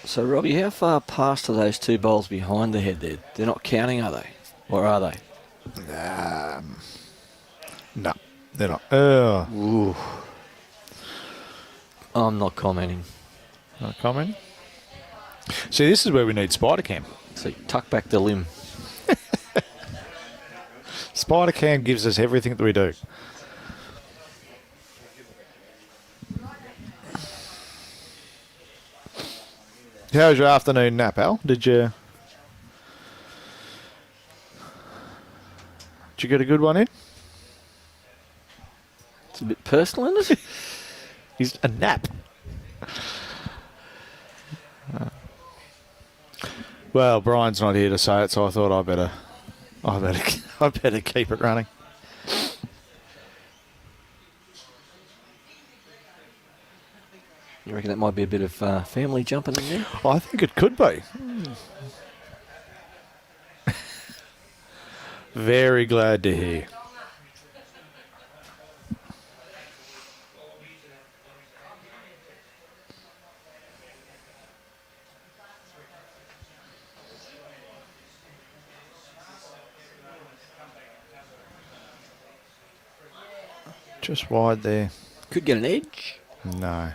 So, Robbie, how far past are those two bowls behind the head there? They're not counting, are they? Or are they? No, they're not. Ooh. I'm not commenting. Not commenting. See, this is where we need Spider Cam. So, tuck back the limb. Spider Cam gives us everything that we do. How was your afternoon nap, Al? Did you get a good one in? It's a bit personal, isn't it? He's a nap. Well, Brian's not here to say it, so I thought I better keep it running. You reckon that might be a bit of family jumping in there? I think it could be. Very glad to hear. Just wide there. Could get an edge. No.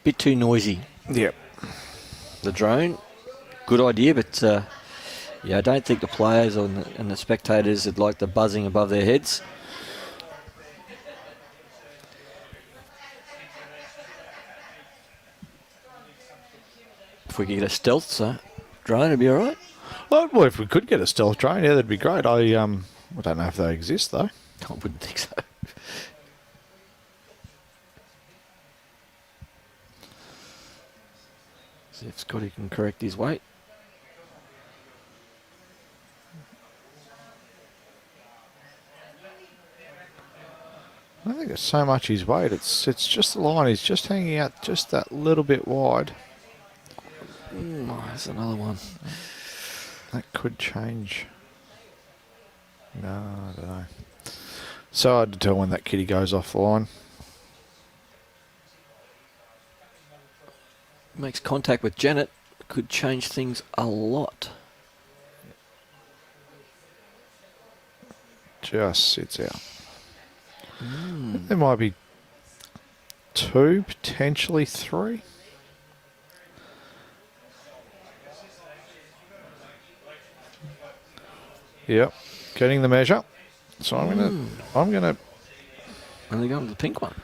Bit too noisy. Yep. The drone, good idea, but yeah, I don't think the players and the spectators would like the buzzing above their heads. If we could get a stealth drone, it'd be all right. Well, if we could get a stealth drone, yeah, that'd be great. I don't know if they exist though. I wouldn't think so. See if Scotty can correct his weight. I don't think it's so much his weight. It's just the line. He's just hanging out just that little bit wide. Oh, there's another one. That could change. No, I don't know. So hard to tell when that kitty goes off the line. Makes contact with Janet. Could change things a lot. Just sits out. There might be 2, potentially 3. Yep, getting the measure. So I'm gonna. And they're going to the pink one.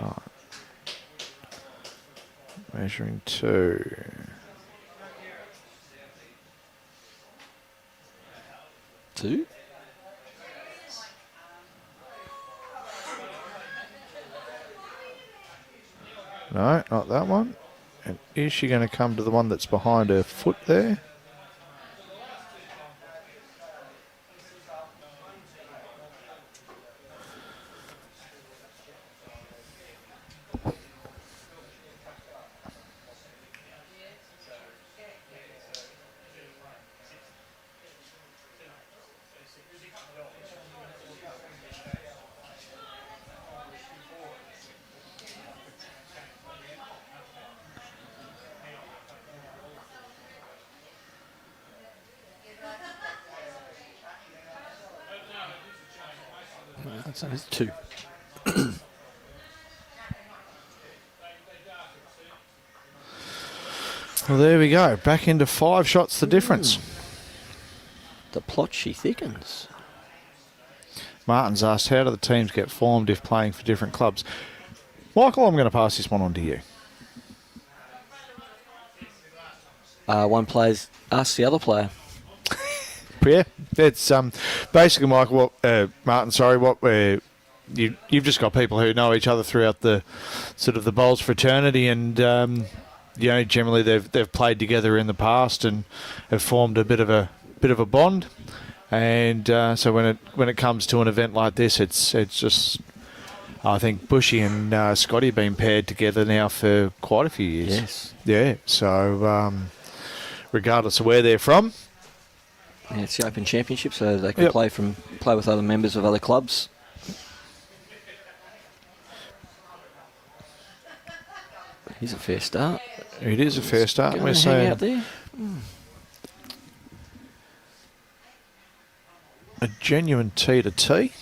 Right. Measuring 2. Two? No, not that one. And is she going to come to the one that's behind her foot there? So it's 2. Well, there we go. Back into 5 shots the difference. The plot she thickens. Martin's asked, how do the teams get formed if playing for different clubs? Michael, I'm going to pass this one on to you. One player's asked the other player. Yeah, it's basically, Michael. Martin, sorry. You've just got people who know each other throughout the sort of the bowls fraternity, and generally they've played together in the past and have formed a bit of a bond. And so when it comes to an event like this, it's just, I think Bushy and Scotty have been paired together now for quite a few years. Yes. Yeah. So regardless of where they're from. Yeah, it's the Open Championship, so they can play with other members of other clubs. Here's a fair start. It is a fair start. We're saying out there. A genuine T to T.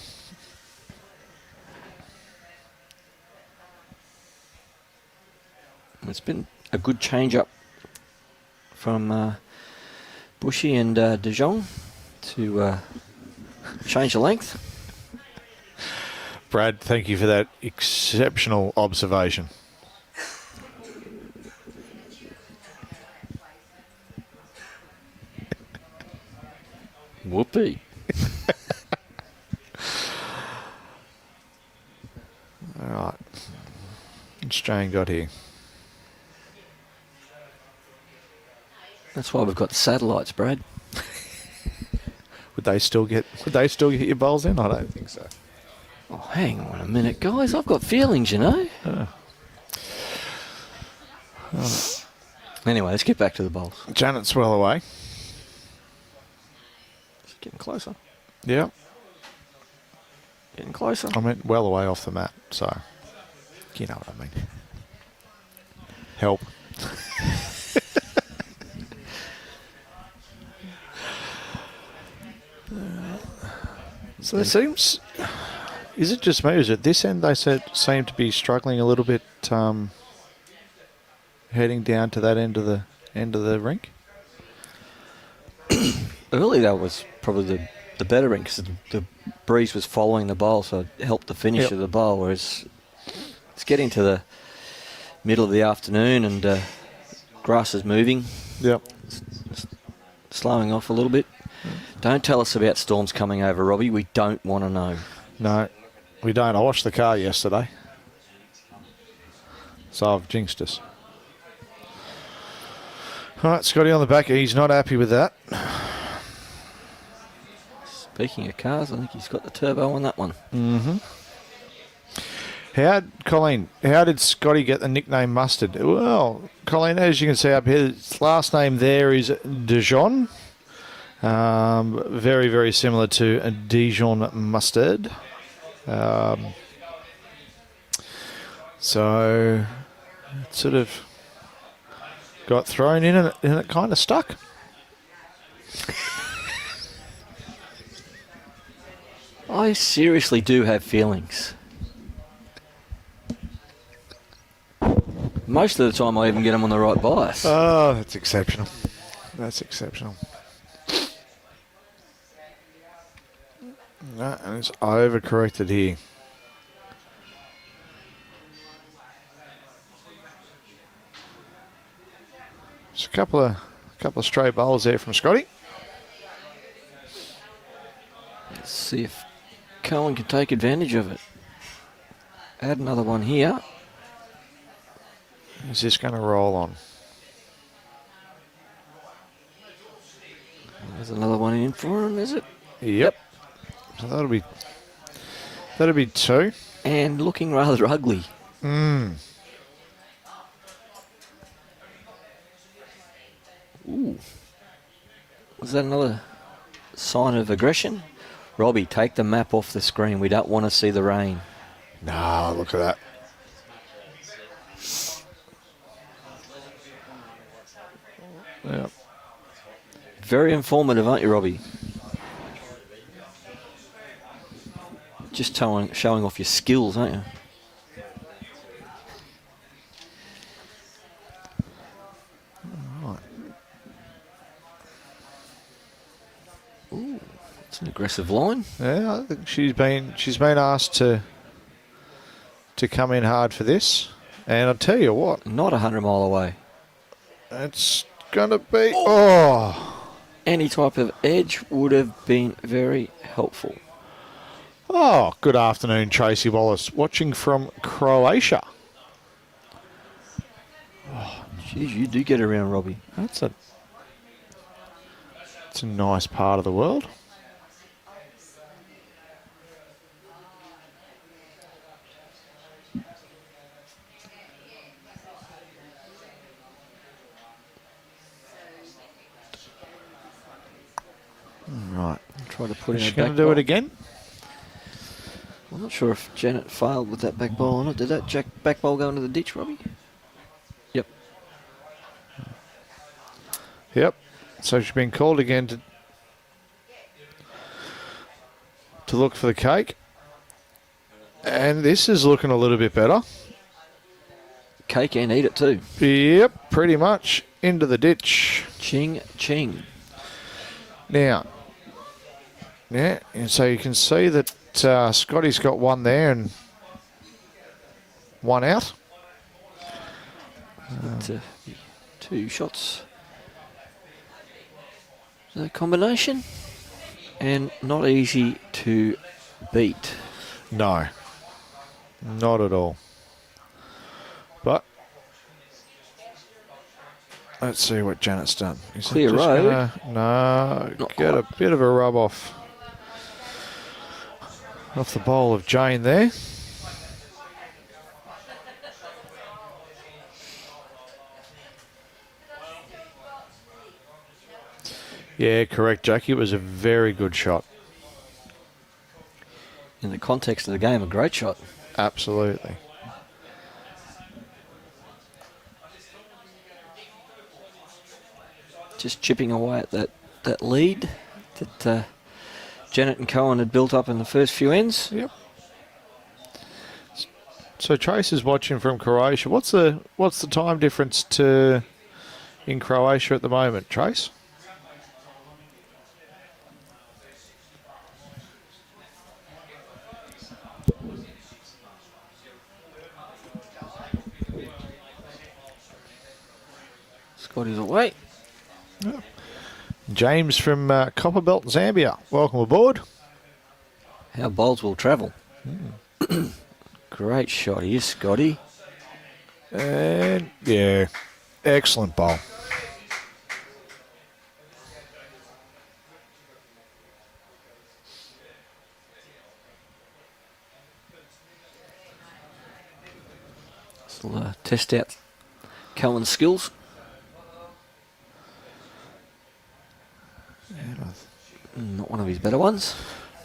It's been a good change up from Bushy and DeJongh to change the length. Brad, thank you for that exceptional observation. Whoopee. All right. What's Jane got here? That's why we've got satellites, Brad. Would they still get your bowls in? I don't think so. Oh, hang on a minute, guys. I've got feelings, you know. Anyway, let's get back to the bowls. Janet's well away. It's getting closer. Yeah. Getting closer. I meant well away off the mat, so you know what I mean. Help. So it seems, is it just me? Is it this end they seem to be struggling a little bit, heading down to that end of the rink? Early that was probably the better rink because the breeze was following the bowl, so it helped the finish of the bowl. Whereas it's getting to the middle of the afternoon and grass is moving. Yep. Slowing off a little bit. Don't tell us about storms coming over, Robbie. We don't want to know. No, we don't. I washed the car yesterday, so I've jinxed us. All right, Scotty on the back. He's not happy with that. Speaking of cars, I think he's got the turbo on that one. Mm-hmm. How did Scotty get the nickname Mustard? Well, Colleen, as you can see up here, his last name there is DeJongh. Very, very similar to a Dijon mustard. So it sort of got thrown in and it kind of stuck. I seriously do have feelings. Most of the time I even get them on the right bias. Oh, that's exceptional. That's exceptional. No, and it's overcorrected here. Just a couple of stray bowls there from Scotty. Let's see if Cohen can take advantage of it. Add another one here. Is this going to roll on? There's another one in for him, is it? Yep. So that'll be two. And looking rather ugly. Mm. Ooh. Was that another sign of aggression? Robbie, take the map off the screen. We don't want to see the rain. No, look at that. Yep. Very informative, aren't you, Robbie? Just showing off your skills, aren't you? Right. Ooh, it's an aggressive line. Yeah, I think she's been asked to come in hard for this, and I'll tell you what, Not 100 mile away. it's gonna be Any type of edge would have been very helpful. good afternoon, Tracy Wallace, watching from Croatia. Jeez, you do get around, Robbie. It's a nice part of the world. Right. Try to put in Is a she going back to do bowl. it again? I'm not sure if Janet failed with that back bowl or not. Did that back bowl go into the ditch, Robbie? Yep. Yep. So she's been called again to look for the cake. And this is looking a little bit better. Cake and eat it too. Yep, pretty much into the ditch. Ching, ching. Now, yeah, and so you can see that Scotty's got one there and one out. Two shots. The combination. And not easy to beat. No, not at all. But let's see what Janet's done. Is it Clear just road. No, Not get a quite. bit of a rub off the bowl of Jane there. Yeah, correct, Jackie. It was a very good shot. In the context of the game, a great shot. Absolutely. Just chipping away at that lead that Janet and Cohen had built up in the first few ends. Yep. So Trace is watching from Croatia. What's the time difference in Croatia at the moment, Trace? Scotty's away. James from Copperbelt, Zambia. Welcome aboard. How bowls will travel. Great shot here, Scotty. And yeah, excellent bowl. We'll test out Cohen's skills. Not one of his better ones.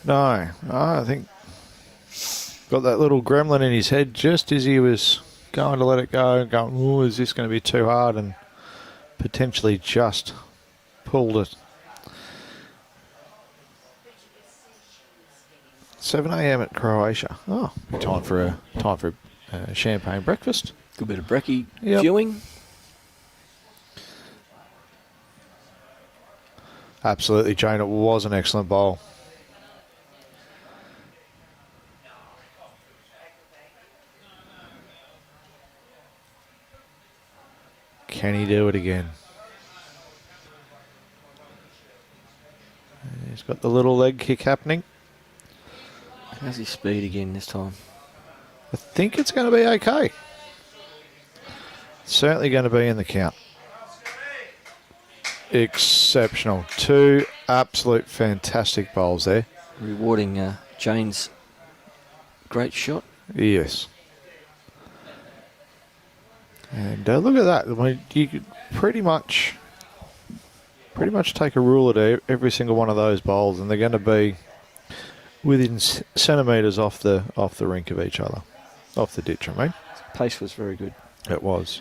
No, I think got that little gremlin in his head just as he was going to let it go, going, oh, is this going to be too hard? And potentially just pulled it. 7 a.m. at Croatia. Oh, time for a champagne breakfast. Good bit of brekkie viewing. Absolutely, Jane. It was an excellent bowl. Can he do it again? He's got the little leg kick happening. How's his speed again this time? I think it's going to be okay. Certainly going to be in the count. Exceptional. 2 absolute fantastic bowls there. Rewarding Jane's great shot. Yes. And look at that. I mean, you could pretty much take a ruler to every single one of those bowls, and they're going to be within centimetres off the rink of each other, off the ditch. I mean, Pace was very good. It was.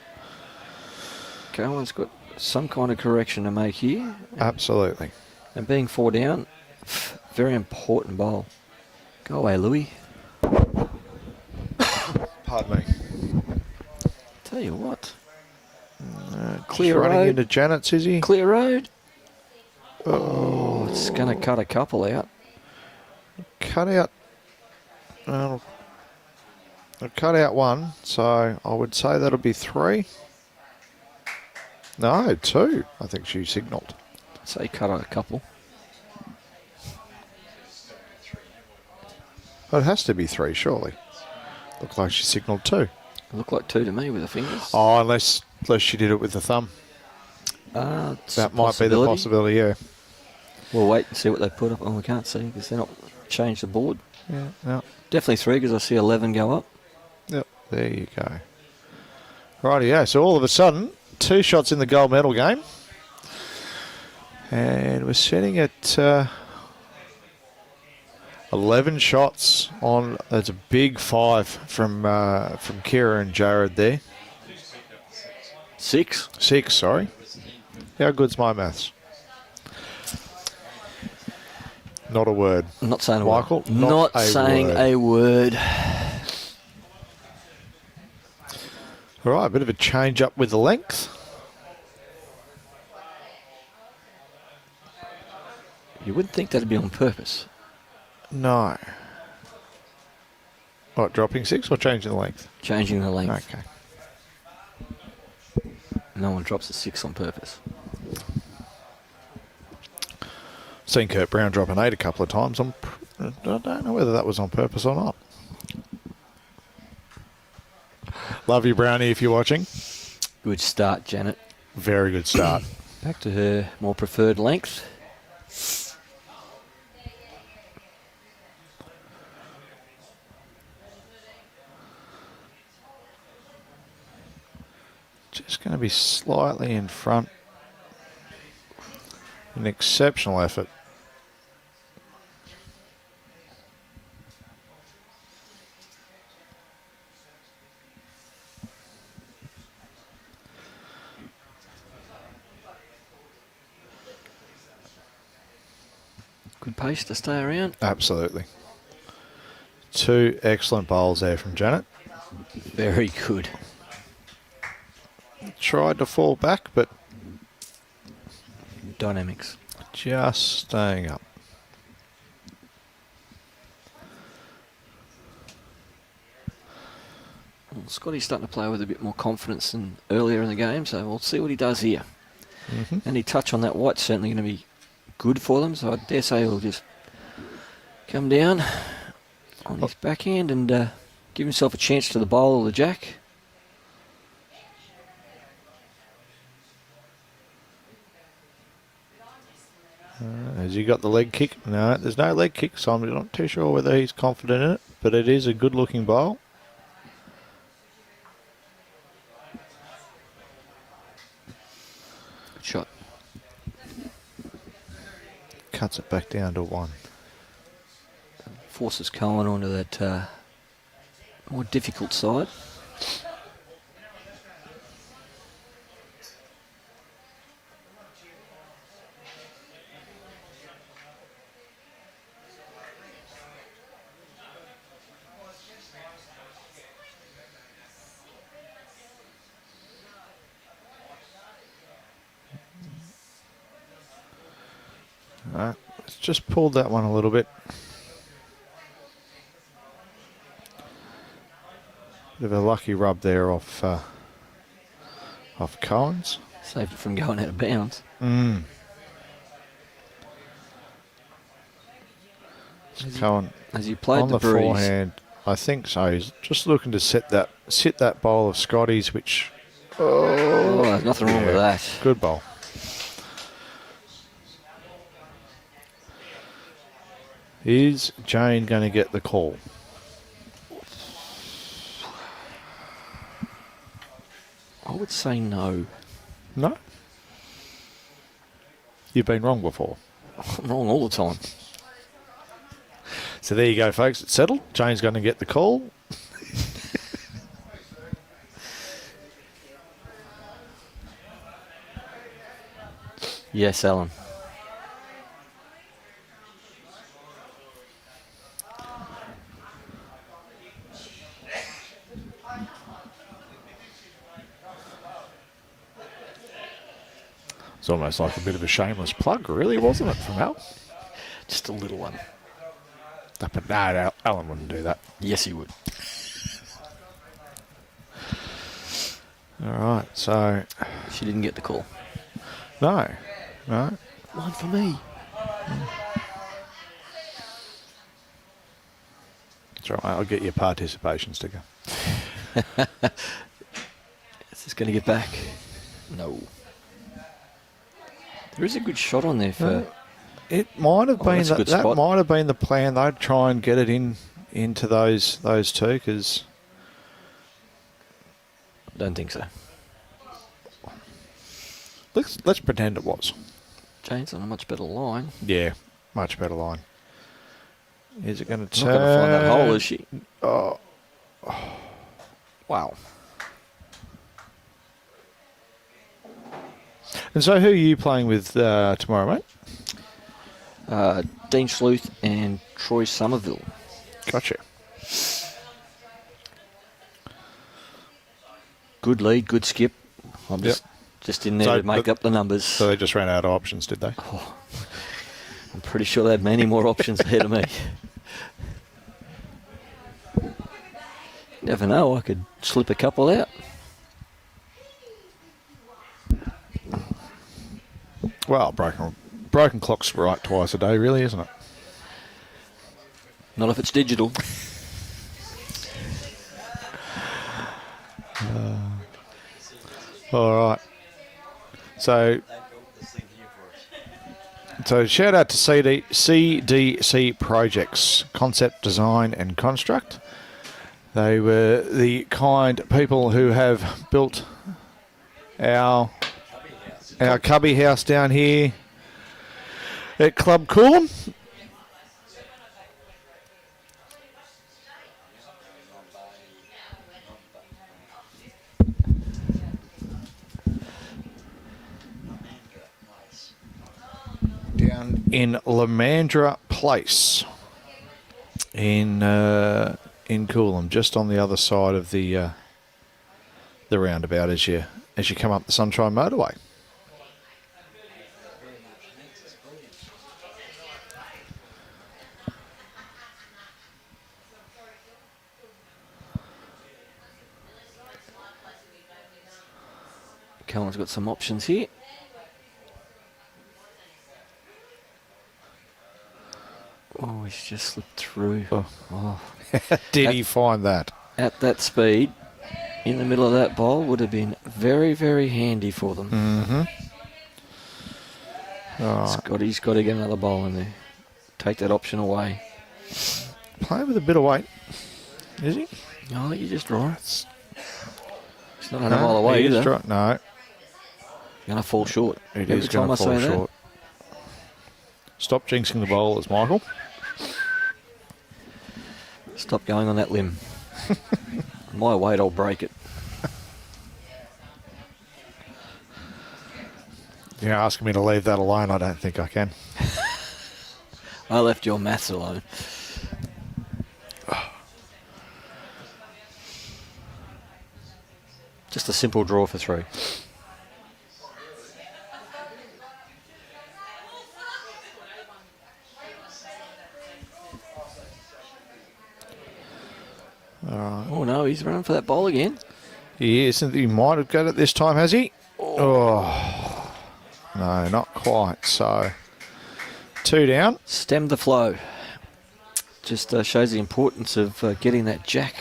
Cohen's got some kind of correction to make here. Absolutely. And being 4 down, very important bowl. Go away, Louis. Pardon me. Tell you what. Clear running road. into Janet's, is he? Clear road. Oh, it's going to cut a couple out. Cut out. I'll cut out 1, so I would say that'll be 3. No, 2. I think she signalled. Say cut out a couple. Oh, it has to be 3, surely. Looked like she signalled 2. Looked like 2 to me with the fingers. Oh, unless she did it with the thumb. That might be the possibility, yeah. We'll wait and see what they put up. Oh, we can't see because they're not changed the board. Yeah, no. Definitely 3 because I see 11 go up. Yep, there you go. Rightio, so all of a sudden, 2 shots in the gold medal game. And we're sitting at 11 shots on. That's a big 5 from Kira and Jared there. 6? 6, sorry. How good's my maths? Not a word. I'm not saying a Michael, word. Not saying a word. All right, a bit of a change up with the length. You wouldn't think that'd be on purpose. No. What, dropping 6 or changing the length? Changing the length. Okay. No one drops a 6 on purpose. Seen Kurt Brown drop an 8 a couple of times. I don't know whether that was on purpose or not. Love you, Brownie, if you're watching. Good start, Janet. Very good start. Back to her more preferred length. Just going to be slightly in front. An exceptional effort. Good pace to stay around. Absolutely. 2 excellent bowls there from Janet. Very good. Tried to fall back, but Dynamics. just staying up. Well, Scotty's starting to play with a bit more confidence than earlier in the game, so we'll see what he does here. Any touch on that white's certainly going to be good for them, so I dare say he'll just come down on his backhand and give himself a chance to the bowl or the jack. Has he got the leg kick? No, there's no leg kick, so I'm not too sure whether he's confident in it, but it is a good-looking bowl. shot. Cuts it back down to 1. Forces Cohen onto that more difficult side. It's just pulled that one a little bit. Bit of a lucky rub there off Cohen's. Saved it from going out of bounds. Cohen As he played on the the breeze. forehand. I think so. He's just looking to sit that bowl of Scotty's, which Oh, there's nothing wrong with that. good bowl. Is Jane going to get the call? I would say no. No. You've been wrong before. I'm wrong all the time. So there you go, folks. It's settled. Jane's going to get the call. Yes, Alan. It's almost like a bit of a shameless plug, really, wasn't it, from Al? Just a little one. No, Alan wouldn't do that. Yes, he would. All right, so... She didn't get the call. No. One for me. That's right, I'll get you a participation sticker. Is this going to get back? No. There is a good shot on there for... It might have been that's a good that spot. might have been the plan. They'd try and get it into those two, because I don't think so. let's pretend it was. Jane's on a much better line. Yeah, much better line. Is it going to Not turn? going to find that hole, is she? Oh, Wow. and so who are you playing with tomorrow, mate? Dean Sleuth and Troy Somerville. Gotcha. Good lead, good skip. I'm Yep. just in there So to make up the numbers. So they just ran out of options, did they? I'm pretty sure they had many more options ahead of me. Never know, I could slip a couple out. Well, broken clock's right twice a day, really, isn't it? Not if it's digital. All right. So shout out to CDC Projects, Concept Design and Construct. They were the kind people who have built our cubby house down here at Club Coolum. Down in Lamandra Place in Coolum, just on the other side of the roundabout as you come up the Sunshine Motorway. Cohen's got some options here. Oh, he's just slipped through. Oh. Did he find that? At that speed, in the middle of that bowl, would have been very, very handy for them. Mm-hmm. Oh, Scotty's got to get another bowl in there. Take that option away. play with a bit of weight, is he? Oh, you're just right. It's not 100 mile away he is either. right. No. Going to fall short. It Every is going time I to fall say short. Stop jinxing the bowlers, Michael. that. Stop going on that limb. My weight, I'll break it. You're asking me to leave that alone. I don't think I can. I left your maths alone. Just a simple draw for 3. Oh no, he's running for that bowl again. He is. He might have got it this time, has he? Oh. No, not quite. So, 2 down. Stem the flow. Just shows the importance of getting that jack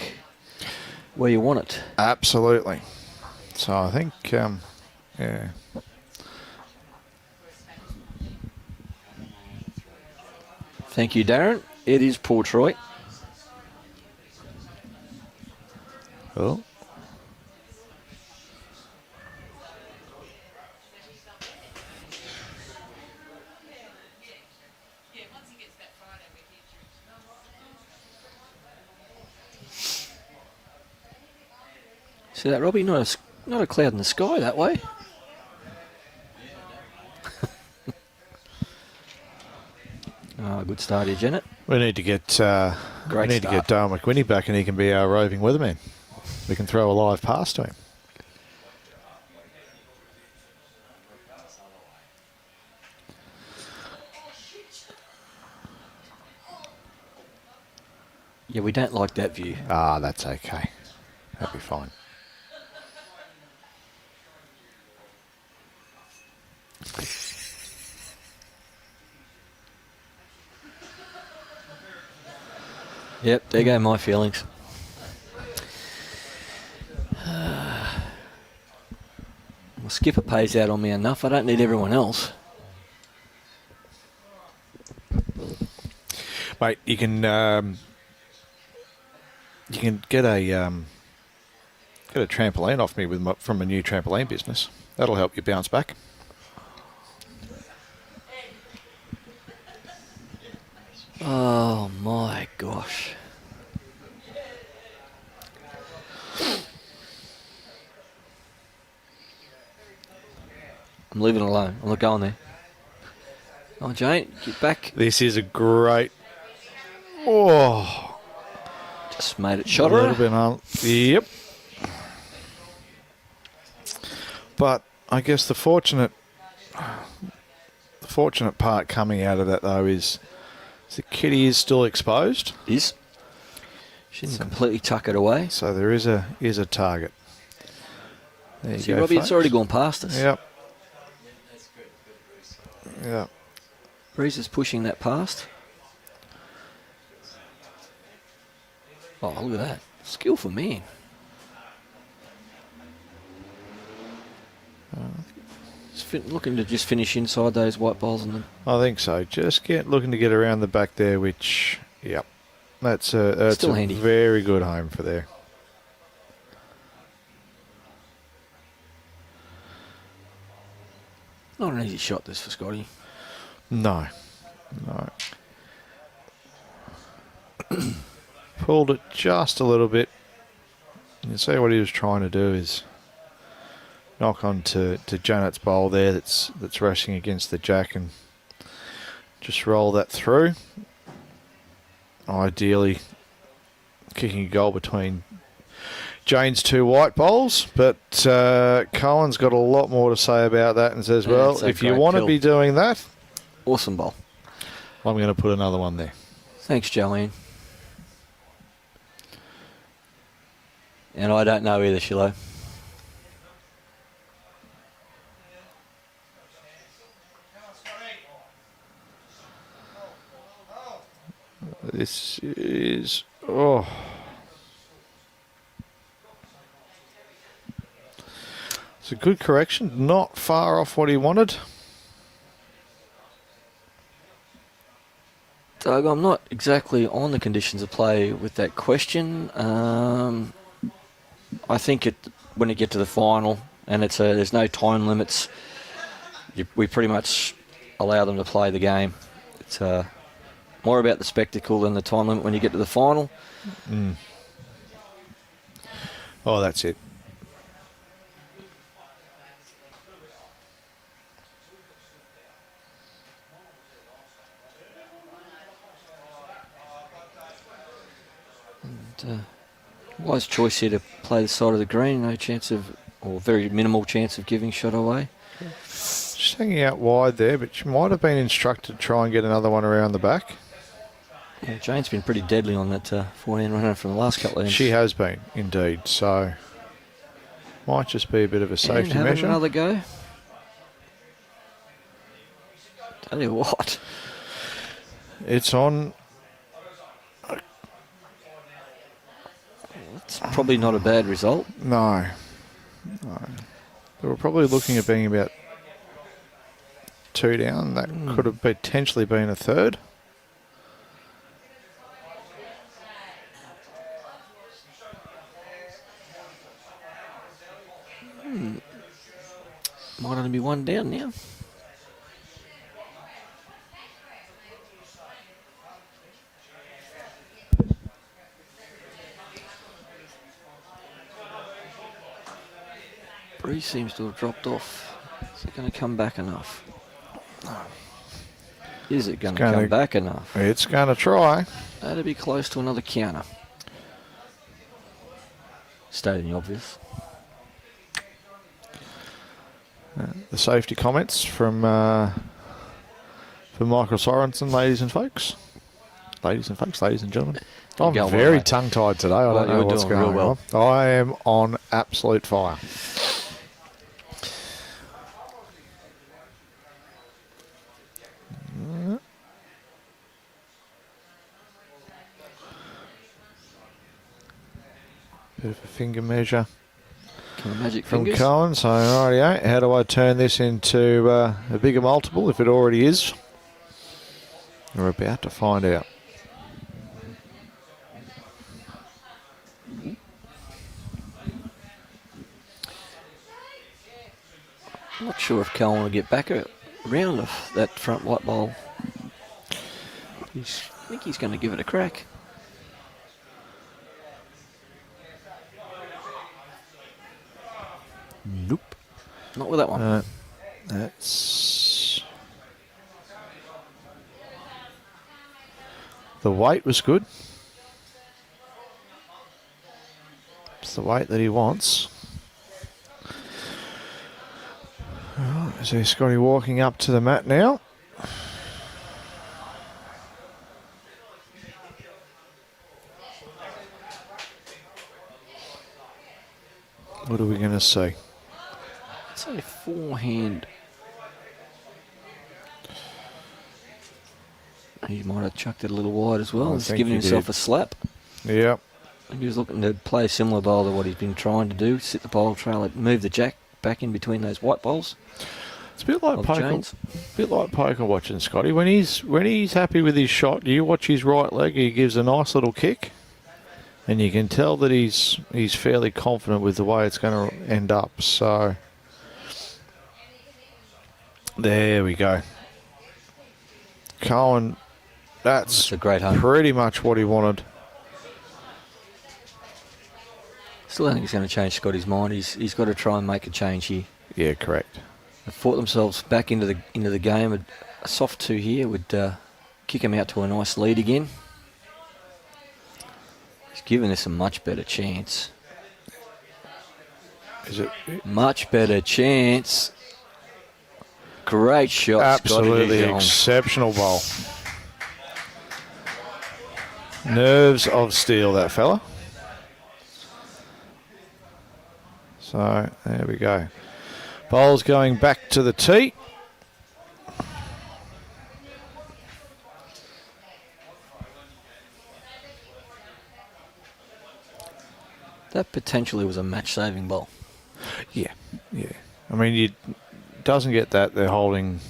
where you want it. Absolutely. So I think, yeah. Thank you, Darren. It is Paul Troy. Oh. See that, Robbie? Not a cloud in the sky that way. Oh, good start here, Janet. We need to get Great to get Dale McWhinney back, and he can be our roving weatherman. We can throw a live pass to him. Yeah, we don't like that view. Ah, that's okay. That'll be fine. Yep, there go my feelings. Well, Skipper pays out on me enough. I don't need everyone else. Mate, you can get a trampoline off me from a new trampoline business. That'll help you bounce back. Oh my gosh. I'm leaving it alone. I'm not going there. Oh, Jane, get back. This is a great. Oh, Just made it a shot little her. bit on. Yep. But I guess the fortunate part coming out of that though is the kitty is still exposed. Is. She didn't completely tuck it away. So there is a target. There you See, go, Robbie, folks. it's already gone past us. Yep. Yeah. Breeze is pushing that past. Oh, look at that. Skillful man. Looking to just finish inside those white balls. I think so. Just looking to get around the back there, which, yep. That's Still a handy. very good home for there. Not an easy shot, this, for Scotty. No. Pulled it just a little bit. You can see what he was trying to do is knock on to Janet's bowl there that's rushing against the jack and just roll that through. Ideally kicking a goal between Jane's 2 white bowls, but Cohen's got a lot more to say about that and says, well, if you want to be doing that, awesome bowl. I'm going to put another one there. Thanks, Joanne. And I don't know either, Shiloh. This is... Oh. It's a good correction. Not far off what he wanted. Doug, I'm not exactly on the conditions of play with that question. I think when you get to the final, and there's no time limits, we pretty much allow them to play the game. It's more about the spectacle than the time limit when you get to the final. Mm. Oh, that's it. And, wise choice here to play the side of the green. No chance of, or very minimal chance of giving shot away. Just hanging out wide there, but she might have been instructed to try and get another one around the back. Yeah, Jane's been pretty deadly on that forehand runner from the last couple of ends. She has been, indeed. So, might just be a bit of a safety and measure. Another go. Tell you what. It's on. It's probably not a bad result. No. They were probably looking at being about 2 down. That could have potentially been a third. Might only be 1 down now. Bree seems to have dropped off. Is it going to come back enough? Is it going to come back enough? It's going to try. That'd be close to another counter. Stating the obvious. The safety comments from Michael Sorensen, ladies and folks. Ladies and gentlemen. I'm Going very well, mate. tongue-tied today. I Well, don't know you're what's doing going real on. I am on absolute fire. Bit of a finger measure Magic from fingers. Cohen. So, rightio, how do I turn this into a bigger multiple if it already is? We're about to find out. I'm not sure if Cohen will get back around that front white ball. I think he's going to give it a crack. Nope. Not with that one. That's... The weight was good. It's the weight that he wants. Right, so Scotty walking up to the mat now. What are we going to see? It's a forehand. He might have chucked it a little wide as well. He's giving himself a slap. Yep. He was looking to play a similar bowl to what he's been trying to do. Sit the bowl trail, move the jack back in between those white balls. It's a bit like poker watching Scotty. When he's happy with his shot, you watch his right leg. He gives a nice little kick, and you can tell that he's fairly confident with the way it's going to end up. So there we go. Cohen, that's a great home. Pretty much what he wanted. Still don't think he's going to change Scotty's mind. He's got to try and make a change here. Yeah, correct. They've fought themselves back into the game. A soft 2 here would kick him out to a nice lead again. He's given this a much better chance. Is it? Much better chance. Great shot. Absolutely Scotty DeJongh. exceptional bowl. Nerves of steel, that fella. So there we go. Bowl's going back to the tee. That potentially was a match-saving bowl. Yeah. I mean, you doesn't get that. They're holding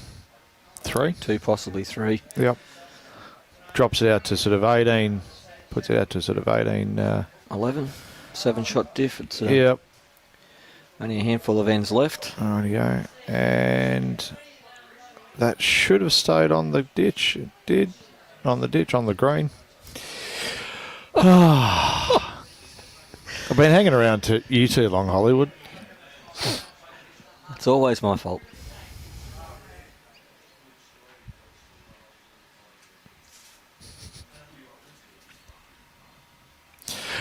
3. 2, possibly 3. Yep. Drops it out to sort of 18. Puts it out to sort of 18. 11. 7-shot diff. It's Yep. only a handful of ends left. There we go. And That should have stayed on the ditch. It did. On the ditch, on the green. I've been hanging around to you too long, Hollywood. It's always my fault.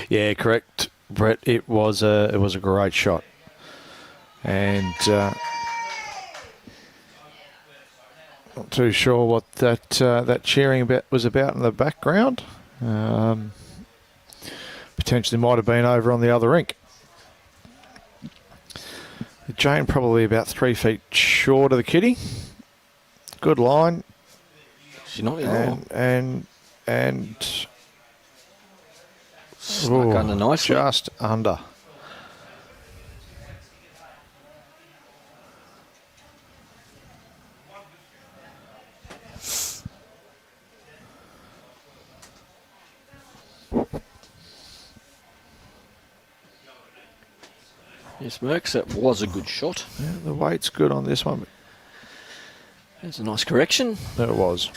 Yeah, correct, Brett. It was a great shot, and not too sure what that cheering was about in the background. Potentially might have been over on the other rink. Jane probably about 3 feet short of the kitty. Good line. She's not wrong. And Snuck under nicely. Just under. Yes, Merckx, that was a good shot. Yeah, the weight's good on this one. There's a nice correction. There it was.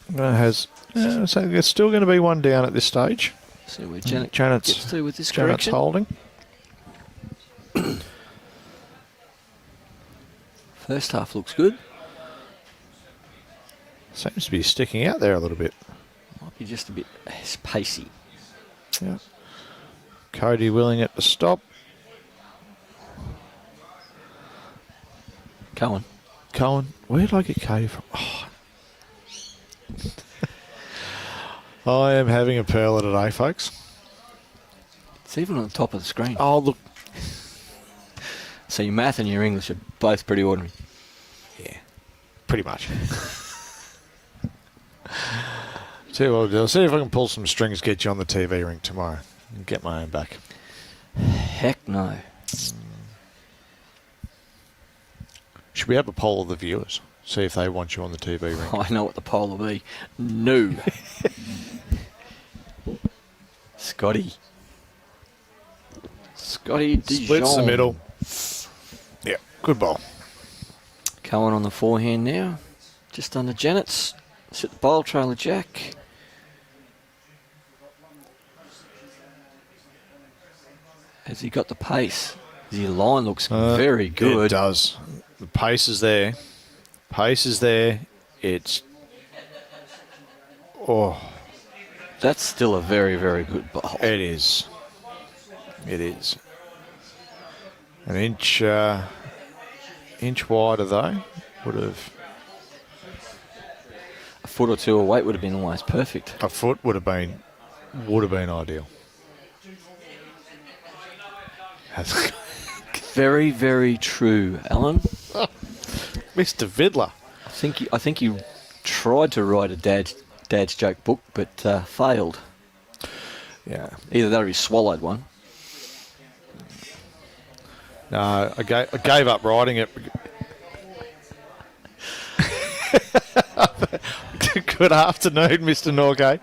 It has. So there's still going to be one down at this stage. See where Janet Janet's gets to with this Janet's correction. holding. First half looks good. Seems to be sticking out there a little bit. Might be just a bit pacey. Yeah. Cody willing it to stop. Cohen. Where did I get Cody from? Oh. I am having a pearler today, folks. It's even on the top of the screen. Oh, look. So your math and your English are both pretty ordinary. Yeah, pretty much. See what I'll do. I'll see if I can pull some strings, get you on the TV ring tomorrow, and get my own back. Heck no. Should we have a poll of the viewers? See if they want you on the TV ring. I know what the poll will be. No. Scotty DeJongh. Splits the middle. Yeah, good ball. Cohen on the forehand now. Just under Janet's. Sit the bowl, trailer jack. Has he got the pace? His line looks very good. It does. The pace is there. It's... Oh. That's still a very, very good bowl. It is. An inch wider though would have. A foot or two of weight would have been almost perfect. A foot would have been ideal. Very, very true, Alan. Mr. Vidler. I think you tried to write a dad's joke book, but failed. Yeah. Either that or he swallowed one. No, I gave up writing it. Good afternoon, Mr. Norgay.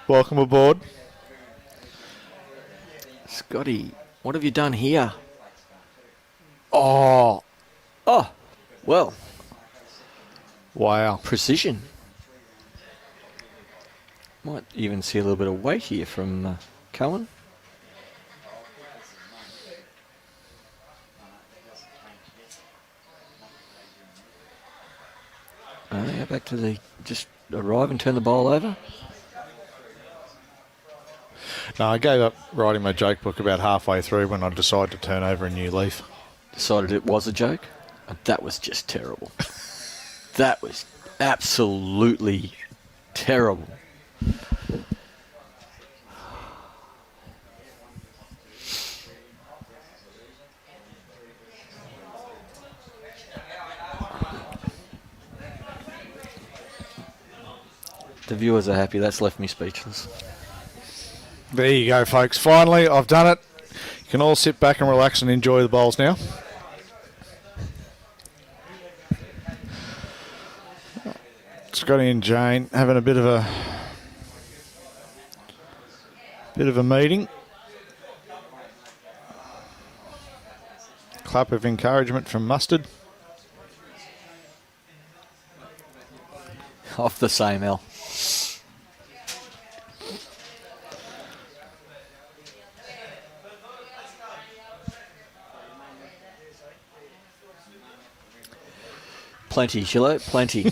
Welcome aboard. Scotty, what have you done here? Oh, well, wow. precision. Might even see a little bit of weight here from Cohen. Yeah, back to the just arrive and turn the bowl over. No, I gave up writing my joke book about halfway through when I decided to turn over a new leaf. Decided it was a joke. That was just terrible. That was absolutely terrible. The viewers are happy. That's left me speechless. There you go, folks. Finally, I've done it. You can all sit back and relax and enjoy the bowls now. Scotty and Jane having a bit of a meeting. Clap of encouragement from Mustard. off the same L. Plenty, Shillo, plenty.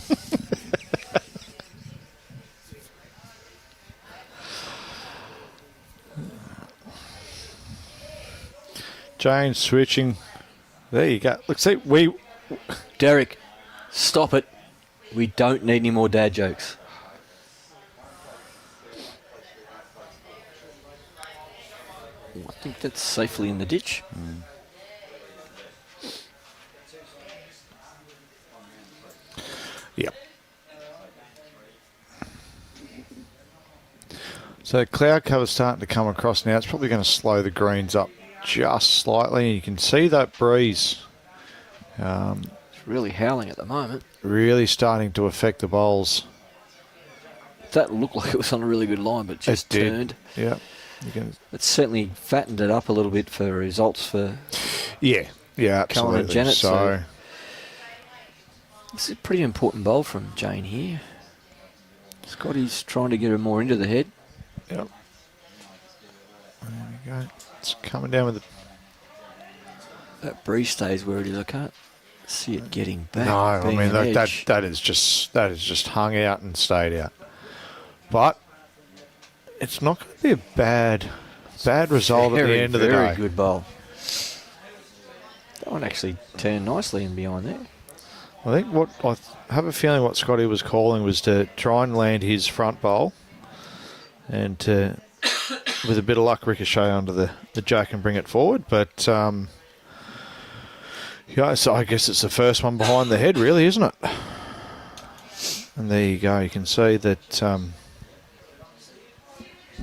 Jane switching. There you go. Look, see, Derek, stop it. We don't need any more dad jokes. I think that's safely in the ditch. Yep. So cloud cover's starting to come across now. It's probably going to slow the greens up just slightly. You can see that breeze It's really howling at the moment. really starting to affect the bowls. That looked like it was on a really good line, but just It did. turned. Yeah. You can, It's certainly fattened it up a little bit for results for yeah, absolutely. and Janet, So, so- This is a pretty important bowl from Jane here. Scotty's trying to get her more into the head. yep. There we go. It's coming down with the... That breeze stays where it is. I can't see it getting back. No, I being mean an that edge. is just hung out and stayed out. But it's not going to be a bad result at the end of the day. Very good bowl. That one actually turned nicely in behind there. I think what I have a feeling what Scotty was calling was to try and land his front bowl, and to, with a bit of luck, ricochet onto the jack and bring it forward. But yeah, so I guess it's the first one behind the head, really, isn't it? And there you go. You can see that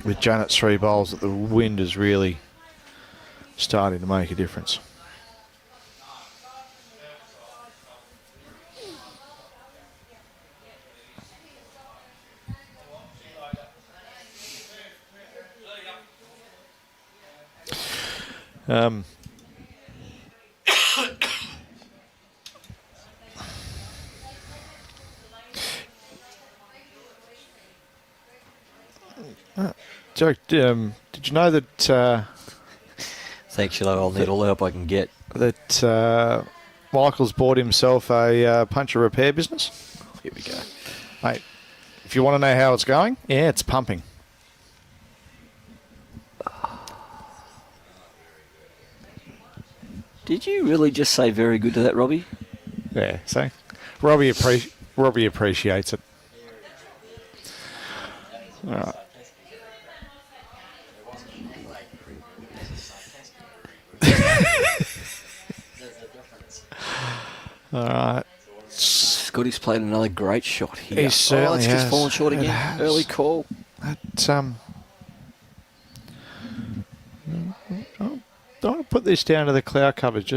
with Janet's 3 bowls, that the wind is really starting to make a difference. Joe, did you know that Thanks, Shillo. I'll need all the help I can get. Michael's bought himself a puncture repair business? Here we go. Mate, if you want to know how it's going, yeah, it's pumping. Did you really just say very good to that, Robbie? Yeah, so Robbie appreciates it. All right. All right. Scotty's played another great shot here. He certainly it's has. just fallen short It again. has. Early call. I want to put this down to the cloud cover. It's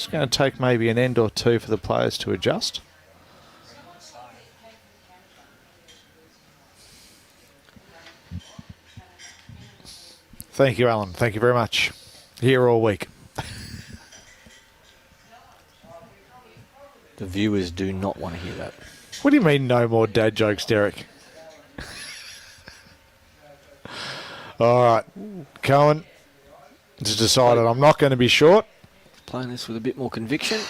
going to take maybe an end or two for the players to adjust. Thank you, Alan. Thank you very much. Here all week. The viewers do not want to hear that. What do you mean no more dad jokes, Derek? All right. Cohen has decided I'm not going to be short. Playing this with a bit more conviction.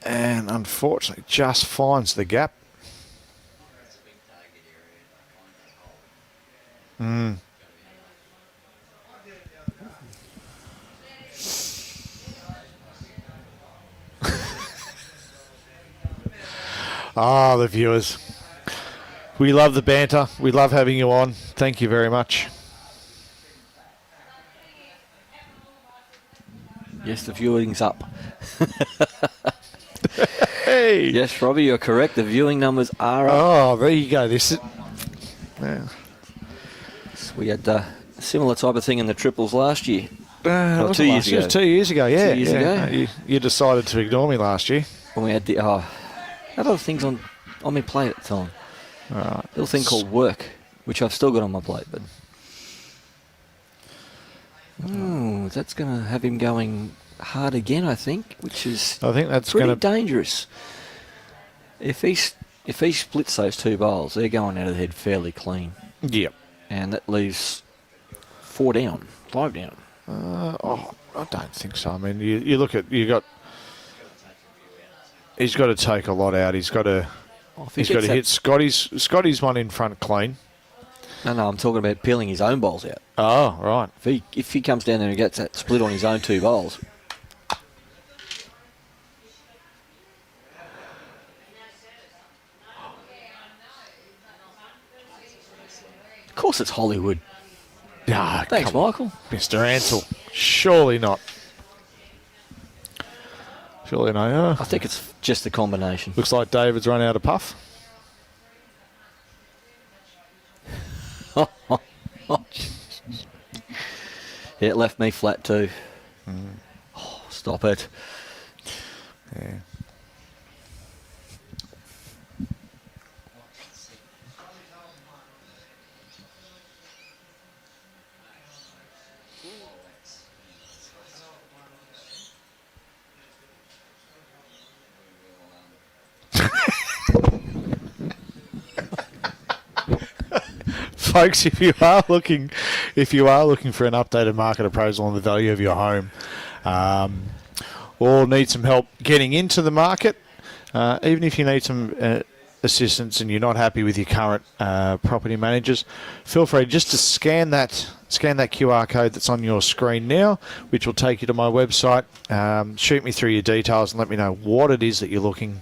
And unfortunately just finds the gap. The viewers. We love the banter. We love having you on. Thank you very much. Yes, the viewing's up. Hey. Yes, Robbie, you're correct. The viewing numbers are up. Oh, there you go. This is. Yeah. We had a similar type of thing in the triples last year. It was 2 years ago. It was 2 years ago, yeah. 2 years yeah. ago. You decided to ignore me last year. When we had the other things on my plate at the time. All right. Little thing called work, which I've still got on my plate, but that's going to have him going hard again, I think, which is I think that's pretty going to. dangerous. If he splits those two bowls, they're going out of the head fairly clean. Yep. And that leaves 4 down, 5 down. I don't think so. I mean, you look at he's got to take a lot out. He's got to hit Scotty's one in front clean. No, I'm talking about peeling his own bowls out. Oh, right. If he comes down there and gets that split on his own 2 bowls. Of course it's Hollywood. Ah, Thanks, Michael. Mr. Ansell. Surely not. Surely no. I think it's just the combination. Looks like David's run out of puff. Yeah, it left me flat too. Oh, stop it. Yeah. Folks, if you are looking for an updated market appraisal on the value of your home, or need some help getting into the market, even if you need some assistance and you're not happy with your current property managers, feel free just to scan that QR code that's on your screen now, which will take you to my website. Shoot me through your details and let me know what it is that you're looking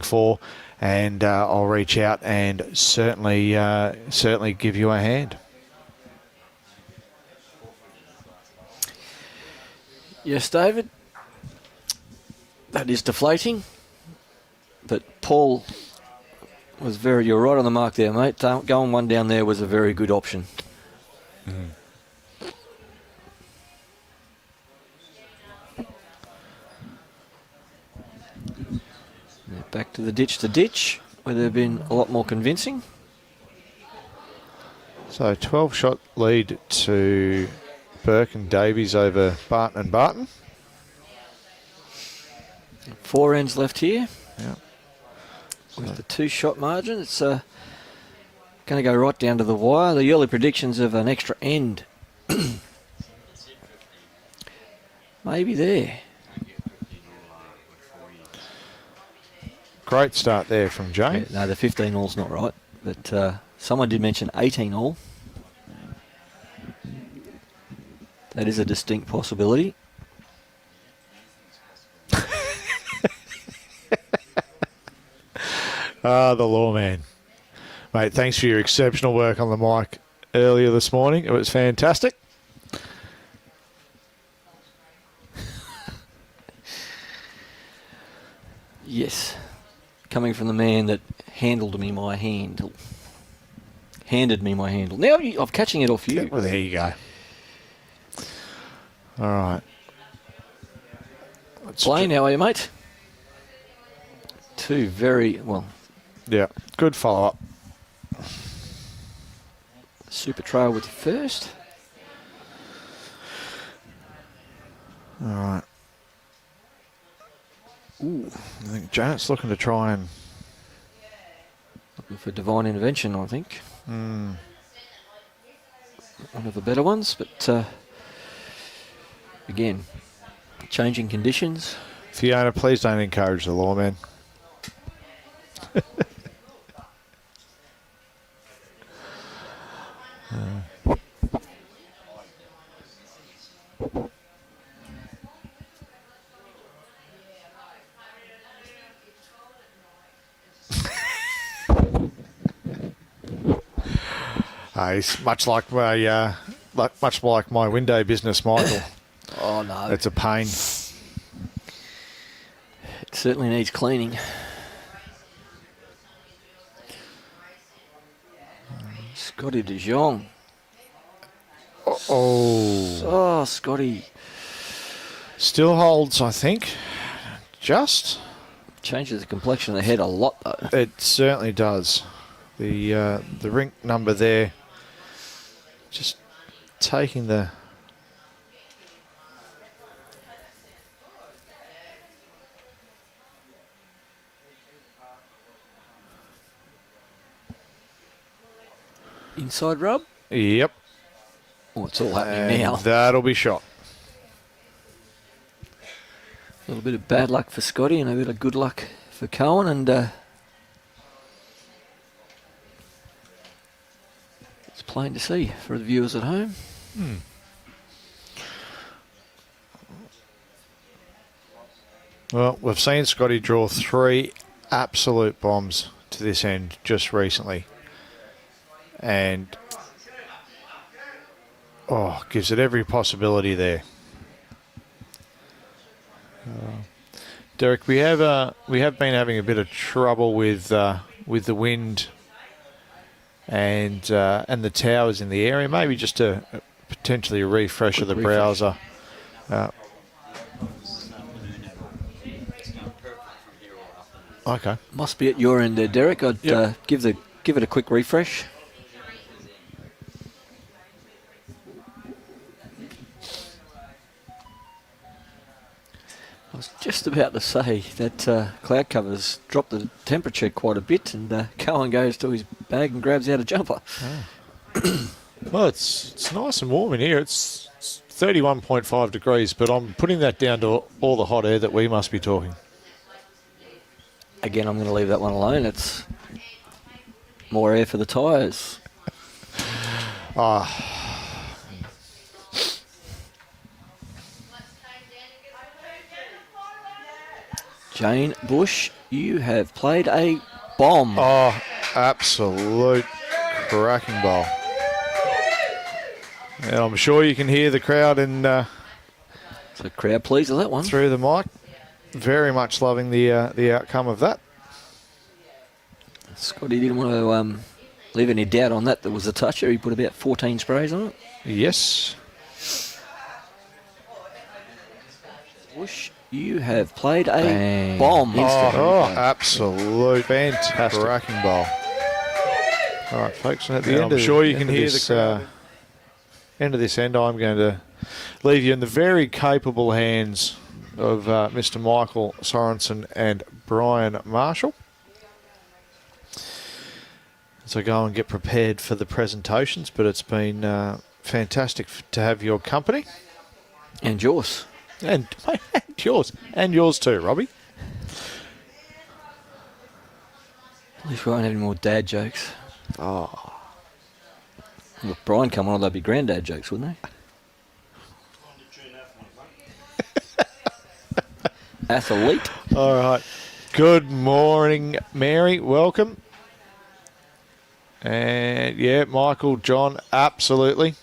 for. And I'll reach out and certainly give you a hand. Yes, David. That is deflating. But Paul was you're right on the mark there, mate. Going one down there was a very good option. Back to ditch, where they've been a lot more convincing. So 12-shot lead to Burke and Davies over Barton and Barton. 4 ends left here. Yeah. With the 2-shot margin, it's going to go right down to the wire. The early predictions of an extra end. Maybe there. Great start there from Jane. Yeah, no, the 15 all's not right, but someone did mention 18 all. That is a distinct possibility. The lawman. Mate, thanks for your exceptional work on the mic earlier this morning. It was fantastic. Yes. Coming from the man that handed me my handle. Now I'm catching it off you. Well, there you go. All right. Blaine, how are you, mate? 2 very, well... Yeah, good follow-up. Super trail with the first. All right. Ooh, I think Janet's looking to try and... Looking for divine intervention, I think. One of the better ones, but again, changing conditions. Fiona, please don't encourage the lawman. It's much like my window business, Michael. Oh no, it's a pain. It certainly needs cleaning. Scotty DeJongh. Oh, Scotty. Still holds, I think. Just changes the complexion of the head a lot, though. It certainly does. The rink number there, just taking the. Inside rub. Yep. Oh, it's all happening now. That'll be shot. A little bit of bad luck for Scotty and a bit of good luck for Cohen, and it's plain to see for the viewers at home. Well, we've seen Scotty draw 3 absolute bombs to this end just recently. And gives it every possibility there. Derek, we have been having a bit of trouble with the wind and the towers in the area. Maybe just potentially a refresh of the browser. Okay. Must be at your end there, Derek. I'd give it a quick refresh. I was just about to say that cloud cover's dropped the temperature quite a bit, and Cohen goes to his bag and grabs out a jumper. Well, it's nice and warm in here. It's 31.5 degrees, but I'm putting that down to all the hot air that we must be talking. Again, I'm going to leave that one alone. It's more air for the tyres. Jane Bush, you have played a bomb. Oh, absolute cracking bowl. And I'm sure you can hear the crowd So crowd pleased with that one. through the mic. Very much loving the outcome of that. Scotty didn't want to leave any doubt on that. There was a toucher. He put about 14 sprays on it. Yes. Bush, you have played a bomb. Absolute fantastic cracking bowl. All right, folks. At the end, I'm sure you can hear the crowd. End of this end, I'm going to leave you in the very capable hands of Mr. Michael Sorensen and Brian Marshall. So go and get prepared for the presentations, but it's been fantastic to have your company. And yours. And yours. And yours too, Robbie. At least we won't have any more dad jokes. Oh. With Brian come on, they'd be granddad jokes, wouldn't they? Athlete. All right. Good morning, Mary. Welcome. And yeah, Michael, John, absolutely.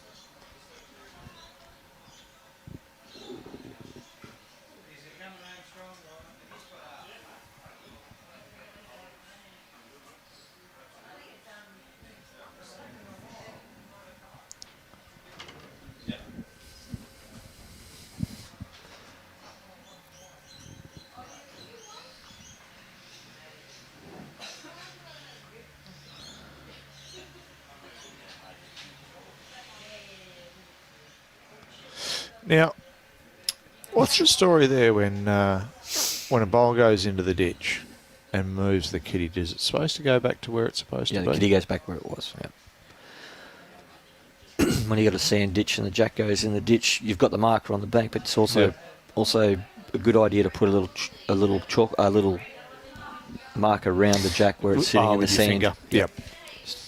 Now, what's the story there when a ball goes into the ditch and moves the kitty? Is it supposed to go back to where it's supposed to be? Yeah, the kitty goes back where it was. Yeah. When you got a sand ditch and the jack goes in the ditch, you've got the marker on the bank, but it's also a good idea to put a little marker around the jack where it's sitting in the sand. Finger. Yep.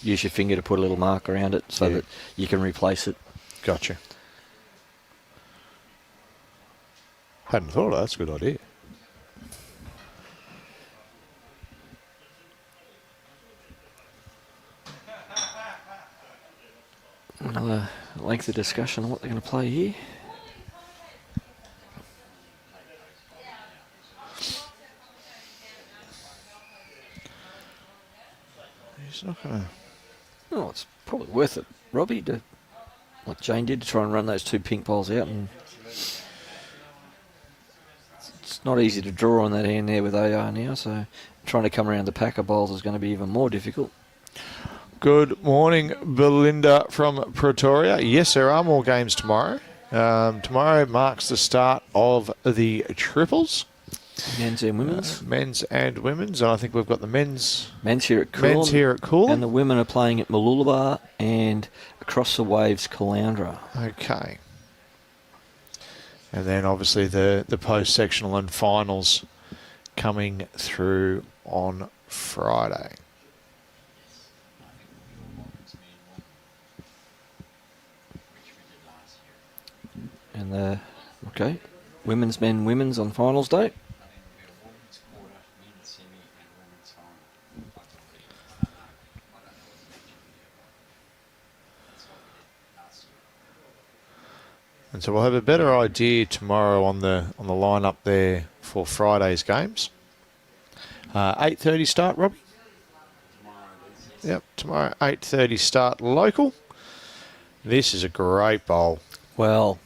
Use your finger to put a little mark around it so that you can replace it. Gotcha. Hadn't thought of that. That's a good idea. Another lengthy discussion on what they're going to play here. He's not going to... Oh, it's probably worth it, Robbie, to like Jane did, to try and run those two pink poles out. And it's not easy to draw on that hand there with AR now, so trying to come around the pack of bowls is going to be even more difficult. Good morning, Belinda from Pretoria. Yes, there are more games tomorrow. Tomorrow marks the start of the triples. Men's and women's. Men's and women's. And I think we've got the men's Men's here at Coolum. And the women are playing at Mooloolaba and across the waves, Caloundra. Okay. And then obviously the post-sectional and finals coming through on Friday. And women's, men, women's on finals day. And so we'll have a better idea tomorrow on the lineup there for Friday's games. 8:30 start, Robbie? Yep, tomorrow 8:30 start local. This is a great bowl. Well,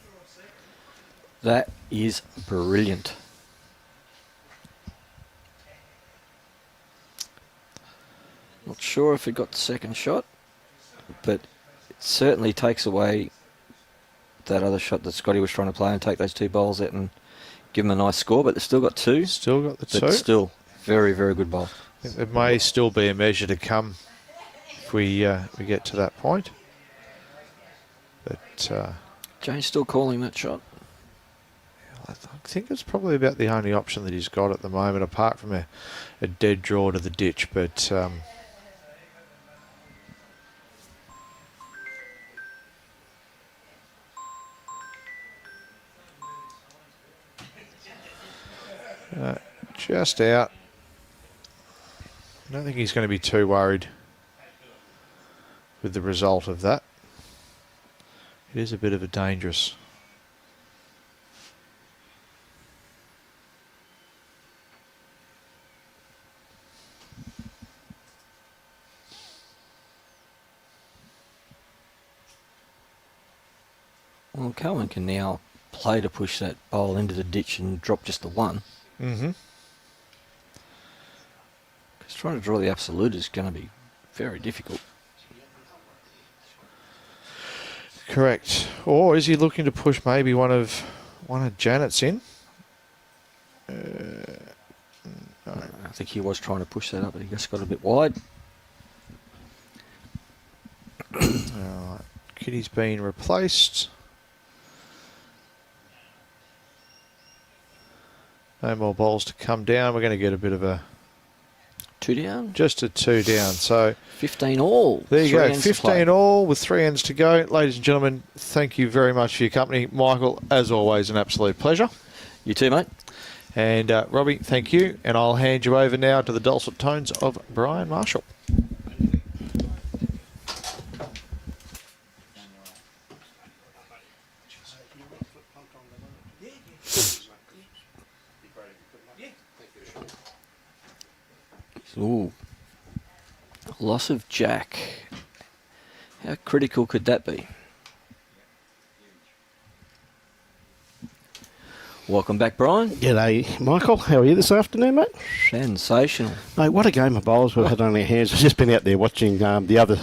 that is brilliant. Not sure if it got the second shot, but it certainly takes away that other shot that Scotty was trying to play and take those two bowls out and give them a nice score, but they've still got two. Still got the two. But still, very, very good bowl. It may still be a measure to come if we get to that point. But Jane's still calling that shot. I think it's probably about the only option that he's got at the moment, apart from a dead draw to the ditch. But just out. I don't think he's going to be too worried with the result of that. It is a bit of a dangerous. Well, Cohen can now play to push that bowl into the ditch and drop just the one. Mm-hmm. Because trying to draw the absolute is going to be very difficult. Correct. Or is he looking to push maybe one of Janet's in? No. I think he was trying to push that up, but he just got a bit wide. Alright. Kitty's been replaced. No more balls to come down. We're going to get a bit of a... 2 down? Just a 2 down. So 15 all. there you go. 15 all with 3 ends to go. Ladies and gentlemen, thank you very much for your company. Michael, as always, an absolute pleasure. You too, mate. And Robbie, thank you. And I'll hand you over now to the dulcet tones of Brian Marshall. Ooh. Loss of Jack. How critical could that be? Welcome back, Brian. G'day, Michael. How are you this afternoon, mate? Sensational. Mate, what a game of bowls we've had on our hands. I've just been out there watching the other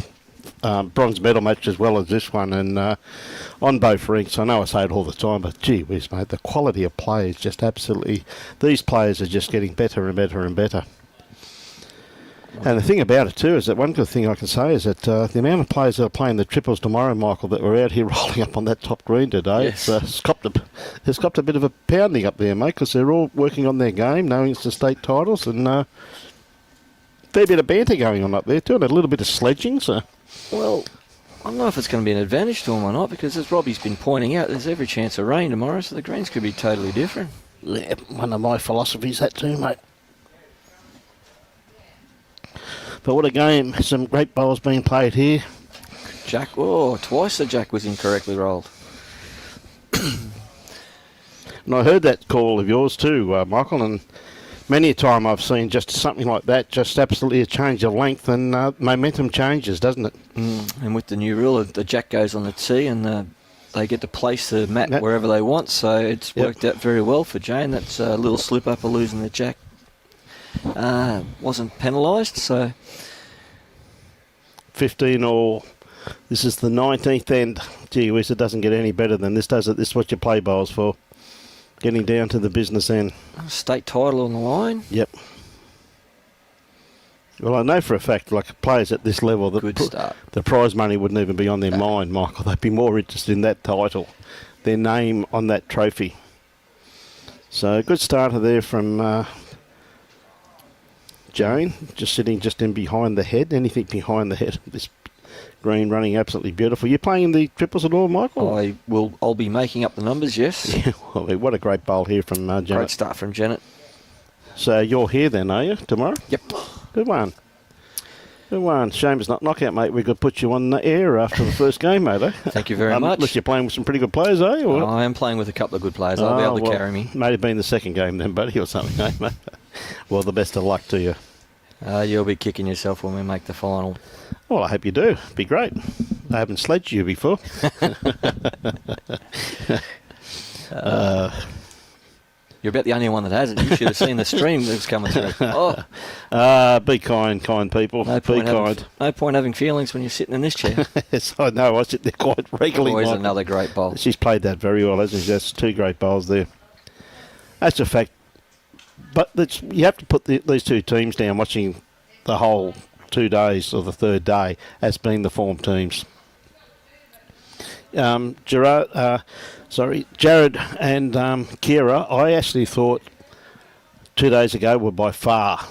bronze medal match as well as this one, and on both rinks. I know I say it all the time, but gee whiz, mate, the quality of play is just absolutely... These players are just getting better and better and better. And the thing about it too is that one good thing I can say is that the amount of players that are playing the triples tomorrow, Michael, that were out here rolling up on that top green today, yes. it's copped a bit of a pounding up there, mate, because they're all working on their game, knowing it's the state titles, and fair bit of banter going on up there too, and a little bit of sledging. So, well, I don't know if it's going to be an advantage to them or not, because as Robbie's been pointing out, there's every chance of rain tomorrow, so the greens could be totally different. Yeah, one of my philosophies, that too, mate. But what a game. Some great bowls being played here. Jack, twice the Jack was incorrectly rolled. And I heard that call of yours too, Michael, and many a time I've seen just something like that, just absolutely a change of length and momentum changes, doesn't it? And with the new rule, the Jack goes on the tee and they get to place the mat wherever they want, so it's worked out very well for Jane. That's a little slip up of losing the Jack. Wasn't penalised, so 15 all. This is the 19th end. Gee whiz, it doesn't get any better than this, does it? This is what you play bowls for. getting down to the business end. State title on the line. Yep. Well, I know for a fact, like players at this level, Good start. the prize money wouldn't even be on their mind, Michael. They'd be more interested in that title, their name on that trophy. So good starter there from Jane, just sitting just in behind the head. Anything behind the head of this green running absolutely beautiful. You playing the triples at all, Michael? I'll be making up the numbers, yes. Yeah, well, what a great bowl here from Janet. Great start from Janet. So you're here then, are you, tomorrow? Yep. Good one. Good one. Shame it's not knockout, mate. We could put you on the air after the first game, mate. Eh? Thank you very much. Unless you're playing with some pretty good players, are you? Or? I am playing with a couple of good players. I'll be able to carry me. May have been the second game then, buddy, or something, eh, mate? Well, the best of luck to you. You'll be kicking yourself when we make the final. Well, I hope you do. Be great. I haven't sledged you before. You're about the only one that hasn't. You should have seen the stream that was coming through. Oh, be kind people. no Be point kind. no point having feelings when you're sitting in this chair. Yes, I know. I sit there quite regularly. Always Michael. another great bowl. She's played that very well, hasn't she? That's two great bowls there. That's a fact. But you have to put these two teams down watching the whole 2 days or the third day as being the form teams. Jared and Kira, I actually thought 2 days ago were by far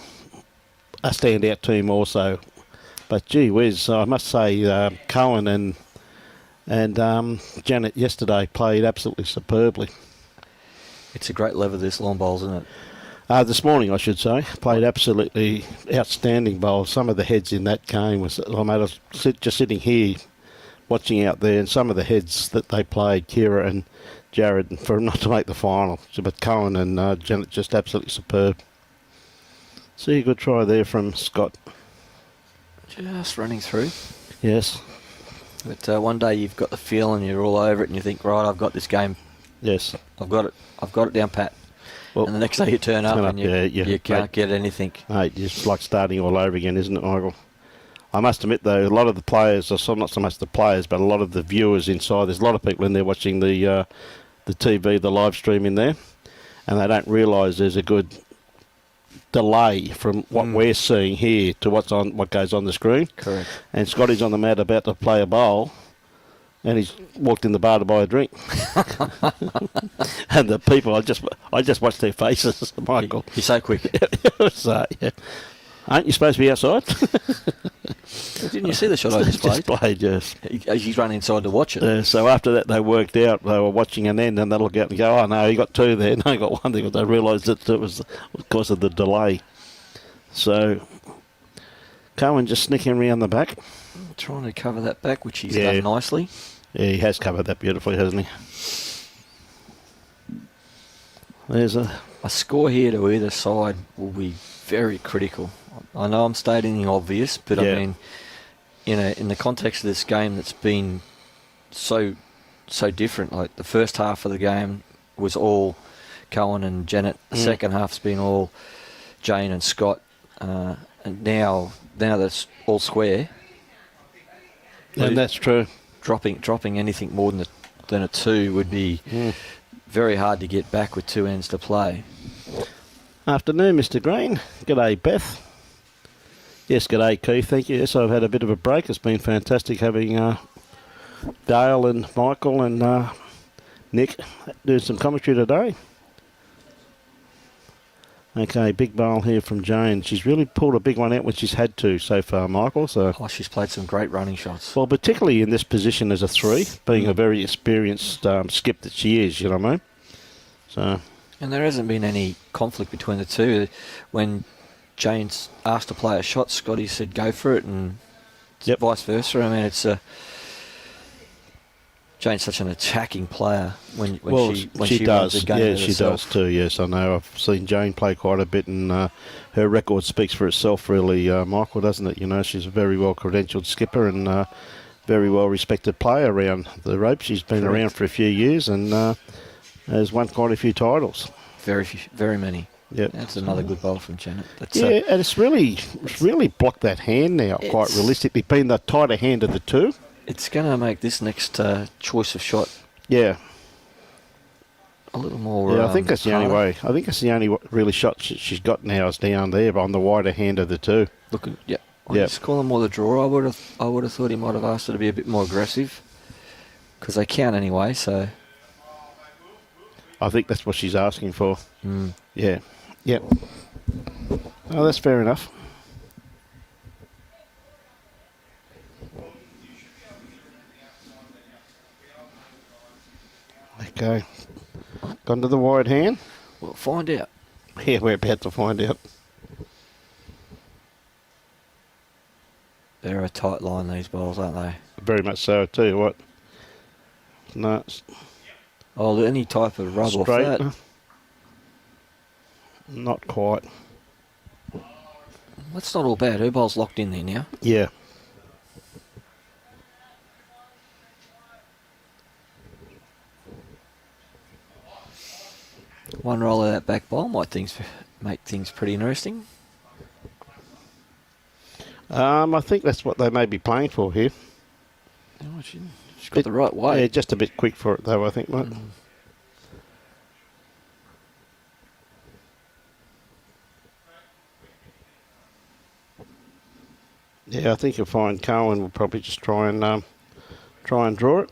a standout team also. But gee whiz, I must say Cohen and Janet yesterday played absolutely superbly. It's a great level, this long bowls, isn't it? This morning, I should say, played absolutely outstanding bowls. Some of the heads in that game was, I was just sitting here watching out there, and some of the heads that they played, Kira and Jared, for them not to make the final. But Cohen and Janet just absolutely superb. See a good try there from Scott. Just running through. Yes. But one day you've got the feel and you're all over it and you think, right, I've got this game. Yes. I've got it down pat. Well, and the next day you turn up and you can't get anything. Mate, it's like starting all over again, isn't it, Michael? I must admit, though, a lot of the players, or not so much the players, but a lot of the viewers inside, there's a lot of people in there watching the TV, the live stream in there, and they don't realise there's a good delay from what we're seeing here to what goes on the screen. Correct. And Scotty's on the mat about to play a bowl, and he's walked in the bar to buy a drink. And the people, I just watched their faces, Michael. You're so quick. So, yeah. Aren't you supposed to be outside? Didn't you see the shot I just played? Just played, yes. He's run inside to watch it. So after that, they worked out, they were watching an end, and they look out and go, oh, no, he got two there. No, he got one there. They realised that it was because of the delay. So Cohen just sneaking around the back. Trying to cover that back, which he's done nicely. Yeah, he has covered that beautifully, hasn't he? There's a score here to either side will be very critical. I know I'm stating the obvious, but I mean, in the context of this game that's been so different. Like the first half of the game was all Cohen and Janet. The second half's been all Jane and Scott, and now that's all square. And that's true. Dropping anything more than a two would be very hard to get back with two ends to play. Afternoon, Mr. Green. G'day, Beth. Yes, g'day, Keith. Thank you. Yes, I've had a bit of a break. It's been fantastic having Dale and Michael and Nick doing some commentary today. Okay, big bowl here from Jane. She's really pulled a big one out when she's had to so far, Michael. So, she's played some great running shots. Well, particularly in this position as a three, being a very experienced skip that she is, you know what I mean? So, and there hasn't been any conflict between the two. When Jane's asked to play a shot, Scotty said go for it, and vice versa. I mean, it's Jane's such an attacking player when she does. runs a game. Yeah, she does too. Yes, I know. I've seen Jane play quite a bit, and her record speaks for itself, really, Michael, doesn't it? You know, she's a very well credentialed skipper and very well respected player around the rope. She's been around for a few years and has won quite a few titles. Very many. Yep. That's another good bowl from Janet. And it's really blocked that hand now, quite realistically, being the tighter hand of the two. It's going to make this next choice of shot. Yeah. a little more. Yeah, I think that's the only harder. way. I think that's the only really shot she's got now is down there on the wider hand of the two. Looking, yeah. Yep. Just call them more the draw. I would have thought he might have asked her to be a bit more aggressive because they can anyway. So I think that's what she's asking for. mm. Yeah. Yep. Oh, that's fair enough. Okay. Gone to the wide hand. we'll find out. Yeah, we're about to find out. They're a tight line, these balls, aren't they? Very much so. I tell you what. No, it's Oh, any type of rub off straight. that. Not quite. That's not all bad. Her ball's locked in there now. Yeah. One roll of that back ball might make things pretty interesting. I think that's what they may be playing for here. Oh, she's got the right way. Yeah, just a bit quick for it though, I think, mate. Yeah, I think you'll find Cohen will probably just try and draw it.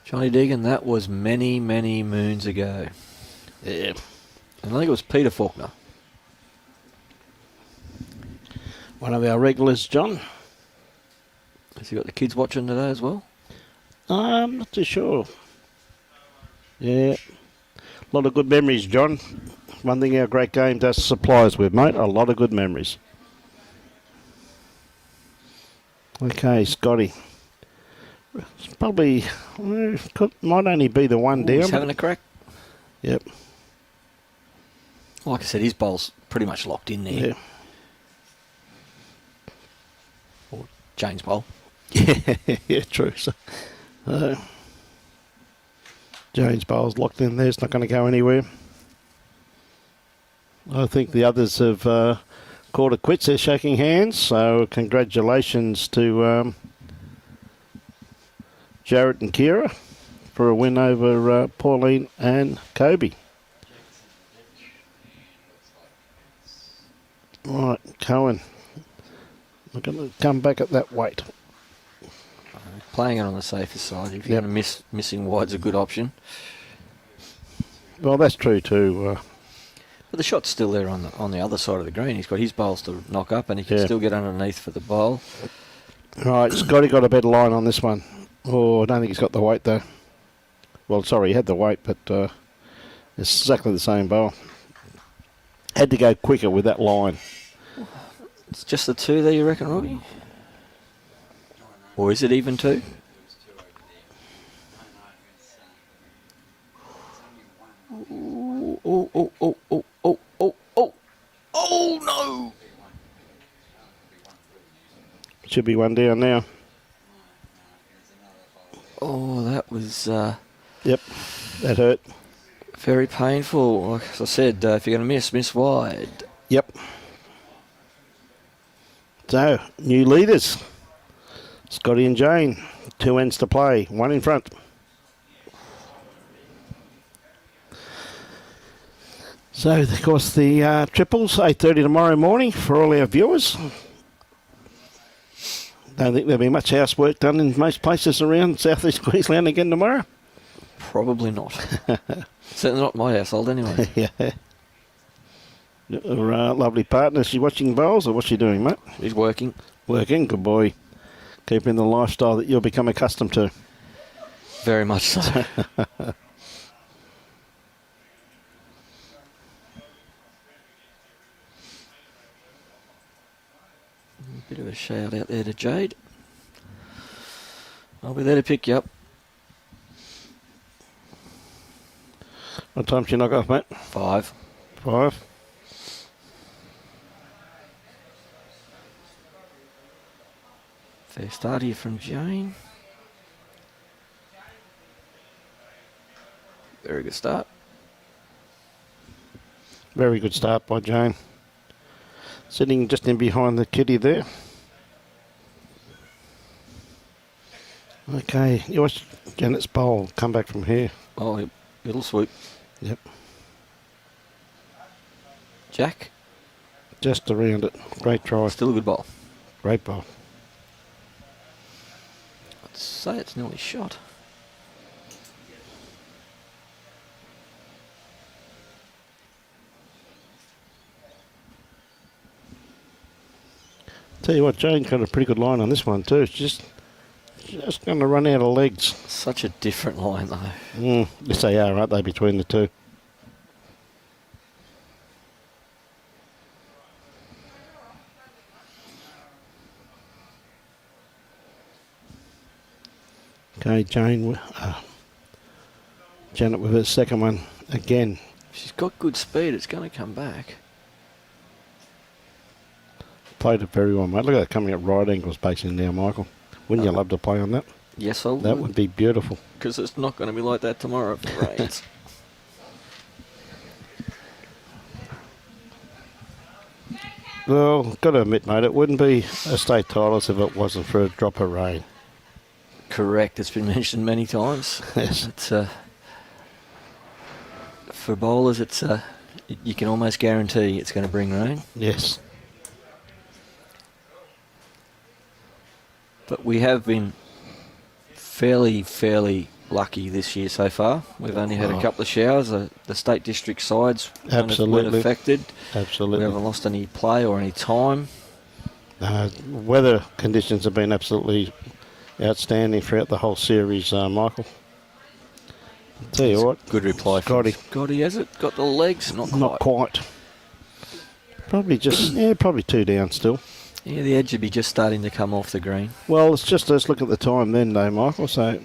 Johnny Deegan, that was many, many moons ago. Yeah. And I think it was Peter Faulkner. One of our regulars, John. Has he got the kids watching today as well? I'm not too sure. Yeah. A lot of good memories, John. One thing our great game does supply us with, mate. A lot of good memories. Okay, Scotty. It's probably might only be the one down. He's having a crack. Yep. Like I said, his bowl's pretty much locked in there. Yeah. Or Jane's bowl. Yeah, true. So, James Bowles locked in there. It's not going to go anywhere. I think the others have called it quits. They're shaking hands. So congratulations to Jarrett and Kira for a win over Pauline and Kobe. Right, Cohen. We're going to come back at that weight. Playing it on the safer side. If you're going to missing wide's a good option. Well, that's true too. But the shot's still there on the other side of the green. He's got his bowls to knock up and he can still get underneath for the bowl. Right, Scotty got a better line on this one. Oh, I don't think he's got the weight though. Well, sorry, he had the weight, but it's exactly the same bowl. Had to go quicker with that line. It's just the two there, you reckon, Robbie? Or is it even two? Oh, no! Should be one down now. Oh, that was Yep, that hurt. very painful. Like as I said, if you're going to miss wide. Yep. So, new leaders. Scotty and Jane, 2 ends to play, 1 in front. So, of course, the triples, 8:30 tomorrow morning for all our viewers. Don't think there'll be much housework done in most places around South East Queensland again tomorrow. Probably not. Certainly not my household anyway. Yeah. Your lovely partner, is she watching bowls or what's she doing, mate? He's working. Working, good boy. Keeping the lifestyle that you'll become accustomed to. Very much so. Bit of a shout out there to Jade. I'll be there to pick you up. What time's she knock off, mate? 5. 5. Fair start here from Jane. Very good start. Very good start by Jane. Sitting just in behind the kitty there. Okay, you watch Janet's bowl come back from here. Oh, yep. Little swoop. Yep. Jack. Just around it. Great try. Still a good ball. Great bowl. I'd say it's nearly shot. Tell you what, Jane's got a pretty good line on this one too. She's just going to run out of legs. Such a different line though. Yes, they are, aren't they, between the two? Okay, Janet with her second one again. She's got good speed. It's going to come back. Played it very well, mate. Look at that coming at right angles basically now, Michael. Wouldn't you love to play on that? Yes, I would. That would be beautiful. Because it's not going to be like that tomorrow if it rains. Well, got to admit, mate, it wouldn't be a state titles if it wasn't for a drop of rain. Correct. It's been mentioned many times. Yes. It's for bowlers, it's you can almost guarantee it's going to bring rain. Yes. But we have been fairly lucky this year so far. We've only had a couple of showers. The state district sides weren't affected. Absolutely. We haven't lost any play or any time. Weather conditions have been absolutely outstanding throughout the whole series, Michael. Tell you what. Good reply Scotty. from Scotty, has it? Got the legs? Not quite. Not quite. Probably just, probably 2 down still. Yeah, the edge would be just starting to come off the green. Well, it's just, let's look at the time then, though, Michael. So,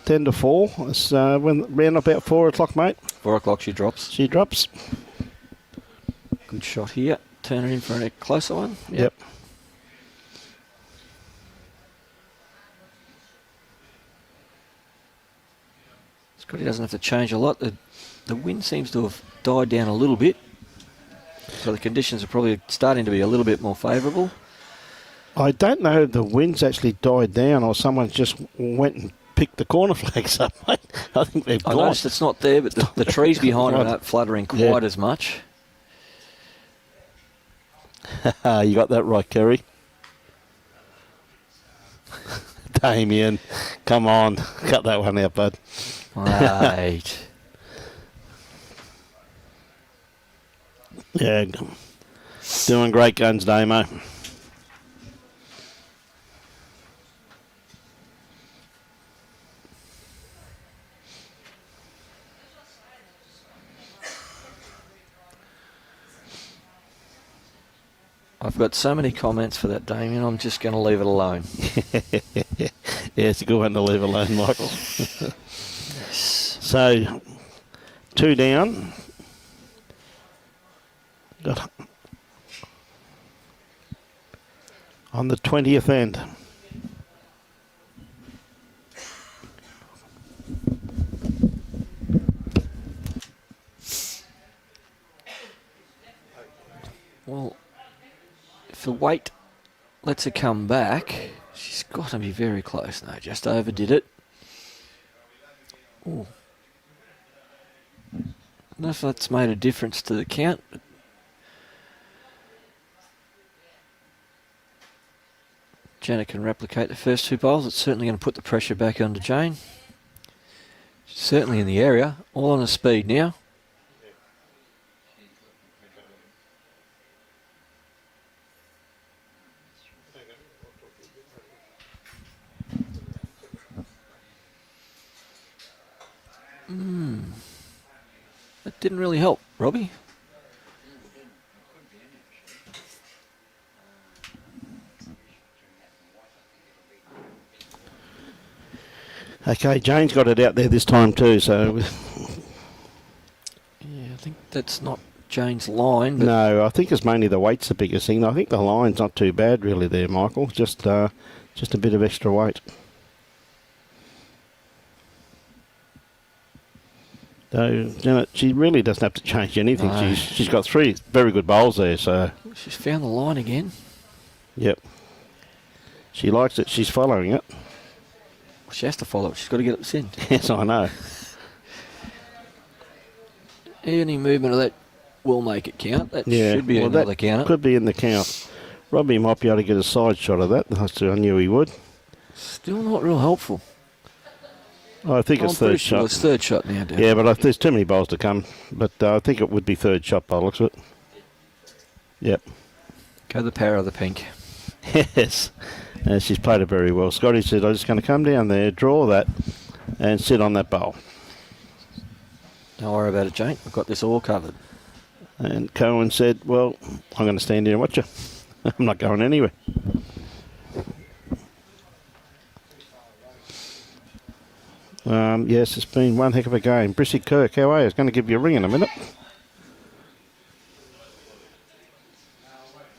10 to 4. It's round about 4 o'clock, mate. 4 o'clock she drops. She drops. Good shot here. Turn her in for a closer one. Yep. Scotty doesn't have to change a lot. The wind seems to have died down a little bit. So the conditions are probably starting to be a little bit more favourable. I don't know if the wind's actually died down or someone just went and picked the corner flags up, mate. I think they've I gone. noticed it's not there, but the trees behind it Right. aren't fluttering quite as much. You got that right, Kerry. Damien, come on. Cut that one out, bud. Right. Yeah. Doing great guns, Damo. I've got so many comments for that, Damien. I'm just going to leave it alone. Yeah, it's a good one to leave alone, Michael. So, 2 down. Got on the 20th end. Well, if the weight lets her come back, she's got to be very close. No, just overdid it. Ooh. I don't know if that's made a difference to the count. But Janet can replicate the first 2 bowls. It's certainly going to put the pressure back onto Jane. She's certainly in the area. All on her speed now. That didn't really help, Robbie. Okay, Jane's got it out there this time too, so... Yeah, I think that's not Jane's line. But No, I think it's mainly the weight's the biggest thing. I think the line's not too bad really there, Michael. Just a bit of extra weight. So, Janet, she really doesn't have to change anything. No. She's got 3 very good bowls there, so... She's found the line again. Yep. She likes it. She's following it. She has to follow it. She's got to get it sent. Yes, I know. Any movement of that will make it count. That Yeah. should be well, another that counter. could be in the count. Robbie might be able to get a side shot of that. I knew he would. Still not real helpful. I think it's I'm pretty third sure shot. it's third shot now, Dan. Yeah, but there's too many bowls to come. But I think it would be third shot by the looks of it. Yep. Go the power of the pink. Yes. She's played it very well. Scotty said, I'm just going to come down there, draw that, and sit on that bowl. Don't worry about it, Jane. I've got this all covered. And Cohen said, well, I'm going to stand here and watch you. I'm not going anywhere. Yes, it's been one heck of a game. Brissy Kirk, how are you? I was going to give you a ring in a minute.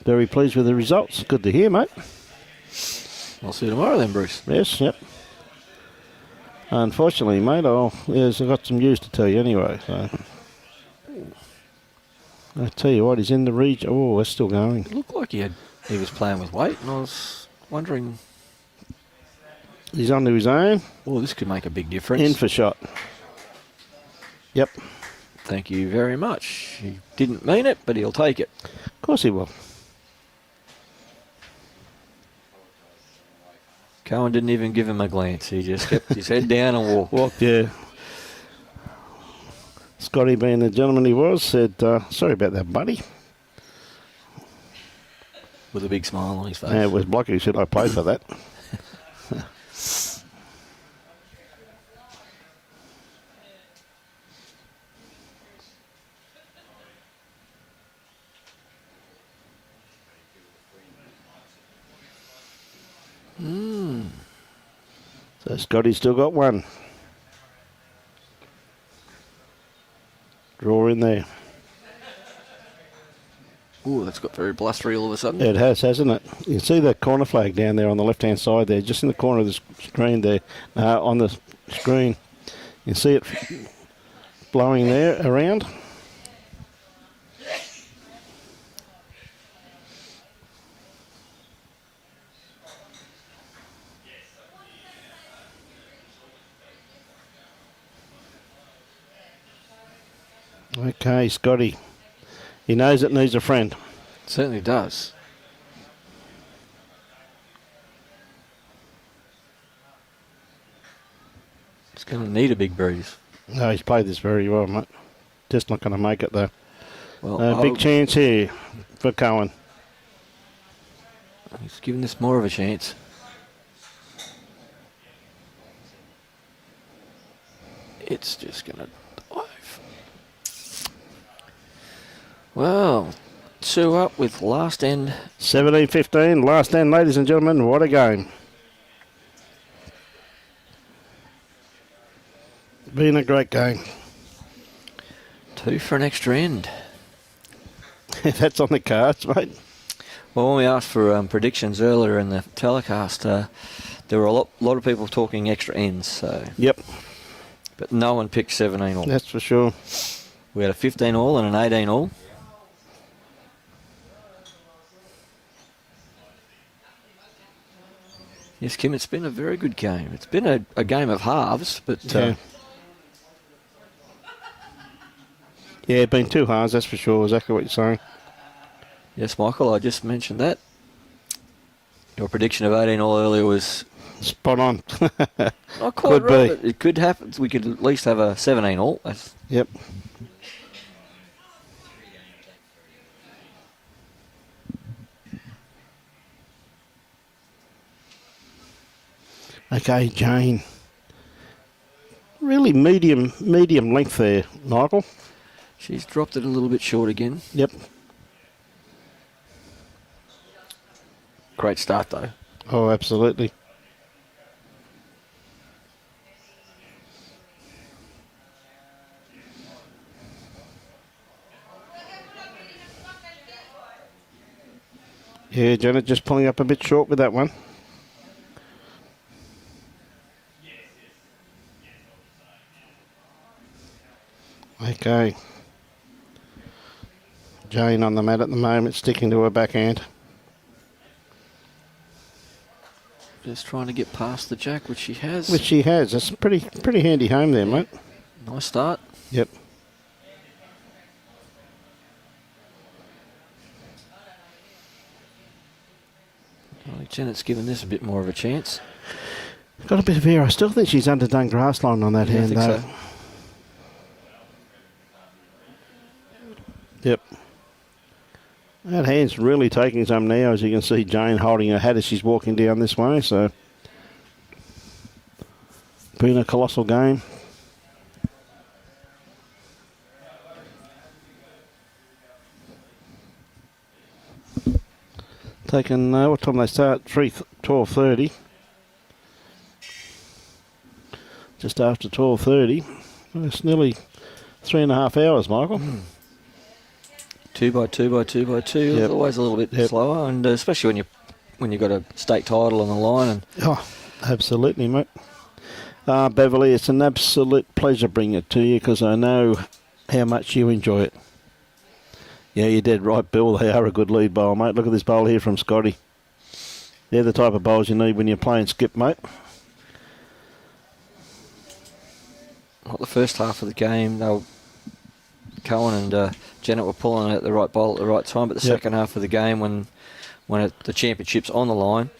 Very pleased with the results. Good to hear, mate. I'll see you tomorrow then, Bruce. Yes, yep. Unfortunately, mate, I've got some news to tell you anyway. So. I tell you what, he's in the region. Oh, it's still going. It looked like he was playing with weight, and I was wondering, He's onto his own. oh, this could make a big difference. In for shot. Yep. Thank you very much. He didn't mean it, but he'll take it. Of course he will. Cohen didn't even give him a glance. He just kept his head down and walked. Walked, yeah. Scotty, being the gentleman he was, said, sorry about that, buddy. With a big smile on his face. And it was Blocky who said, I played for that. So Scotty's still got one. Draw in there. Ooh, that's got very blustery all of a sudden. It has, hasn't it? You can see that corner flag down there on the left-hand side there, just in the corner of the screen there, on the screen. You can see it blowing there around. Okay, Scotty. He knows it needs a friend. Certainly does. It's going to need a big breeze. No, he's played this very well, mate. Just not going to make it, though. Well, Big chance here for Cohen. He's giving this more of a chance. It's just going to dive. Well, 2 up with last end. 17-15, last end, ladies and gentlemen. What a game. Been a great game. 2 for an extra end. That's on the cards, mate. Well, when we asked for predictions earlier in the telecast, there were a lot of people talking extra ends. So, Yep, but no one picked 17 all. that's for sure. We had a 15 all and an 18 all. Yes, Kim, it's been a very good game. It's been a game of halves, but Yeah, been 2 halves, that's for sure. Exactly what you're saying. yes, Michael, I just mentioned that. Your prediction of 18 all earlier was Spot on. not quite Could right, be. but it could happen. We could at least have a 17 all. That's Yep. Okay, Jane. Really medium length there, Michael. she's dropped it a little bit short again. Yep. Great start, though. Oh, absolutely. Yeah, Janet just pulling up a bit short with that one. Okay. Jane on the mat at the moment, sticking to her backhand. Just trying to get past the jack, which she has. Which she has. It's pretty handy home there, mate. Nice start. Yep. I think Janet's given this a bit more of a chance. Got a bit of air. I still think she's underdone grass line on that Yeah, I hand, think though. so. Yep. That hand's really taking some now, as you can see Jane holding her hat as she's walking down this way, so been a colossal game. Taking, what time they start? 12:30. Just after 12:30. It's nearly 3.5 hours, Michael. 2 by 2 by 2 by 2. Yep. It's always a little bit Yep. slower, and especially when you've got a state title on the line. And Oh, absolutely, mate. Beverly, it's an absolute pleasure bringing it to you because I know how much you enjoy it. Yeah, you're dead right, Bill. They are a good lead bowl, mate. Look at this bowl here from Scotty. They're the type of bowls you need when you're playing skip, mate. Well, the first half of the game, Cohen and Janet were pulling it at the right bowl at the right time, but the Yep. second half of the game, when the championship's on the line,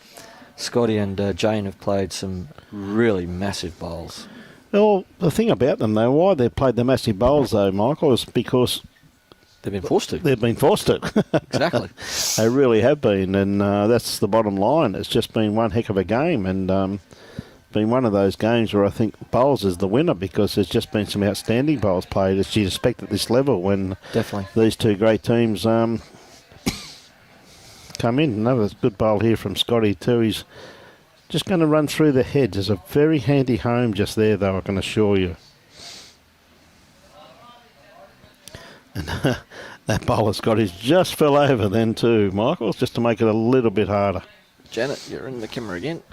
Scotty and Jane have played some really massive bowls. Well, the thing about them, though, why they've played the massive bowls, though, Michael, is because They've been forced to. they've been forced to. Exactly. They really have been, and that's the bottom line. It's just been one heck of a game, and been one of those games where I think bowls is the winner because there's just been some outstanding bowls played, as you'd expect at this level when Definitely. these two great teams come in. Another good bowl here from Scotty too. He's just going to run through the heads. There's a very handy home just there, though, I can assure you. And that bowl of Scotty's just fell over then too, Michael, just to make it a little bit harder. Janet, you're in the camera again.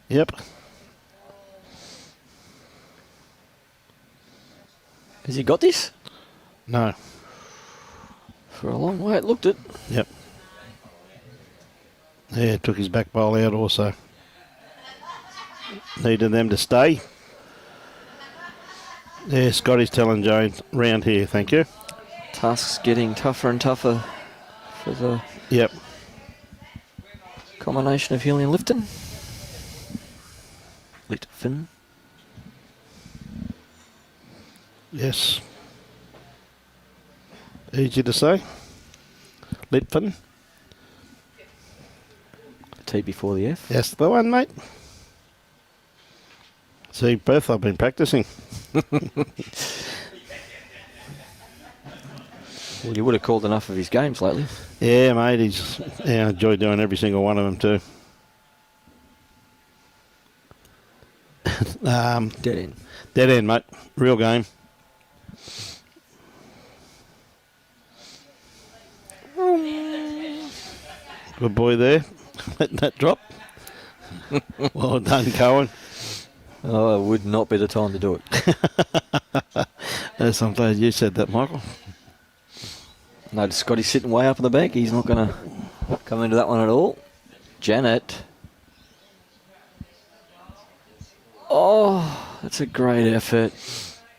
Yep. Has he got this? No. For a long way, it looked it. Yep. Yeah, took his back bowl out also. Needed them to stay. Yeah, Scotty's telling Jane, round here, thank you. Task's getting tougher and tougher for the Yep. combination of Healey and Litfin. Yes. Easy to say. Litfin. T before the F. That's the one, mate. See, both I've been practicing. Well, you would have called enough of his games lately. Yeah, mate. I enjoy doing every single one of them too. Dead end. Dead end, mate. Real game. Good boy there. Letting that drop. Well done, Cohen. Oh, it would not be the time to do it. Yes, I'm glad you said that, Michael. Notice Scotty's sitting way up in the bank. He's not going to come into that one at all. Janet. Oh, that's a great effort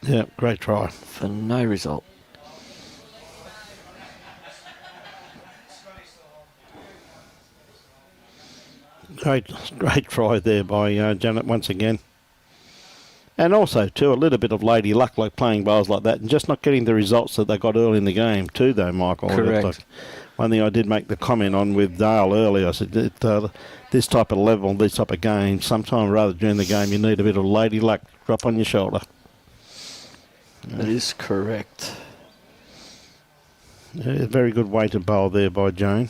Yeah, great try. for no result. Great try there by Janet once again. And also, too, a little bit of lady luck, like playing bowls like that, and just not getting the results that they got early in the game, too, though, Michael. Correct. Like one thing I did make the comment on with Dale earlier, I said, this type of level, these type of games, sometime rather during the game, you need a bit of lady luck drop on your shoulder. That is correct. Yeah, very good weighted bowl there by Jane.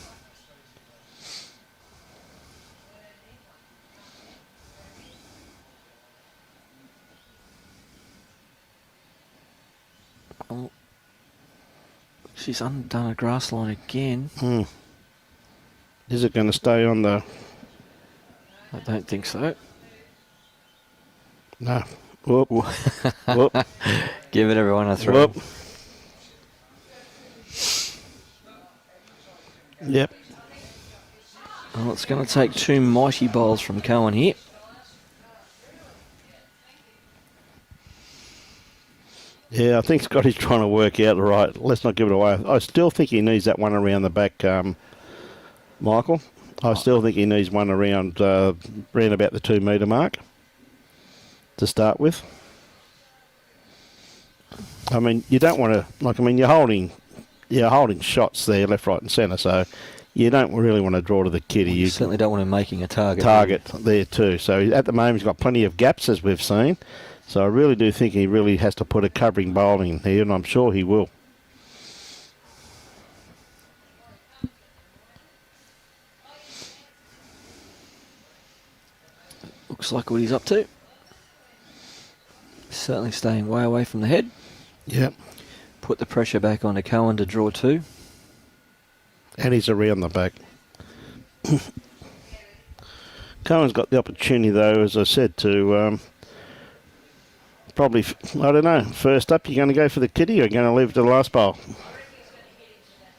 Oh, she's undone a grass line again. Is it going to stay on the... I don't think so. No. Whoop. Whoop. Giving everyone a throw. Whoop. Yep. Well, it's going to take two mighty bowls from Cohen here. Yeah, I think Scotty's trying to work out the right. Let's not give it away. I still think he needs that one around the back, Michael. I still think he needs one around about the 2 metre mark to start with. I mean, you don't want to, you're holding shots there, left, right and centre, so you don't really want to draw to the kitty. You certainly don't want him making a target. There too. So at the moment he's got plenty of gaps, as we've seen. So I really do think he really has to put a covering bowling in here, and I'm sure he will. Looks like what he's up to. Certainly staying way away from the head. Yep. Put the pressure back onto Cohen to draw 2. And he's around the back. Cohen's got the opportunity, though, as I said, to probably, I don't know, first up, you're going to go for the kitty or you're going to leave it to the last bowl?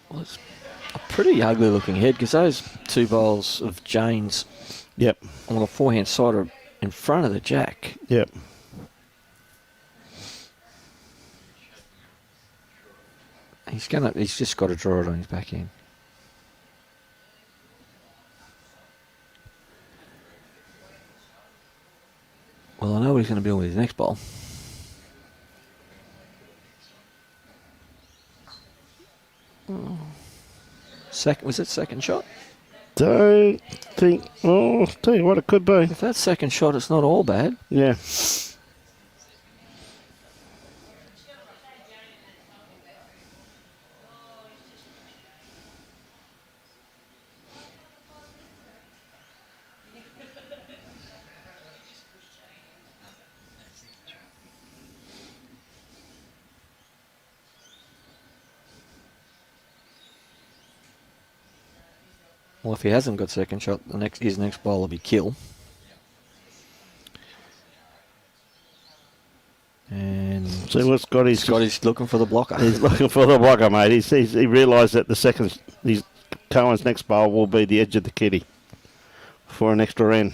Well, it's a pretty ugly looking head because those 2 bowls of Jane's on the forehand side are in front of the jack. Yep. He's just got to draw it on his back end. Well, I know what he's going to build with his next bowl. Was it second shot? Don't think. Oh, tell you what, it could be. If that's second shot, it's not all bad. Yeah. Well, if he hasn't got second shot, his next bowl will be kill. And see what Scotty's looking for the blocker. He's looking for the blocker, mate. He realised that Cohen's next bowl will be the edge of the kitty for an extra end.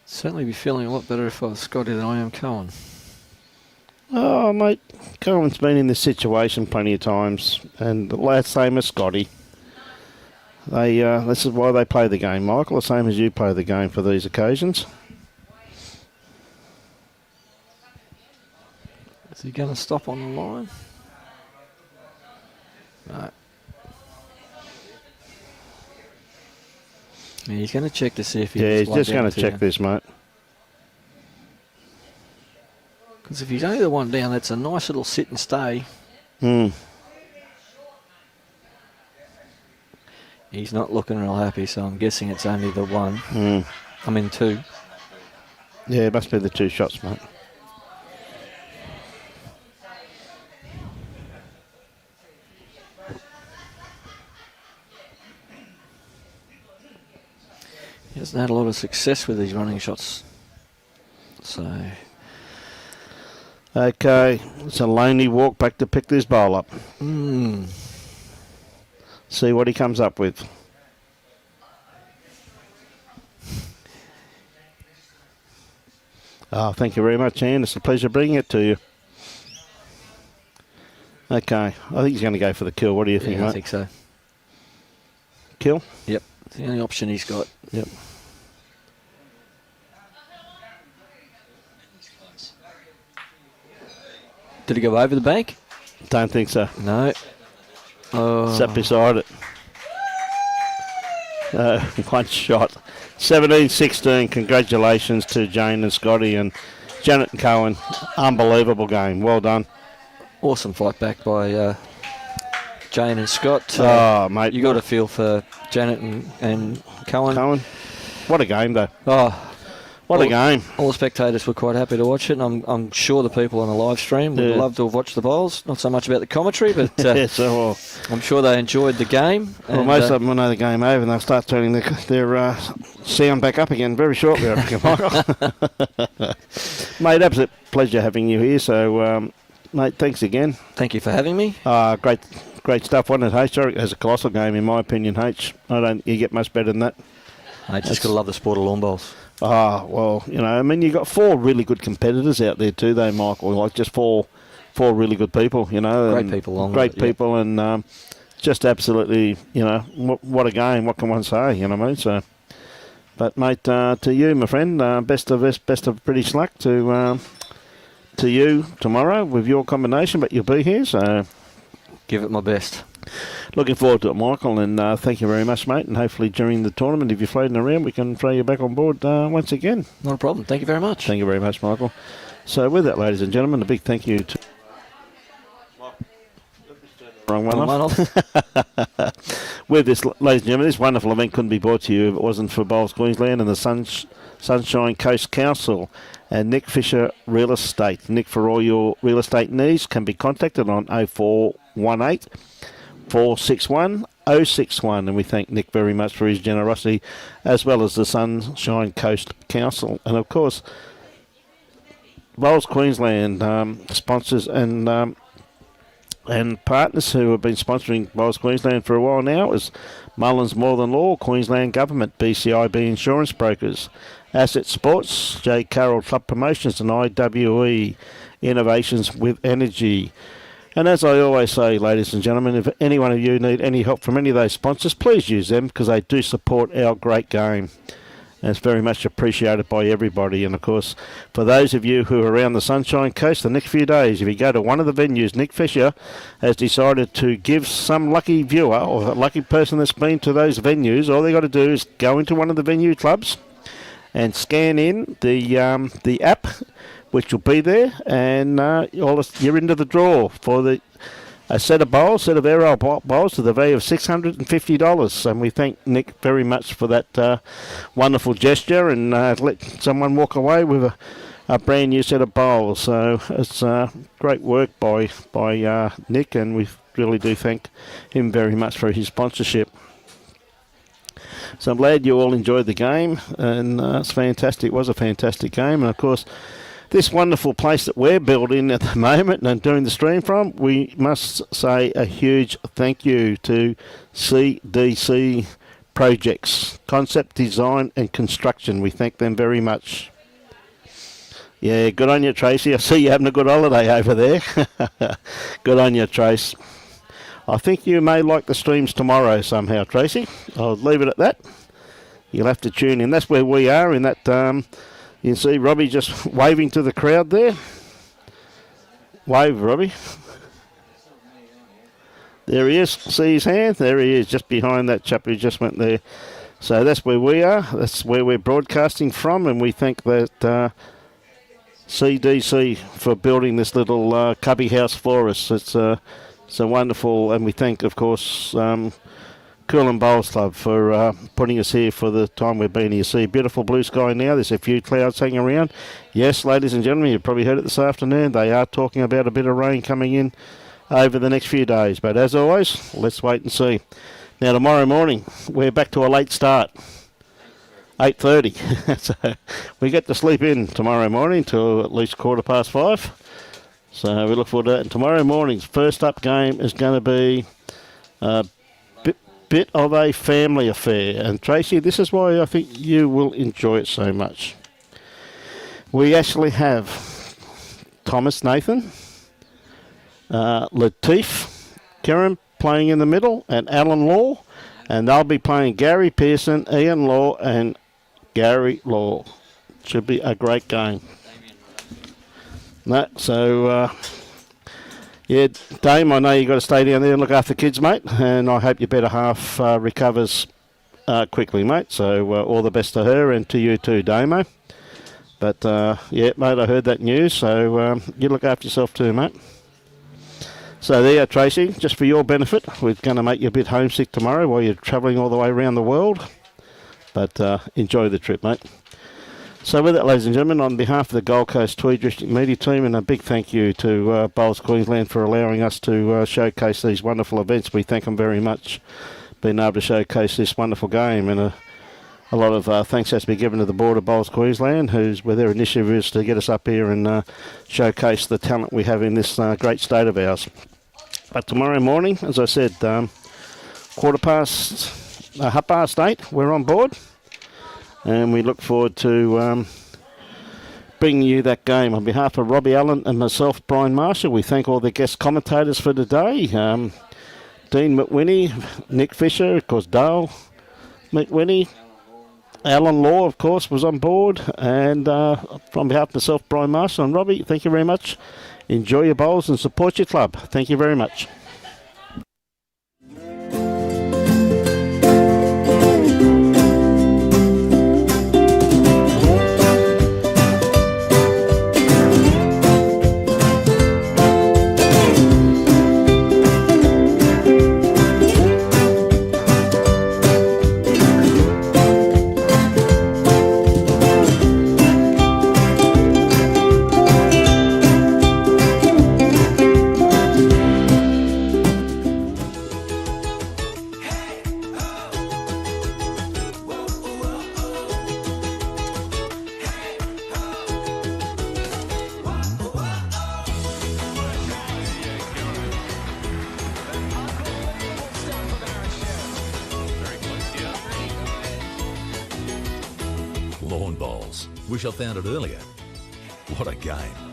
Certainly be feeling a lot better if I was Scotty than I am Cohen. Oh, mate, Cohen's been in this situation plenty of times, and the same as Scotty. This is why they play the game, Michael, the same as you play the game for these occasions. Is he going to stop on the line? No. Yeah, he's going to check to see if he. Yeah, he's just going to check this, mate. Because if he's only the one down, that's a nice little sit and stay. He's not looking real happy, so I'm guessing it's only the one. I mean 2. Yeah, it must be the 2 shots, mate. He hasn't had a lot of success with these running shots. So. Okay, it's a lonely walk back to pick this bowl up. See what he comes up with. Oh, thank you very much, Ian. It's a pleasure bringing it to you. Okay, I think he's going to go for the kill. What do you think, mate? I think so. Kill? Yep, it's the only option he's got. Yep. Did he go over the bank? Don't think so. No. Sat beside it. One shot. 17-16. Congratulations to Jane and Scotty and Janet and Cohen. Unbelievable game. Well done. Awesome fight back by Jane and Scott. Mate. You got a feel for Janet and Cohen. What a game, though. What a game. All the spectators were quite happy to watch it, and I'm sure the people on the live stream would love to have watched the bowls. Not so much about the commentary, but I'm sure they enjoyed the game. Well, most of them will know the game over, and they'll start turning their sound back up again very shortly, I reckon, Michael. Mate, absolute pleasure having you here. So, mate, thanks again. Thank you for having me. Great stuff, wasn't it, H? It was a colossal game, in my opinion, H. I don't think you get much better than that. I just got to love the sport of lawn bowls. Well, I mean, you've got 4 really good competitors out there too, though, Michael. Like, just four really good people, Great people along Great people, and just absolutely, what a game. What can one say, you know what I mean? So, but, mate, to you, my friend, best of British luck to you tomorrow with your combination, but you'll be here, so... Give it my best. Looking forward to it, Michael, and thank you very much, mate. And hopefully during the tournament, if you're floating around, we can throw you back on board once again. Not a problem. Thank you very much. Thank you very much, Michael. So with that, ladies and gentlemen, a big thank you to... Wrong one off. With this, ladies and gentlemen, this wonderful event couldn't be brought to you if it wasn't for Bowls Queensland and the Sunshine Coast Council and Nick Fisher Real Estate. Nick, for all your real estate needs, can be contacted on 0418 461 061, and we thank Nick very much for his generosity, as well as the Sunshine Coast Council, and of course Bowls Queensland sponsors and partners who have been sponsoring Bowls Queensland for a while now is Mullins More Than Law, Queensland Government, BCIB Insurance Brokers, Asset Sports, J. Carroll Club Promotions, and IWE Innovations with Energy. And as I always say, ladies and gentlemen, if any one of you need any help from any of those sponsors, please use them, because they do support our great game. And it's very much appreciated by everybody. And, of course, for those of you who are around the Sunshine Coast the next few days, if you go to one of the venues, Nick Fisher has decided to give some lucky viewer or a lucky person that's been to those venues, all they got to do is go into one of the venue clubs and scan in the app, which will be there, and you're into the draw for a set of aero bowls to the value of $650. And we thank Nick very much for that wonderful gesture, and let someone walk away with a brand new set of bowls. So it's great work by Nick, and we really do thank him very much for his sponsorship. So I'm glad you all enjoyed the game, and it's fantastic. It was a fantastic game, and of course, this wonderful place that we're building at the moment and doing the stream from, we must say a huge thank you to CDC Projects, Concept, Design and Construction. We thank them very much. Yeah, good on you, Tracy. I see you having a good holiday over there. Good on you, Trace. I think you may like the streams tomorrow somehow, Tracy. I'll leave it at that. You'll have to tune in. That's where we are in that... You can see Robbie just waving to the crowd there. Wave, Robbie. There he is. See his hand? There he is, just behind that chap who just went there. So that's where we are. That's where we're broadcasting from, and we thank that CDC for building this little cubby house for us. It's a wonderful, and we thank, of course, Coolum Bowls Club for putting us here for the time we've been here. See, beautiful blue sky now. There's a few clouds hanging around. Yes, ladies and gentlemen, you've probably heard it this afternoon. They are talking about a bit of rain coming in over the next few days. But as always, let's wait and see. Now, tomorrow morning, we're back to a late start. 8:30. So we get to sleep in tomorrow morning till at least 5:15. So we look forward to that. And tomorrow morning's first up game is going to be... bit of a family affair, and Tracy, this is why I think you will enjoy it so much. We actually have Thomas Nathan, Latif, Karen playing in the middle, and Alan Law, and they'll be playing Gary Pearson, Ian Law, and Gary Law. Should be a great game. Yeah, Dame, I know you've got to stay down there and look after the kids, mate, and I hope your better half recovers quickly, mate. So all the best to her and to you too, Damo. But, yeah, mate, I heard that news, so you look after yourself too, mate. So there, Tracy, just for your benefit, we're going to make you a bit homesick tomorrow while you're travelling all the way around the world. But enjoy the trip, mate. So with that, ladies and gentlemen, on behalf of the Gold Coast Tweed District Media Team, and a big thank you to Bowls Queensland for allowing us to showcase these wonderful events. We thank them very much, being able to showcase this wonderful game, and a lot of thanks has to be given to the board of Bowls Queensland, where their initiative is to get us up here and showcase the talent we have in this great state of ours. But tomorrow morning, as I said, 8:30, we're on board. And we look forward to bringing you that game. On behalf of Robbie Allen and myself, Brian Marshall, we thank all the guest commentators for today. Dean McWhinney, Nick Fisher, of course, Dale McWhinney, Alan Law, of course, was on board. And on behalf of myself, Brian Marshall and Robbie, thank you very much. Enjoy your bowls and support your club. Thank you very much. Lawn bowls. Wish I found it earlier. What a game.